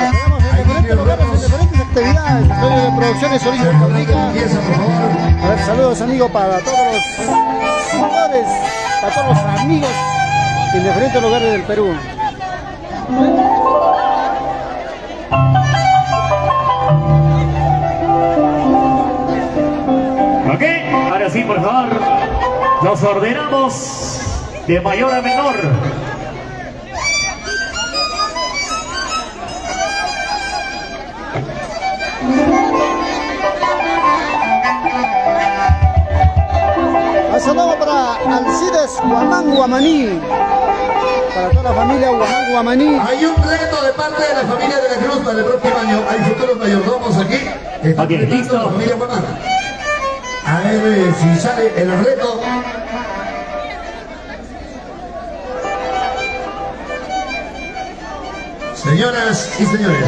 Esperamos en diferentes lugares, en diferentes actividades, estudio de producciones Origen Costa Rica. Empieza, por favor. A ver, saludos amigos para todos los seguidores, para todos los amigos en diferentes lugares del Perú. sí, por favor, nos ordenamos de mayor a menor. Un saludo para Alcides Guamán Guamaní, para toda la familia Guamán Guamaní. Hay un reto de parte de la familia de la Cruz para el próximo año. Hay futuros mayordomos aquí. Están Ok, retando listo. a la familia Guamán. A ver si sale el reto. Señoras y señores.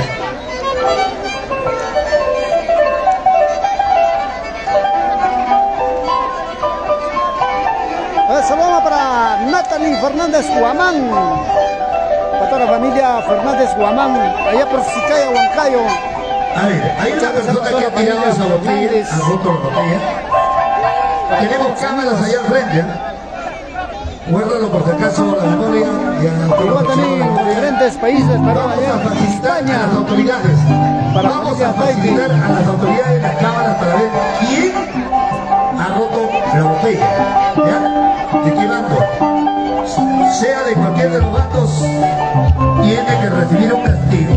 Saludos para Natalie Fernández Guamán, para toda la familia Fernández Guamán, allá por Sicaya, Huancayo. A ver, hay una persona que ha tirado esa botella, ha roto la botella. Tenemos cámaras allá al frente. ¿Eh? Guárdalo por si acaso la memoria. Igual también diferentes países, pero Vamos allá a en facilitar a España. las autoridades. Para Vamos familia a facilitar a las autoridades las cámaras para ver quién ha roto la botella. ¿Ya? De qué bando. Sea de cualquier de los bandos, tiene que recibir un castigo.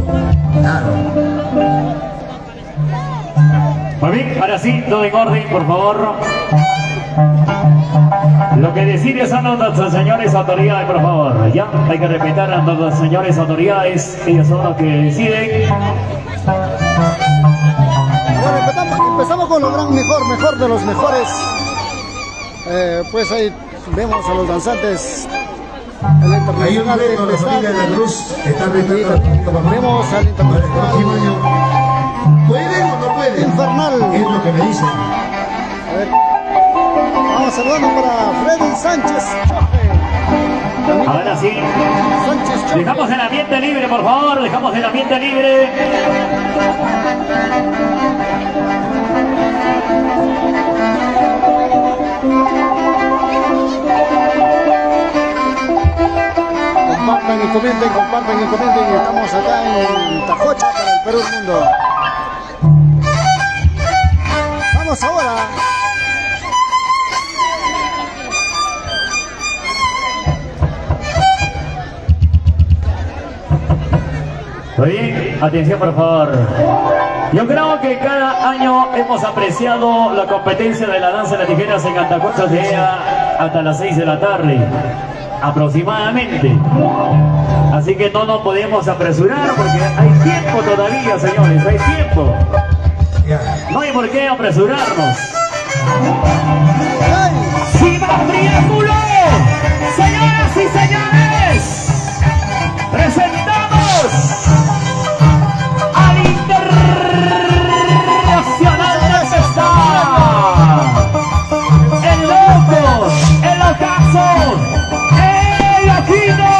Claro. Muy bien, ahora sí, todo en orden, por favor. Lo que deciden son nuestras señores autoridades, por favor. Ya, hay que respetar a nuestras señores autoridades, ellos son los que deciden. Bueno, empezamos con lo mejor de los mejores. Pues ahí vemos a los danzantes. El Hay un internacional reto a la familia de la Cruz. Está retando a la familia Vemos al para el próximo año. internacional ¿Pueden o no pueden? Infernal. Es lo que me dicen. A ver. Vamos saludando para Freddy Sánchez Chope. Ahora sí, Sánchez Chope. dejamos el ambiente libre, por favor, dejamos el ambiente libre. Compartan y comenten. Estamos acá en Tajocha para el Perú del mundo. Vamos ahora. Muy bien, atención por favor. Yo creo que cada año hemos apreciado la competencia de la danza de las tijeras en Antacocha de hasta las 6 de la tarde, aproximadamente. Así que no nos podemos apresurar porque hay tiempo todavía, señores, hay tiempo. Ya. No hay por qué apresurarnos. ¡Ay! ¡Siva Triángulo! Señoras y señores, presentamos al Internacional de Tempestad. El loco, el locazo, el loquito.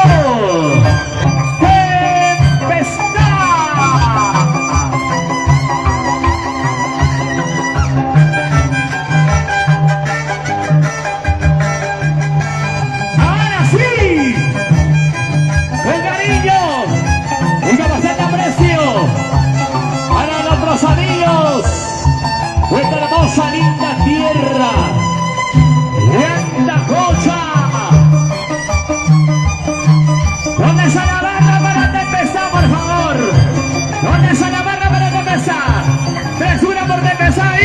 Nuestra hermosa linda tierra de Antacocha. ¿Dónde está la barra para empezar, por favor? ¿Dónde está la barra para empezar? 3-1 por empezar.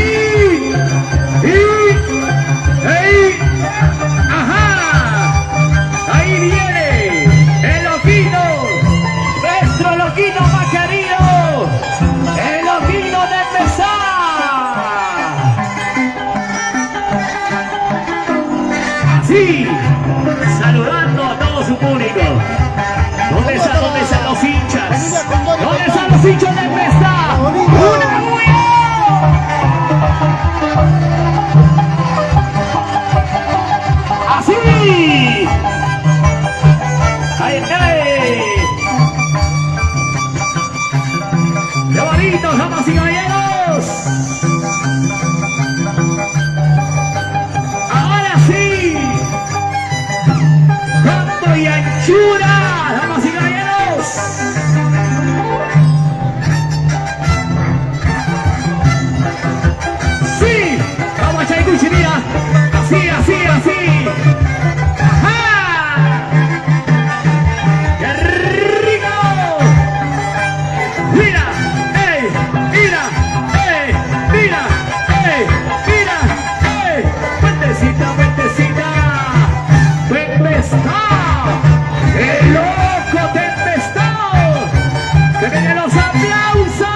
Ajá. Ahí viene el loquito, nuestro loquito más querido, el loquito de empezar. Sí, saludando a todo su público. ¿Dónde están los hinchas? ¿Dónde están los hinchas de Pesta? ¡Una bulla! ¡Así! ¡Ahí está! ¡Qué bonitos, damas y caballeros! ¡Canto y anchura, damas y caballeros! ¡Sí! ¡Vamos a echar mira! Vueltecita, vueltecita. Tempestad. El loco Tempestad. Que vienen los aplausos.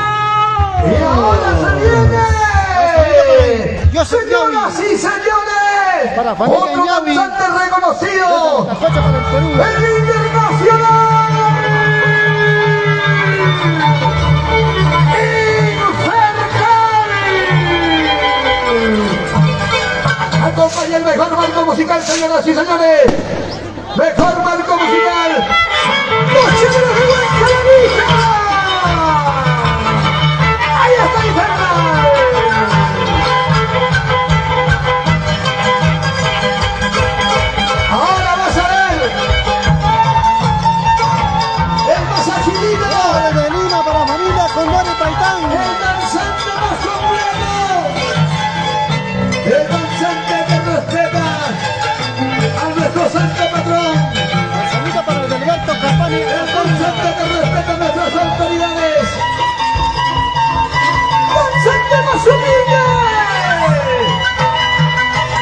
Y ahora se viene. Yo soy Señoras y señores. Para familia Otro Ñavi. cantante reconocido. La cocha para el Perú. El internacional. Acompaña el mejor marco musical, señoras y señores. Mejor marco musical. ¡Los chicos de Buen Calavija! ¡Ahí está Infernal! Ahora vas a ver el más agilito, De Lima para familia Condor y Paitán. el danzante más completo, el danzante que respeta a nuestro santo patrón, Saludita para el Alberto Campani. el danzante que respeta a nuestras autoridades, danzante más humilde,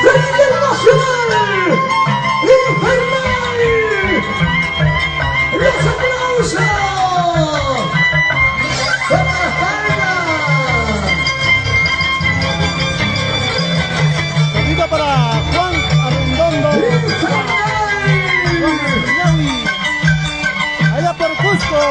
el internacional, Infernal. ¡Los aplausos! ¡Para las palmas! Saludita para Juan Arredondo. Juan Ñavi. Allá por Cusco.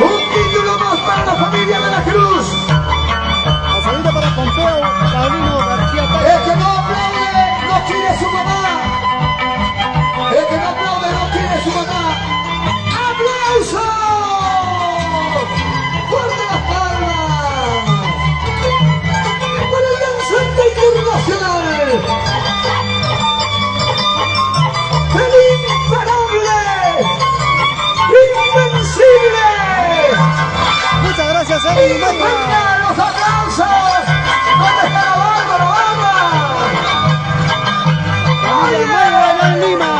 Un título más para la familia de la Cruz. La saludita para Pompeo Paulino García El Pérez. que no aplaude no quiere su mamá. El que no aplaude no quiere su mamá. ¡Aplausos! ¡Fuerte las palmas! ¡Para el danzante internacional! ¡El imparable! ¡Invencible! Muchas gracias, Eddie Maya. ¡Venga, los aplausos! ¿Dónde está la Bárbara, Bárbara? ¡Ahí Familia Maya viene! de Lima.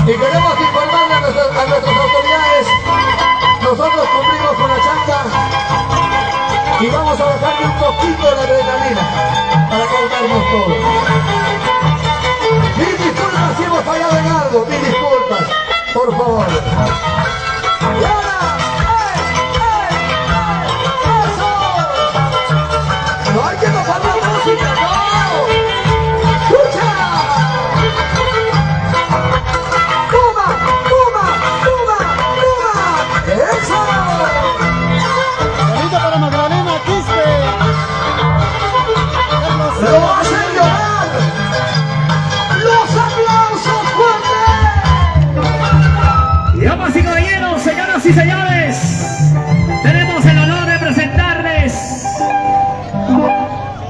Y queremos informarle a nuestras autoridades, nosotros cumplimos con la chanta y vamos a bajarle un poquito la adrenalina para calmarnos todos. Mil disculpas si hemos fallado en algo, mil disculpas, por favor. Y ahora, ¡eso! No hay que tocar la música, no. ¡Escucha! ¡Toma! ¡Toma! ¡Toma! ¡Toma! ¡Eso! Saludita para Magdalena Quispe. Carlos ¡Lo Silva. hacen llorar! ¡Los aplausos fuertes! Y damas y caballeros, señoras y señores, tenemos el honor de presentarles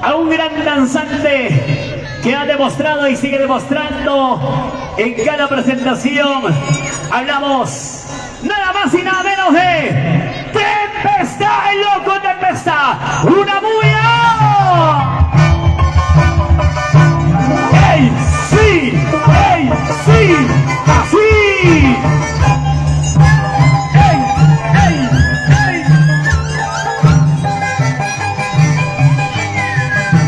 a un gran danzante que ha demostrado y sigue demostrando en cada presentación. Hablamos nada más y nada menos de Tempestad, el loco Tempestad, una bulla. ¡Ey, sí! ¡Ey, sí! ¡Así! ¡Ey, ey, ey!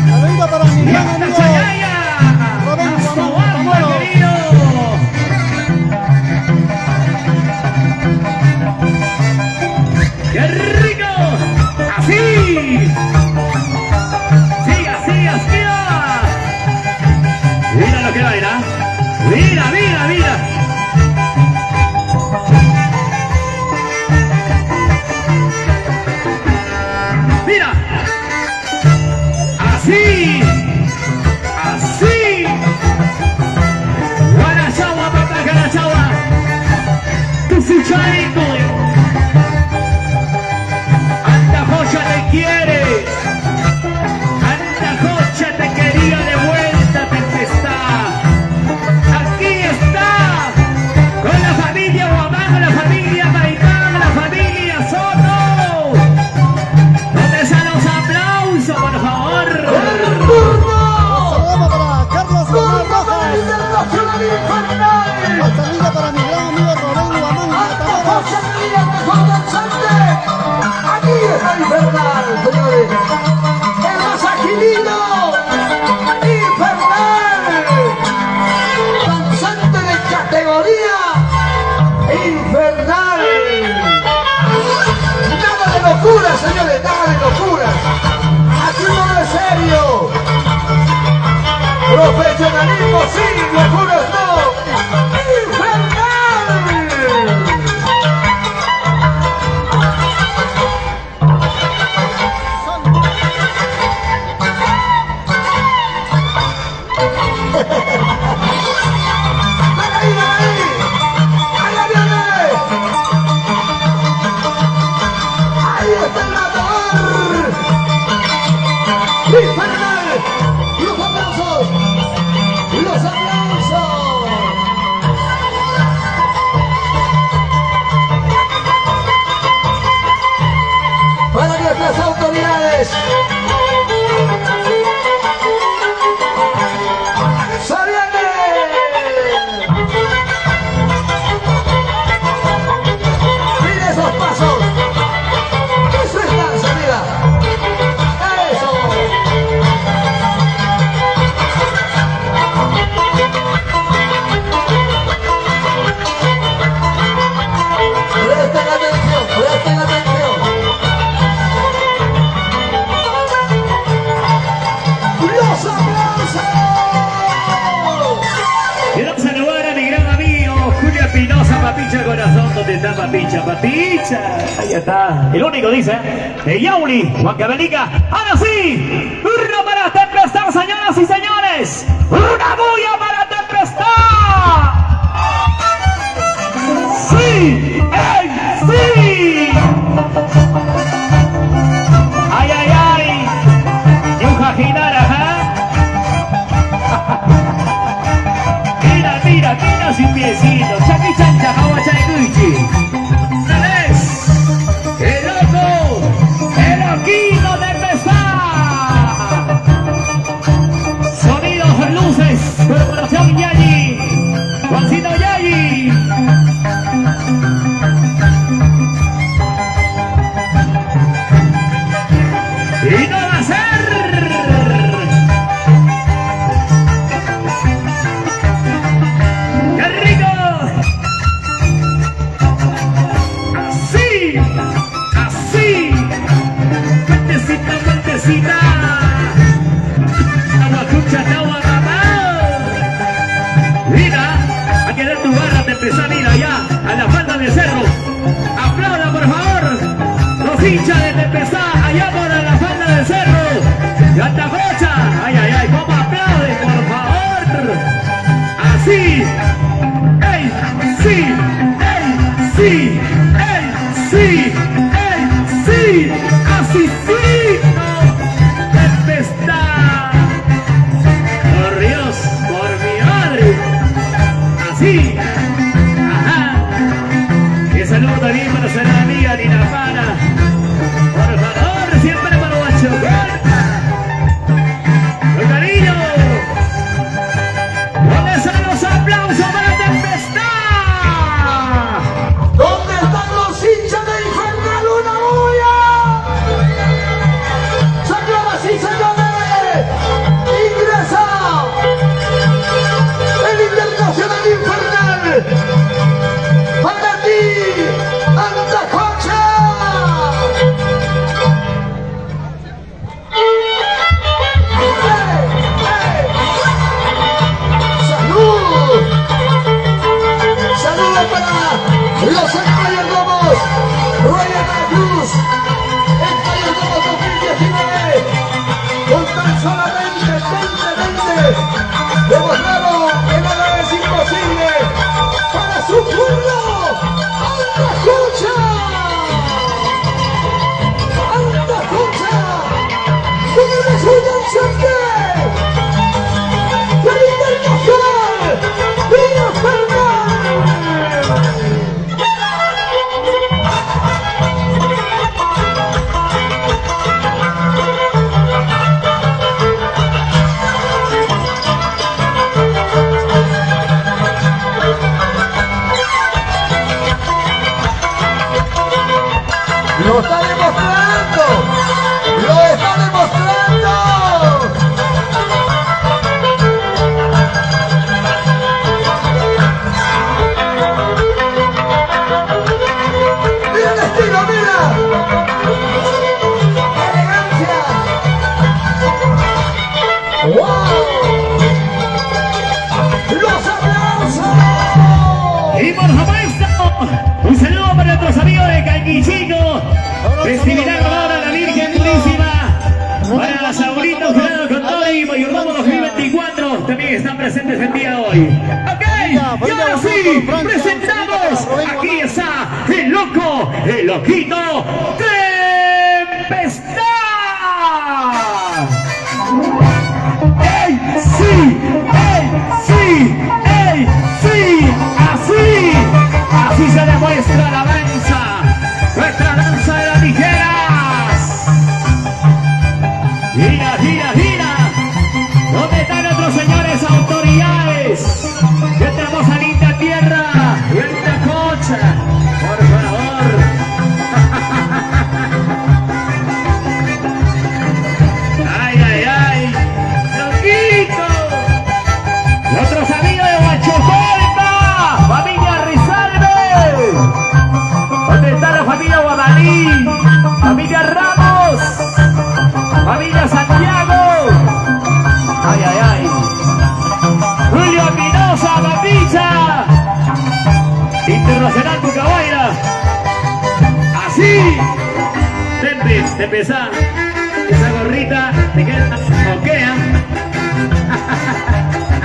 Saludita para mi gran ¡Esta amigo chayaya! Rubén ¡Hasta Guamán abajo, Tamoro. querido! ¡Qué rico! ¡Así! ¡Sí, así, así! Mira lo que baila. Mira, mira, mira. Mira. Así. Así. Guarachawa, papá, Guarachawa. Tu fucharico. Anda Jocha te quiere. Anda Jocha te quería de vuelta, Tempestad. Aquí está. Con la familia Guamán, la familia Maitán, la familia Soto. ¿Dónde están los aplausos, por favor? ¡El turno! Saludamos para Carlos Román ¡Turno para el Rojas. internacional Infernal! Saludita para mi gran amigo Roberto infernal. Nada de locura, señores, nada de locura. Aquí todo es serio. Profesionalismo sí, locuras no. ¡Infernal! Papicha corazón, ¿dónde está Papicha? Papicha, ahí está. El único dice, de Yauli, Juan Cabelica. Ahora sí, turno para Tempestad, señoras y señores. Una bulla para Tempestad. Sí, sí. Ay, ay, ay. Y un jajinar, ajá. Mira, sin piecito. Chaki chancha, jawa chaikuichi. ¡Tres! ¡El loco! ¡El loquito de empezar! Sonidos, luces, corporación Yayi. Juancito Yayi. Y no va a ser. Mira, a querer tu barra de empezar, mira ya, a la falda del cerro. Aplauda por favor, los hinchas de empezar allá por la falda del cerro. Gata Brocha, ay, ay, ay, ¿cómo aplauden, por favor? Así, ey, sí, ey, sí, ey, sí, ey, sí, así sí, no, tempestad. Por Dios, por mi madre. Así. Ajá. Y saludo también para nuestra amiga Nina Pana. Por favor, siempre para Huachocar. Con cariño. ¿Dónde están los aplausos para Tempestad? ¿Dónde están los hinchas de Infernal? ¡Una bulla! Señoras y señores, ingresa el Internacional Infernal para ti, Antacocha. ¡Salud! ¡Saludos para los Empire Lobos! ¡Royal Cruz! ¡Empire Lobos 2019! Con tan solamente 2020 demostraron que nada es imposible para su pueblo. ¡Antacocha! ¡Antacocha! ¡Con el estudiante! ¡Del Internacional! ¡Infernal! Un saludo para nuestros amigos de Calquichico. Festividad ahora la Virgen Purísima. Para las abuelitos Gerardo Contori y Mayordomo 2024 también están presentes el día de hoy. Ok, y ahora sí, presentamos. Aquí está el loco, el loquito Tempestad. ¡Ey, sí! ¡Ey, sí! ¡Ey, sí! ¡Así! Así se demuestra la danza, nuestra danza de las tijeras. Gira, gira, gira. ¿Dónde están nuestros señores autoridades de esta hermosa linda tierra y esta cocha? Por favor. Ay, ay, ay. Loquito. Nuestros amigos de Huachocolpa, familia Rizalde. ¿Dónde está la familia Guadalí? Familia Ramos. Familia Santiago. Ay, ay, ay. Julio Espinosa, Papicha. Internacional Pucahuayra. Así. Te empezá. Esa gorrita te queda moquea.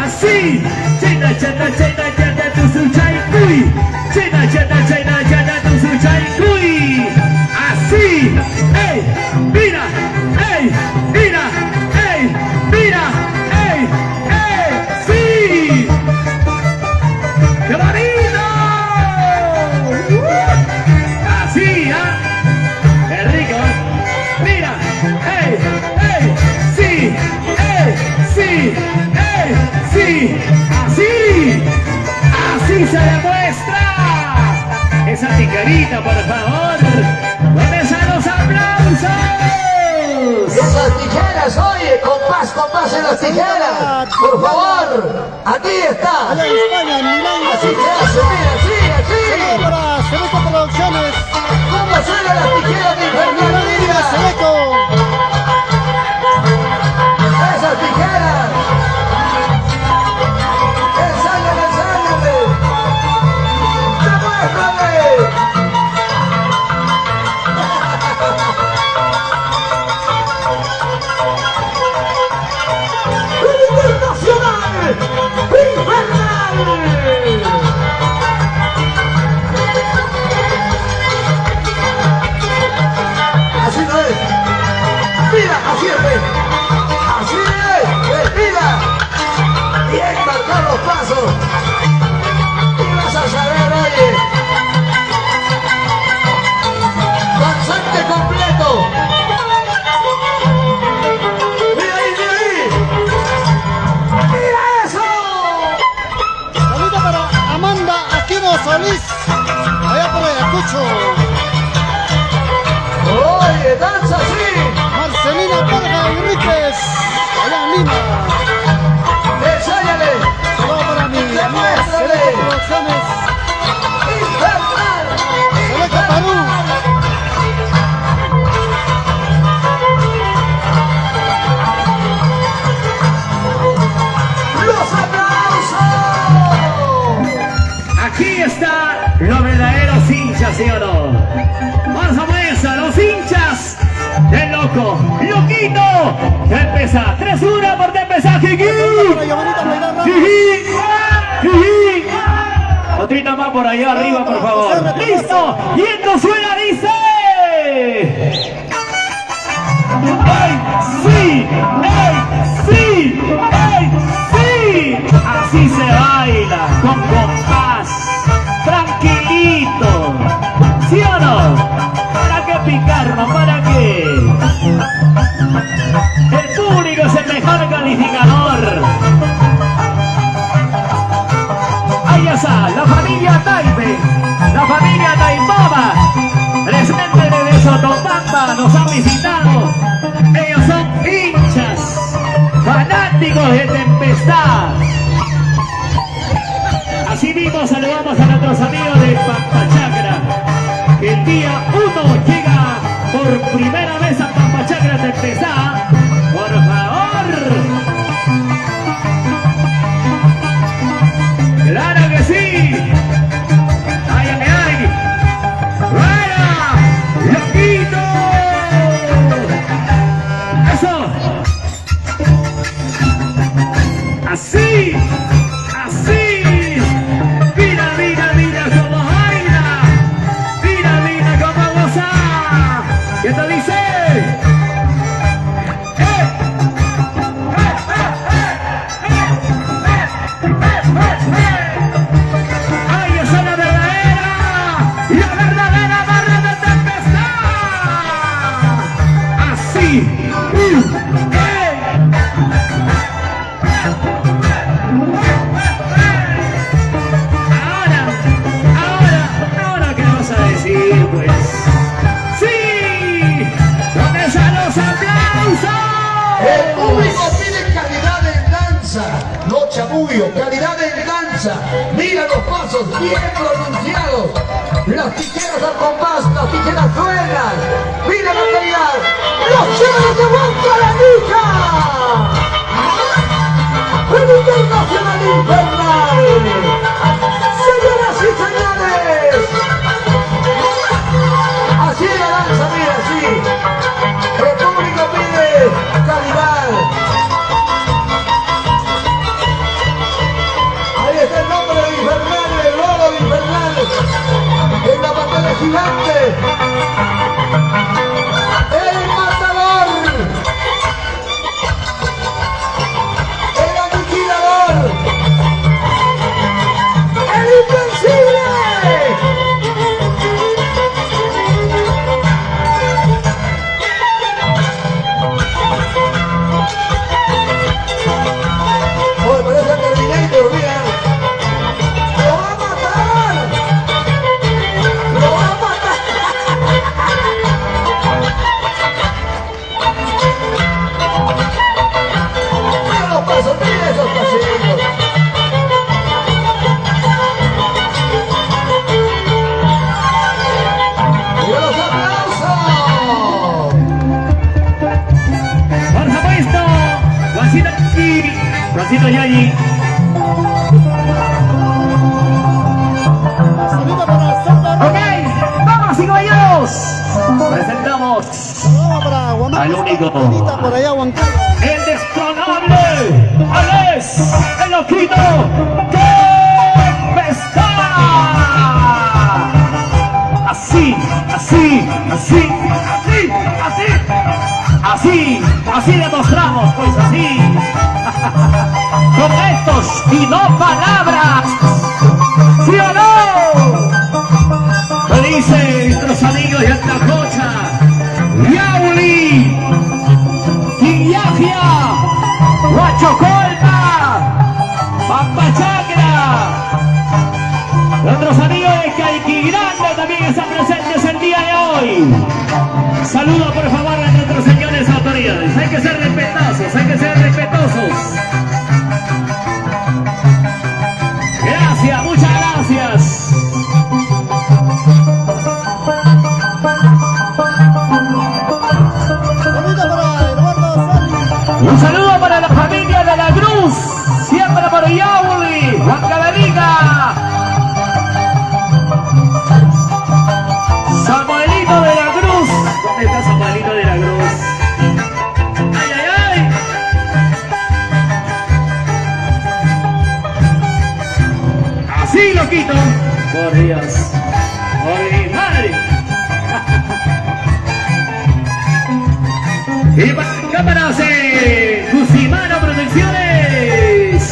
Así. Cheta, cheta, cheta, cheta, tu su chaycuy. Cheta, cheta, cheta, cheta, tu su chaycuy. Así. ¡Ey! ¡Mira! ¡Ey! ¡Mira! ¡Ey! ¡Mira! ¡Ey! ¡Ey! ¡Sí! ¡Qué bonito! Así, ¿ah? ¡Qué rico! ¡Mira! ¡Ey! ¡Ey! ¡Sí! ¡Ey! ¡Sí! ¡Ey! ¡Sí! ¡Así! ¡Así se demuestra! Esa tijerita, por favor. ¿Dónde están los aplausos? Esas tijeras, oye, compás en las tijeras. Por favor, aquí está. Allá en España, en Milán. Así se hace, mira, Saludos sí. para Selecto Producciones. ¿Cómo suenan las tijeras de Infernal Liga? Selecto. Esas tijeras. Ensáñale. Demuéstrale. Internacional. Infernal. Así no es. Mira, así es. Así es. Mira. Bien marcar los pasos. Y vas a saber, oye. Danzante completo. Mira ahí. Mira eso. Saludo para Amanda Aquino Solís. Allá por Ayacucho. Oye, danza así. Marcelina Vargas Enríquez. Allá en Lima. Ensáñale. Saludo para mi amiga Selecto Producciones. Infernal. Selecto Perú. Los aplausos. Aquí está los verdaderos hinchas, ¿sí o no? Vamos a muestra, los hinchas del loco, loquito. Tempestad, 3-1 por Tempestad, Jiji. Para Giovanita Bailar Ramos. Jiji. Otrita más por allá arriba, por favor. ¡Listo! Y esto suena, dice. ¡Ey, sí! ¡Ey, sí! ¡Ey, sí! Así se baila, con compás, tranquilito. ¿Sí o no? ¿Para qué picarnos? ¿Para qué? El público es el mejor calificador. Ahí está, la familia Taipe, la familia Taipaba, presente desde Sotopamba, nos han visitado. Ellos son hinchas, fanáticos de Tempestad. Asimismo saludamos a nuestros amigos de Pampachacra, que el día 1 llega por primera vez a Pampachacra Tempestad. Por favor. Claro que sí. Ay, capullo, calidad en danza. Mira los pasos bien pronunciados. Las tijeras al compás, las tijeras suenan. Mira la calidad. Los chéveres de Huancavelica. El Internacional Infernal. Señoras y señores. Así es la danza, mira, así. El público pide calidad. Ahí está el nombre de Infernal, el logo de Infernal. En la pantalla gigante. El matador. El aniquilador. El invencible. Oye, parece el Terminator, mira. ¡Lo va a matar! ¡Lo va a matar! Mira los pasos, mira esos pasitos. ¡Mira los aplausos! Por supuesto, Juancito aquí, Juancito Yayi. Saluda para Santa Ok, vamos y caballeros. Presentamos Vamos para Guamán. Al único. Por allá, Huancayo. el destronable Alex, el loquito de Pesca. Así, así, así, así, así, así, así demostramos, pues así. Con gestos y no palabras. ¿Sí o no? Lo dicen nuestros amigos de Atacocha, Yauli, Quillafia, Huachocolma, Pampachacra. Nuestros amigos de Caiquiranda también están presentes el día de hoy. Saludo por favor a nuestros señores autoridades. Hay que ser respetuosos, hay que ser respetuosos. Gracias, muchas gracias. Saluda para Eduardo Sali. Un saludo para la familia de la Cruz, siempre por Yauli, Huancavelica. Samuelito de la Cruz. ¿Dónde está Samuelito de la Cruz? ¡Ay, ay, ay! Así lo quito. Por Dios. Por mi madre. Y para cámaras de Cusimano Producciones.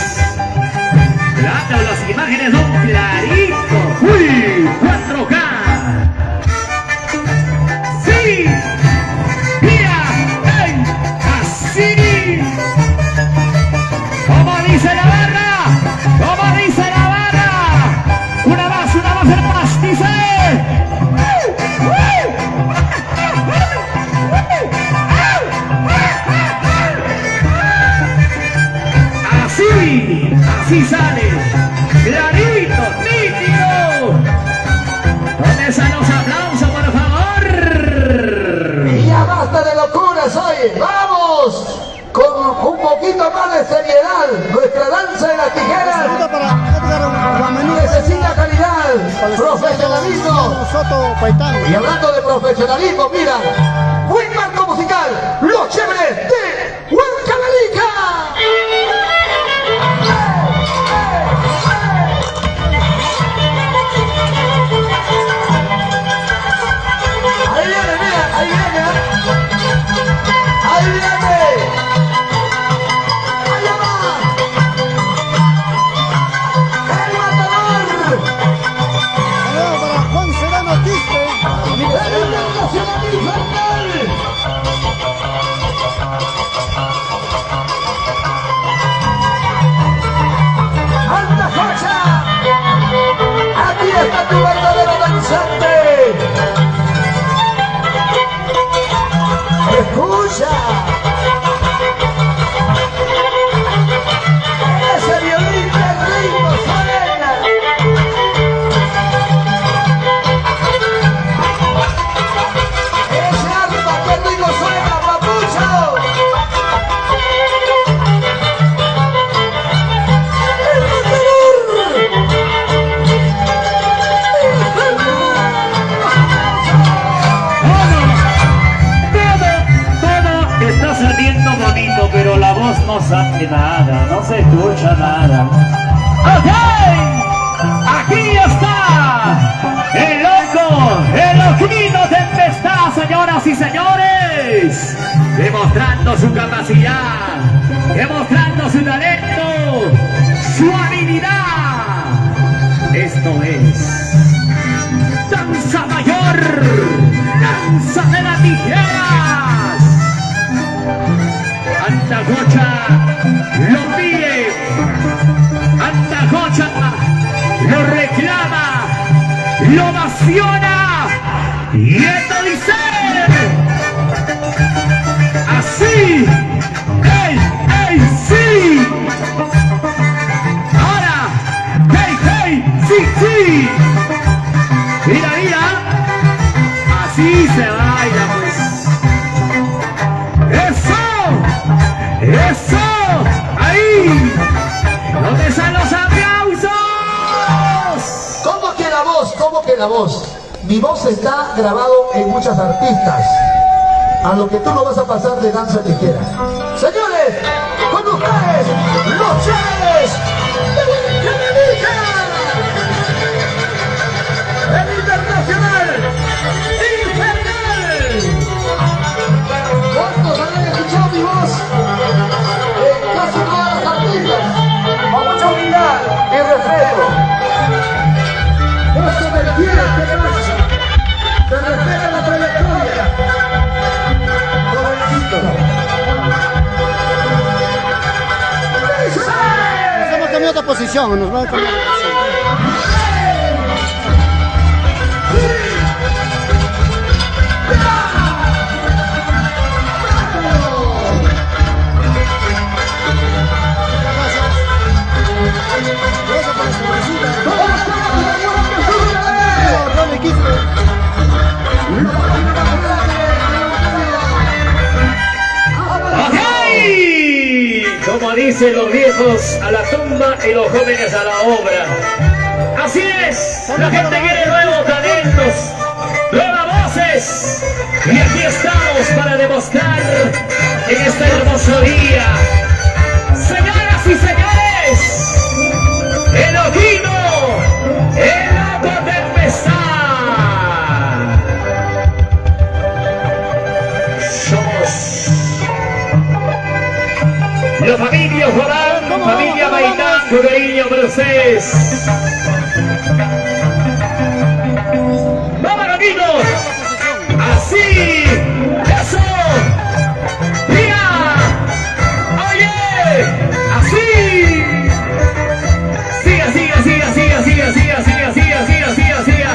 Claro, las imágenes son claritos. ¡Uy! 4K. ¡Sí! ¡Mira! ¡Ey! ¡Así! ¿Cómo dice la barra? ¿Cómo dice la barra? Una más, el más, dice. Así sale, clarito, nítido. ¿Dónde están los aplausos, por favor? Y ya basta de locuras hoy. ¡Vamos! Con un poquito más de seriedad. Nuestra danza de las Saluda tijeras para Edgar Guamaní. necesita calidad, profesionalismo. Soto Paitán. Y hablando de profesionalismo, mira, buen marco musical, los chéveres de Huancavelica. Ahí viene, mira, ahí viene, ahí viene, allá va, el matador, Saluda para Juan Serrano Quispe. el Internacional Infernal. ¡Alta Jocha! ¡Aquí está tu verdadero danzante! ¡Escucha! ¡Ese violín no sale nada, no se escucha nada. ¡Ok! Aquí está el loco, el loquito Tempestad, señoras y señores, demostrando su capacidad, demostrando su talento, su habilidad. Esto es Danza Mayor, Danza de las Tijeras. Antacocha lo pide, Antacocha lo reclama, lo ovaciona, y esto dice así. ¡Ey, ey, sí! Ahora, ¡hey, hey, sí, sí! Mira, mira, así se baila, pues. ¡Eso! ¡Ahí! ¿Dónde están los aplausos? ¿Cómo que la voz? ¿Cómo que la voz? Mi voz está grabado en muchas artistas. A lo que tú no vas a pasar de danza tijera. Señores, con ustedes, los chavales de Canadita. El internacional infernal. ¿Cuántos han escuchado mi voz? En casi todas las artistas. Con mucha humildad y respeto. Vos me quieres que pasa. Te respeta la trayectoria. Jovencito. Nos hemos cambiado de posición, nos van a cambiar de posición. Como dicen los viejos a la tumba y los jóvenes a la obra. Así es, la gente quiere nuevos talentos, nuevas voces. Y aquí estamos para demostrar en este hermoso día. Señoras y señores, el loquito, el loco Tempestad. Somos la familia Juan, familia Baitán, Cariño Mercedes. ¡Vamos, loquitos! ¡Así! ¡Eso! ¡Mira! ¡Oye! ¡Así! ¡Siga, siga, siga, siga, siga, siga, siga, siga, siga, siga, siga!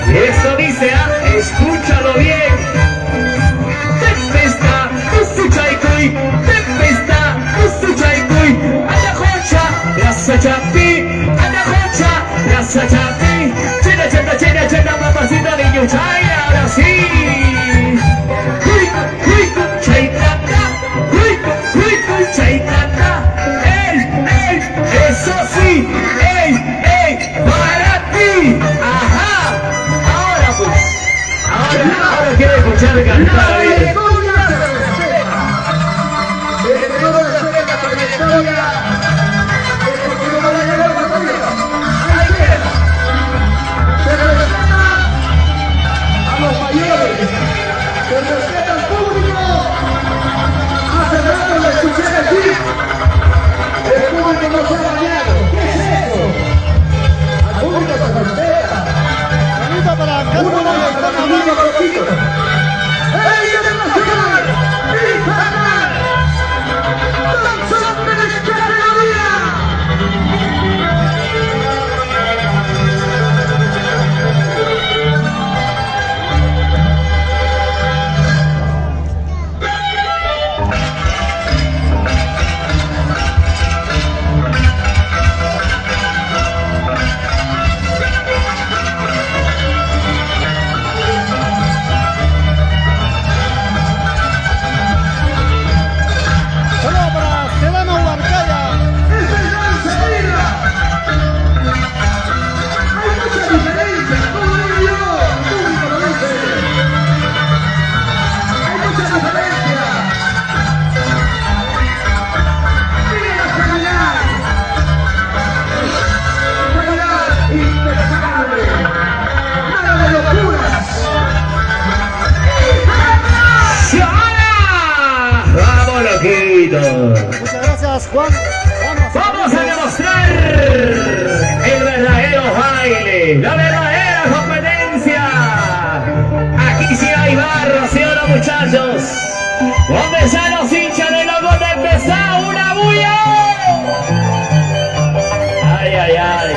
Y esto dice, escúchalo bien. Tempestad, usuchaikuy, tempestad, usuchaikuy, anajocha, rasachapi, anajocha, rasachapi, chena, chena, chena, chena, mamacita de yuchay, ahora sí. Uy, uy, chaitata, uy, uy, uy, chaitata, eso sí, para ti, ajá, ahora pues, ahora quiero escuchar cantar bien. Para ¡Uno más! ¡Ey, Vamos, Juan. Vamos a demostrar el verdadero baile, la verdadera competencia. Aquí sí hay barro, ¿sí o no, muchachos? ¿Dónde están los hinchas de loco de empezar? ¡Una bulla! ¡Ay, ay, ay!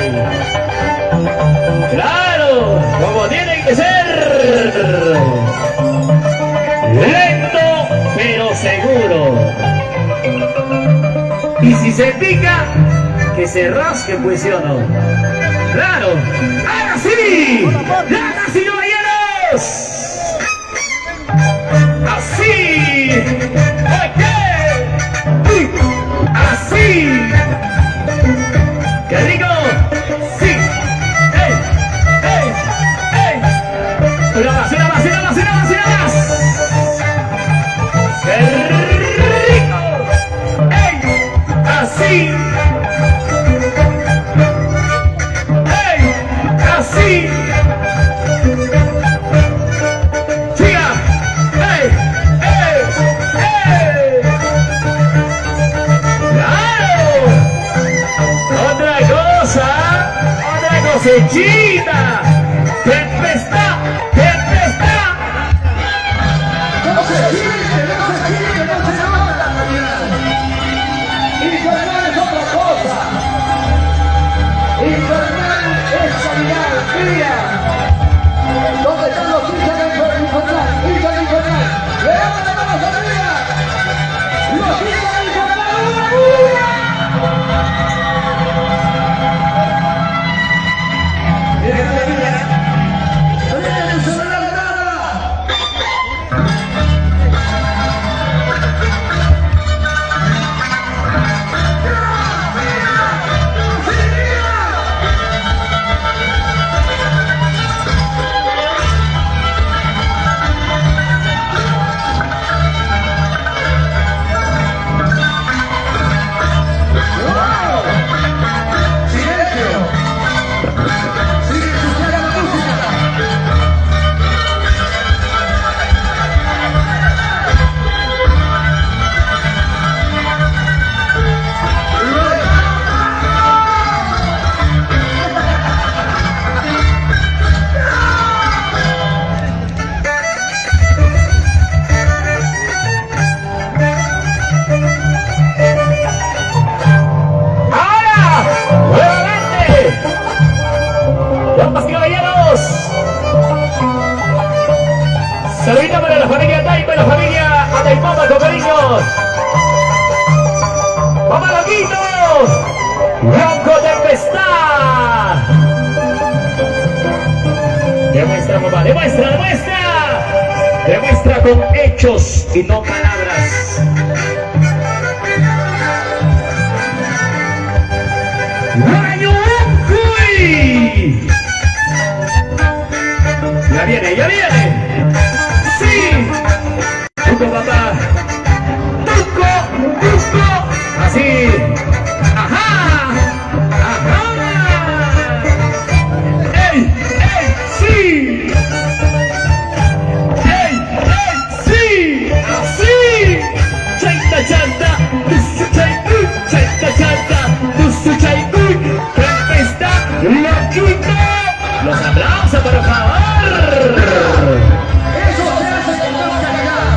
¡Claro! ¡Como tiene que ser! Lento, pero seguro. Y si se pica, que se rasque, pues, ¿sí o no? ¡Claro! ¡Ahora sí! ¡Damas y caballeros! ¡Así! ¡Oye! ¡Así! ¡Qué rico! ¡Sí! ¡Ey! ¡Ey! ¡Ey! ¡Una más, una más, una más, una más, una más! ¡Qué rico! ¡Ey! ¡Así! ¡Ey! ¡Así! ¡Siga! ¡Ey! ¡Ey! ¡Ey! ¡Claro! ¡Otra cosa! ¡Otra cosechita! ¡Tempestad! ¡Tempestad! No se siente, no se siente, no se nota, infernal es otra cosa. Infernal es calidad, fría. ¿Dónde están los hinchas de infernal? Hinchas de infernal. ¡Levanten las manos arriba! ¡Los hinchas de infernal, una bulla! Mira, mira, mira. ¡Mira el celular de nada! Saludito para la familia Taipa y la familia Ataipapa con cariños. ¡Vamos, loquitos! ¡Bronco Tempestad! Demuestra, papá, demuestra, demuestra. Demuestra con hechos y no palabras. ¡Ayuancuy! Ya viene, ya viene. ¡Sí! ¡Tuco, papá! ¡Tuco! ¡Tuco! ¡Así! ¡Ajá! ¡Ajá! ¡Ey! ¡Ey! ¡Sí! ¡Ey! ¡Ey! ¡Sí! ¡Así! ¡Chaita, chanta! ¡Tusu, chaitu! ¡Chaita, chanta! ¡Tusu, chaitu! ¡Tempestad! ¡Loquito! ¡Los aplausos, por favor! Eso se hace con más calidad.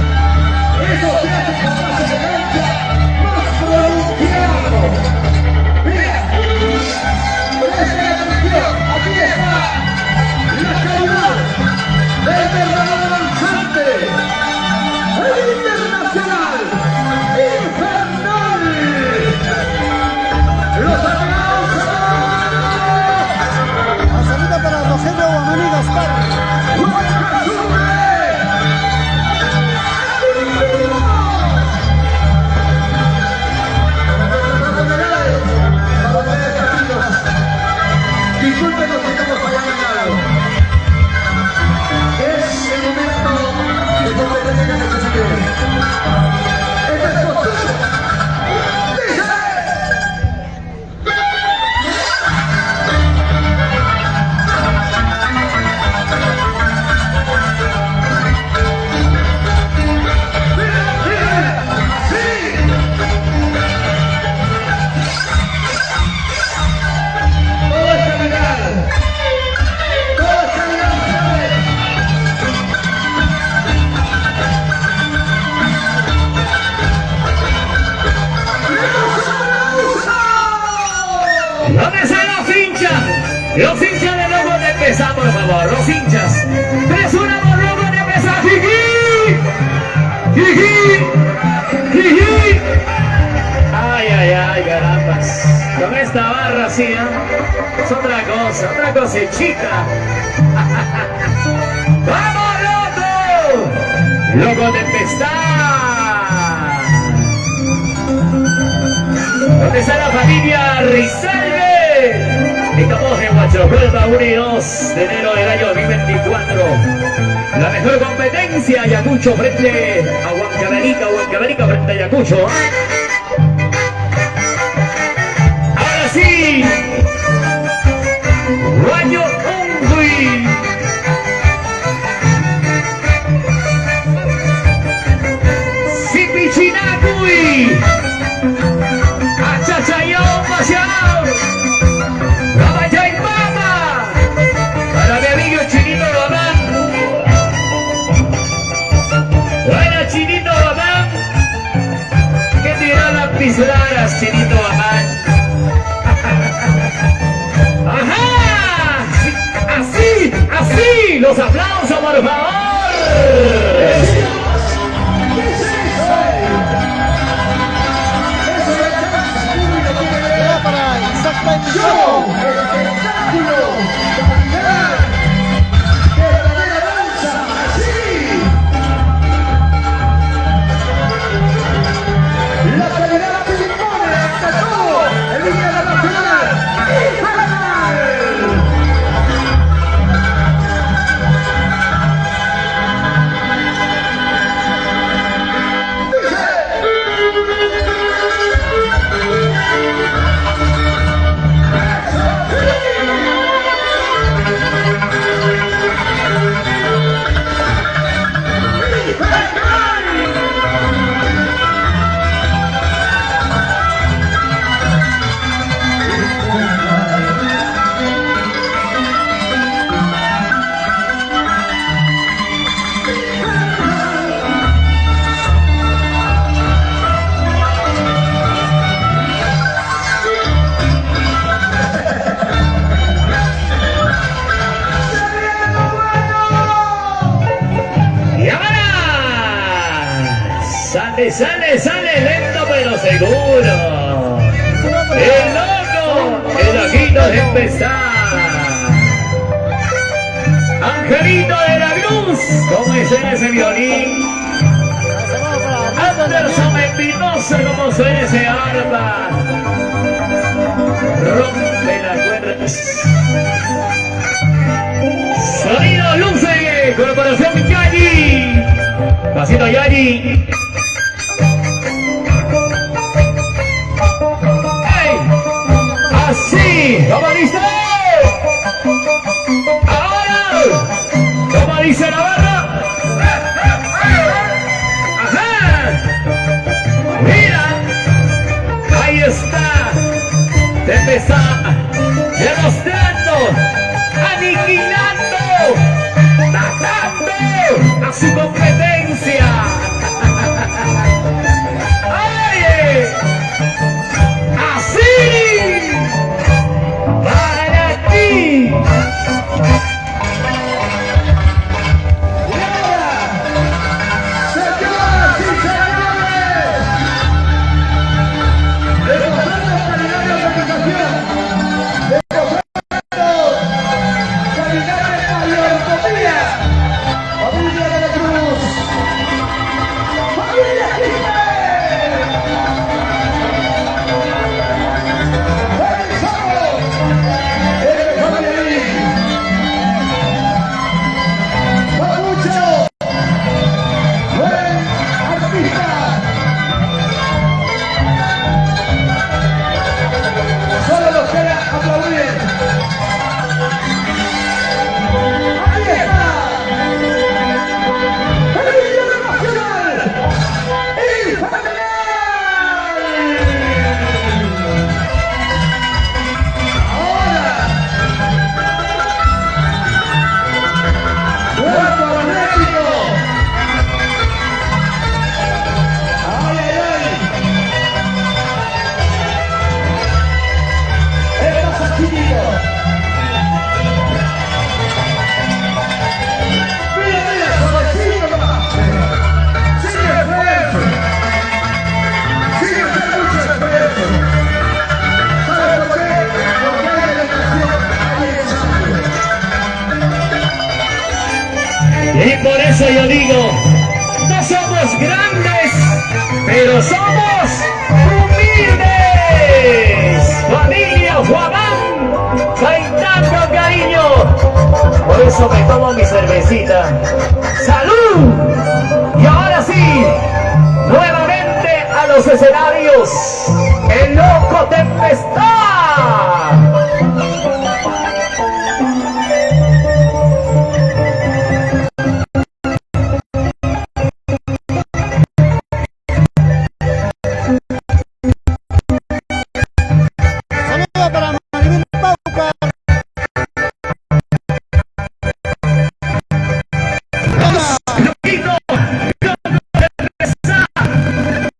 gracias. 3-1 por loco de mesa. Jiji. Jiji. Jiji. Ay, ay, ay, carambas. Con esta barra así, ¿eh? Es otra cosa chica. ¡Vamos, loco! ¡Loco Tempestad! ¿Dónde está la familia Rizalde? Estamos en Huachocol, Tauri, 2 de enero del año 2024. La mejor competencia, Ayacucho frente a Huancavelica frente a Ayacucho. Ahora sí, Guayo Ongui. Sipichinacui. Achachayón, Paseao. Rabachaipama. Para mi amigo Chinito Babán. Buena Chinito Babán. Que dirá las pisadas, Chinito Babán. ¡Ajá! Así, así. Los aplausos, por favor. Para Isaac Paimizano. La calidad que impone ante todo el líder nacional. Sale lento pero seguro. El loco, el loquito de empezar. Angelito de la Cruz, ¿cómo es ese violín? Anderson Espinosa, ¿cómo suena ese arpa? Rompe la cuerda. Sonido Luce, Corporación Yagi. Pasito Yagi. Así, ¿cómo dice? Ahora, ¿cómo dice la barra? Ajá. Mira, ahí está. Tempestad, demostrando, aniquilando, matando a su competencia. ¡Ay! ¡Así! ¡Para Y por eso yo digo, no somos grandes, pero somos humildes. Familia Juamán, bailando cariño. Por eso me tomo mi cervecita. ¡Salud! Y ahora sí, nuevamente a los escenarios, el Loco Tempestad. Saludos para Maribel Pauca. Loquito,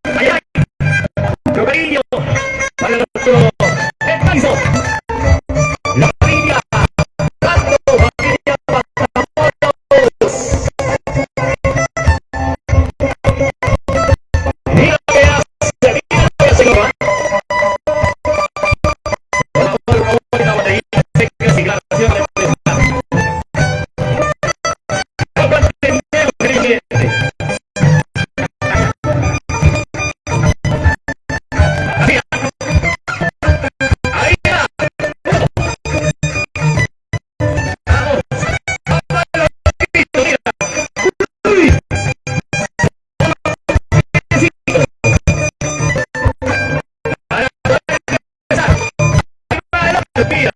allá, yo cariño, para nuestro país, la familia, tanto familia Matamoros. Mira lo que hace, mira lo que hace, Juan. Por favor, una botellita seca, sin grabación de prensa. Entendemos, creyente. Ahí va. Vamos. Listo, mira. Uy. Ahora, ahí va el otro, mira.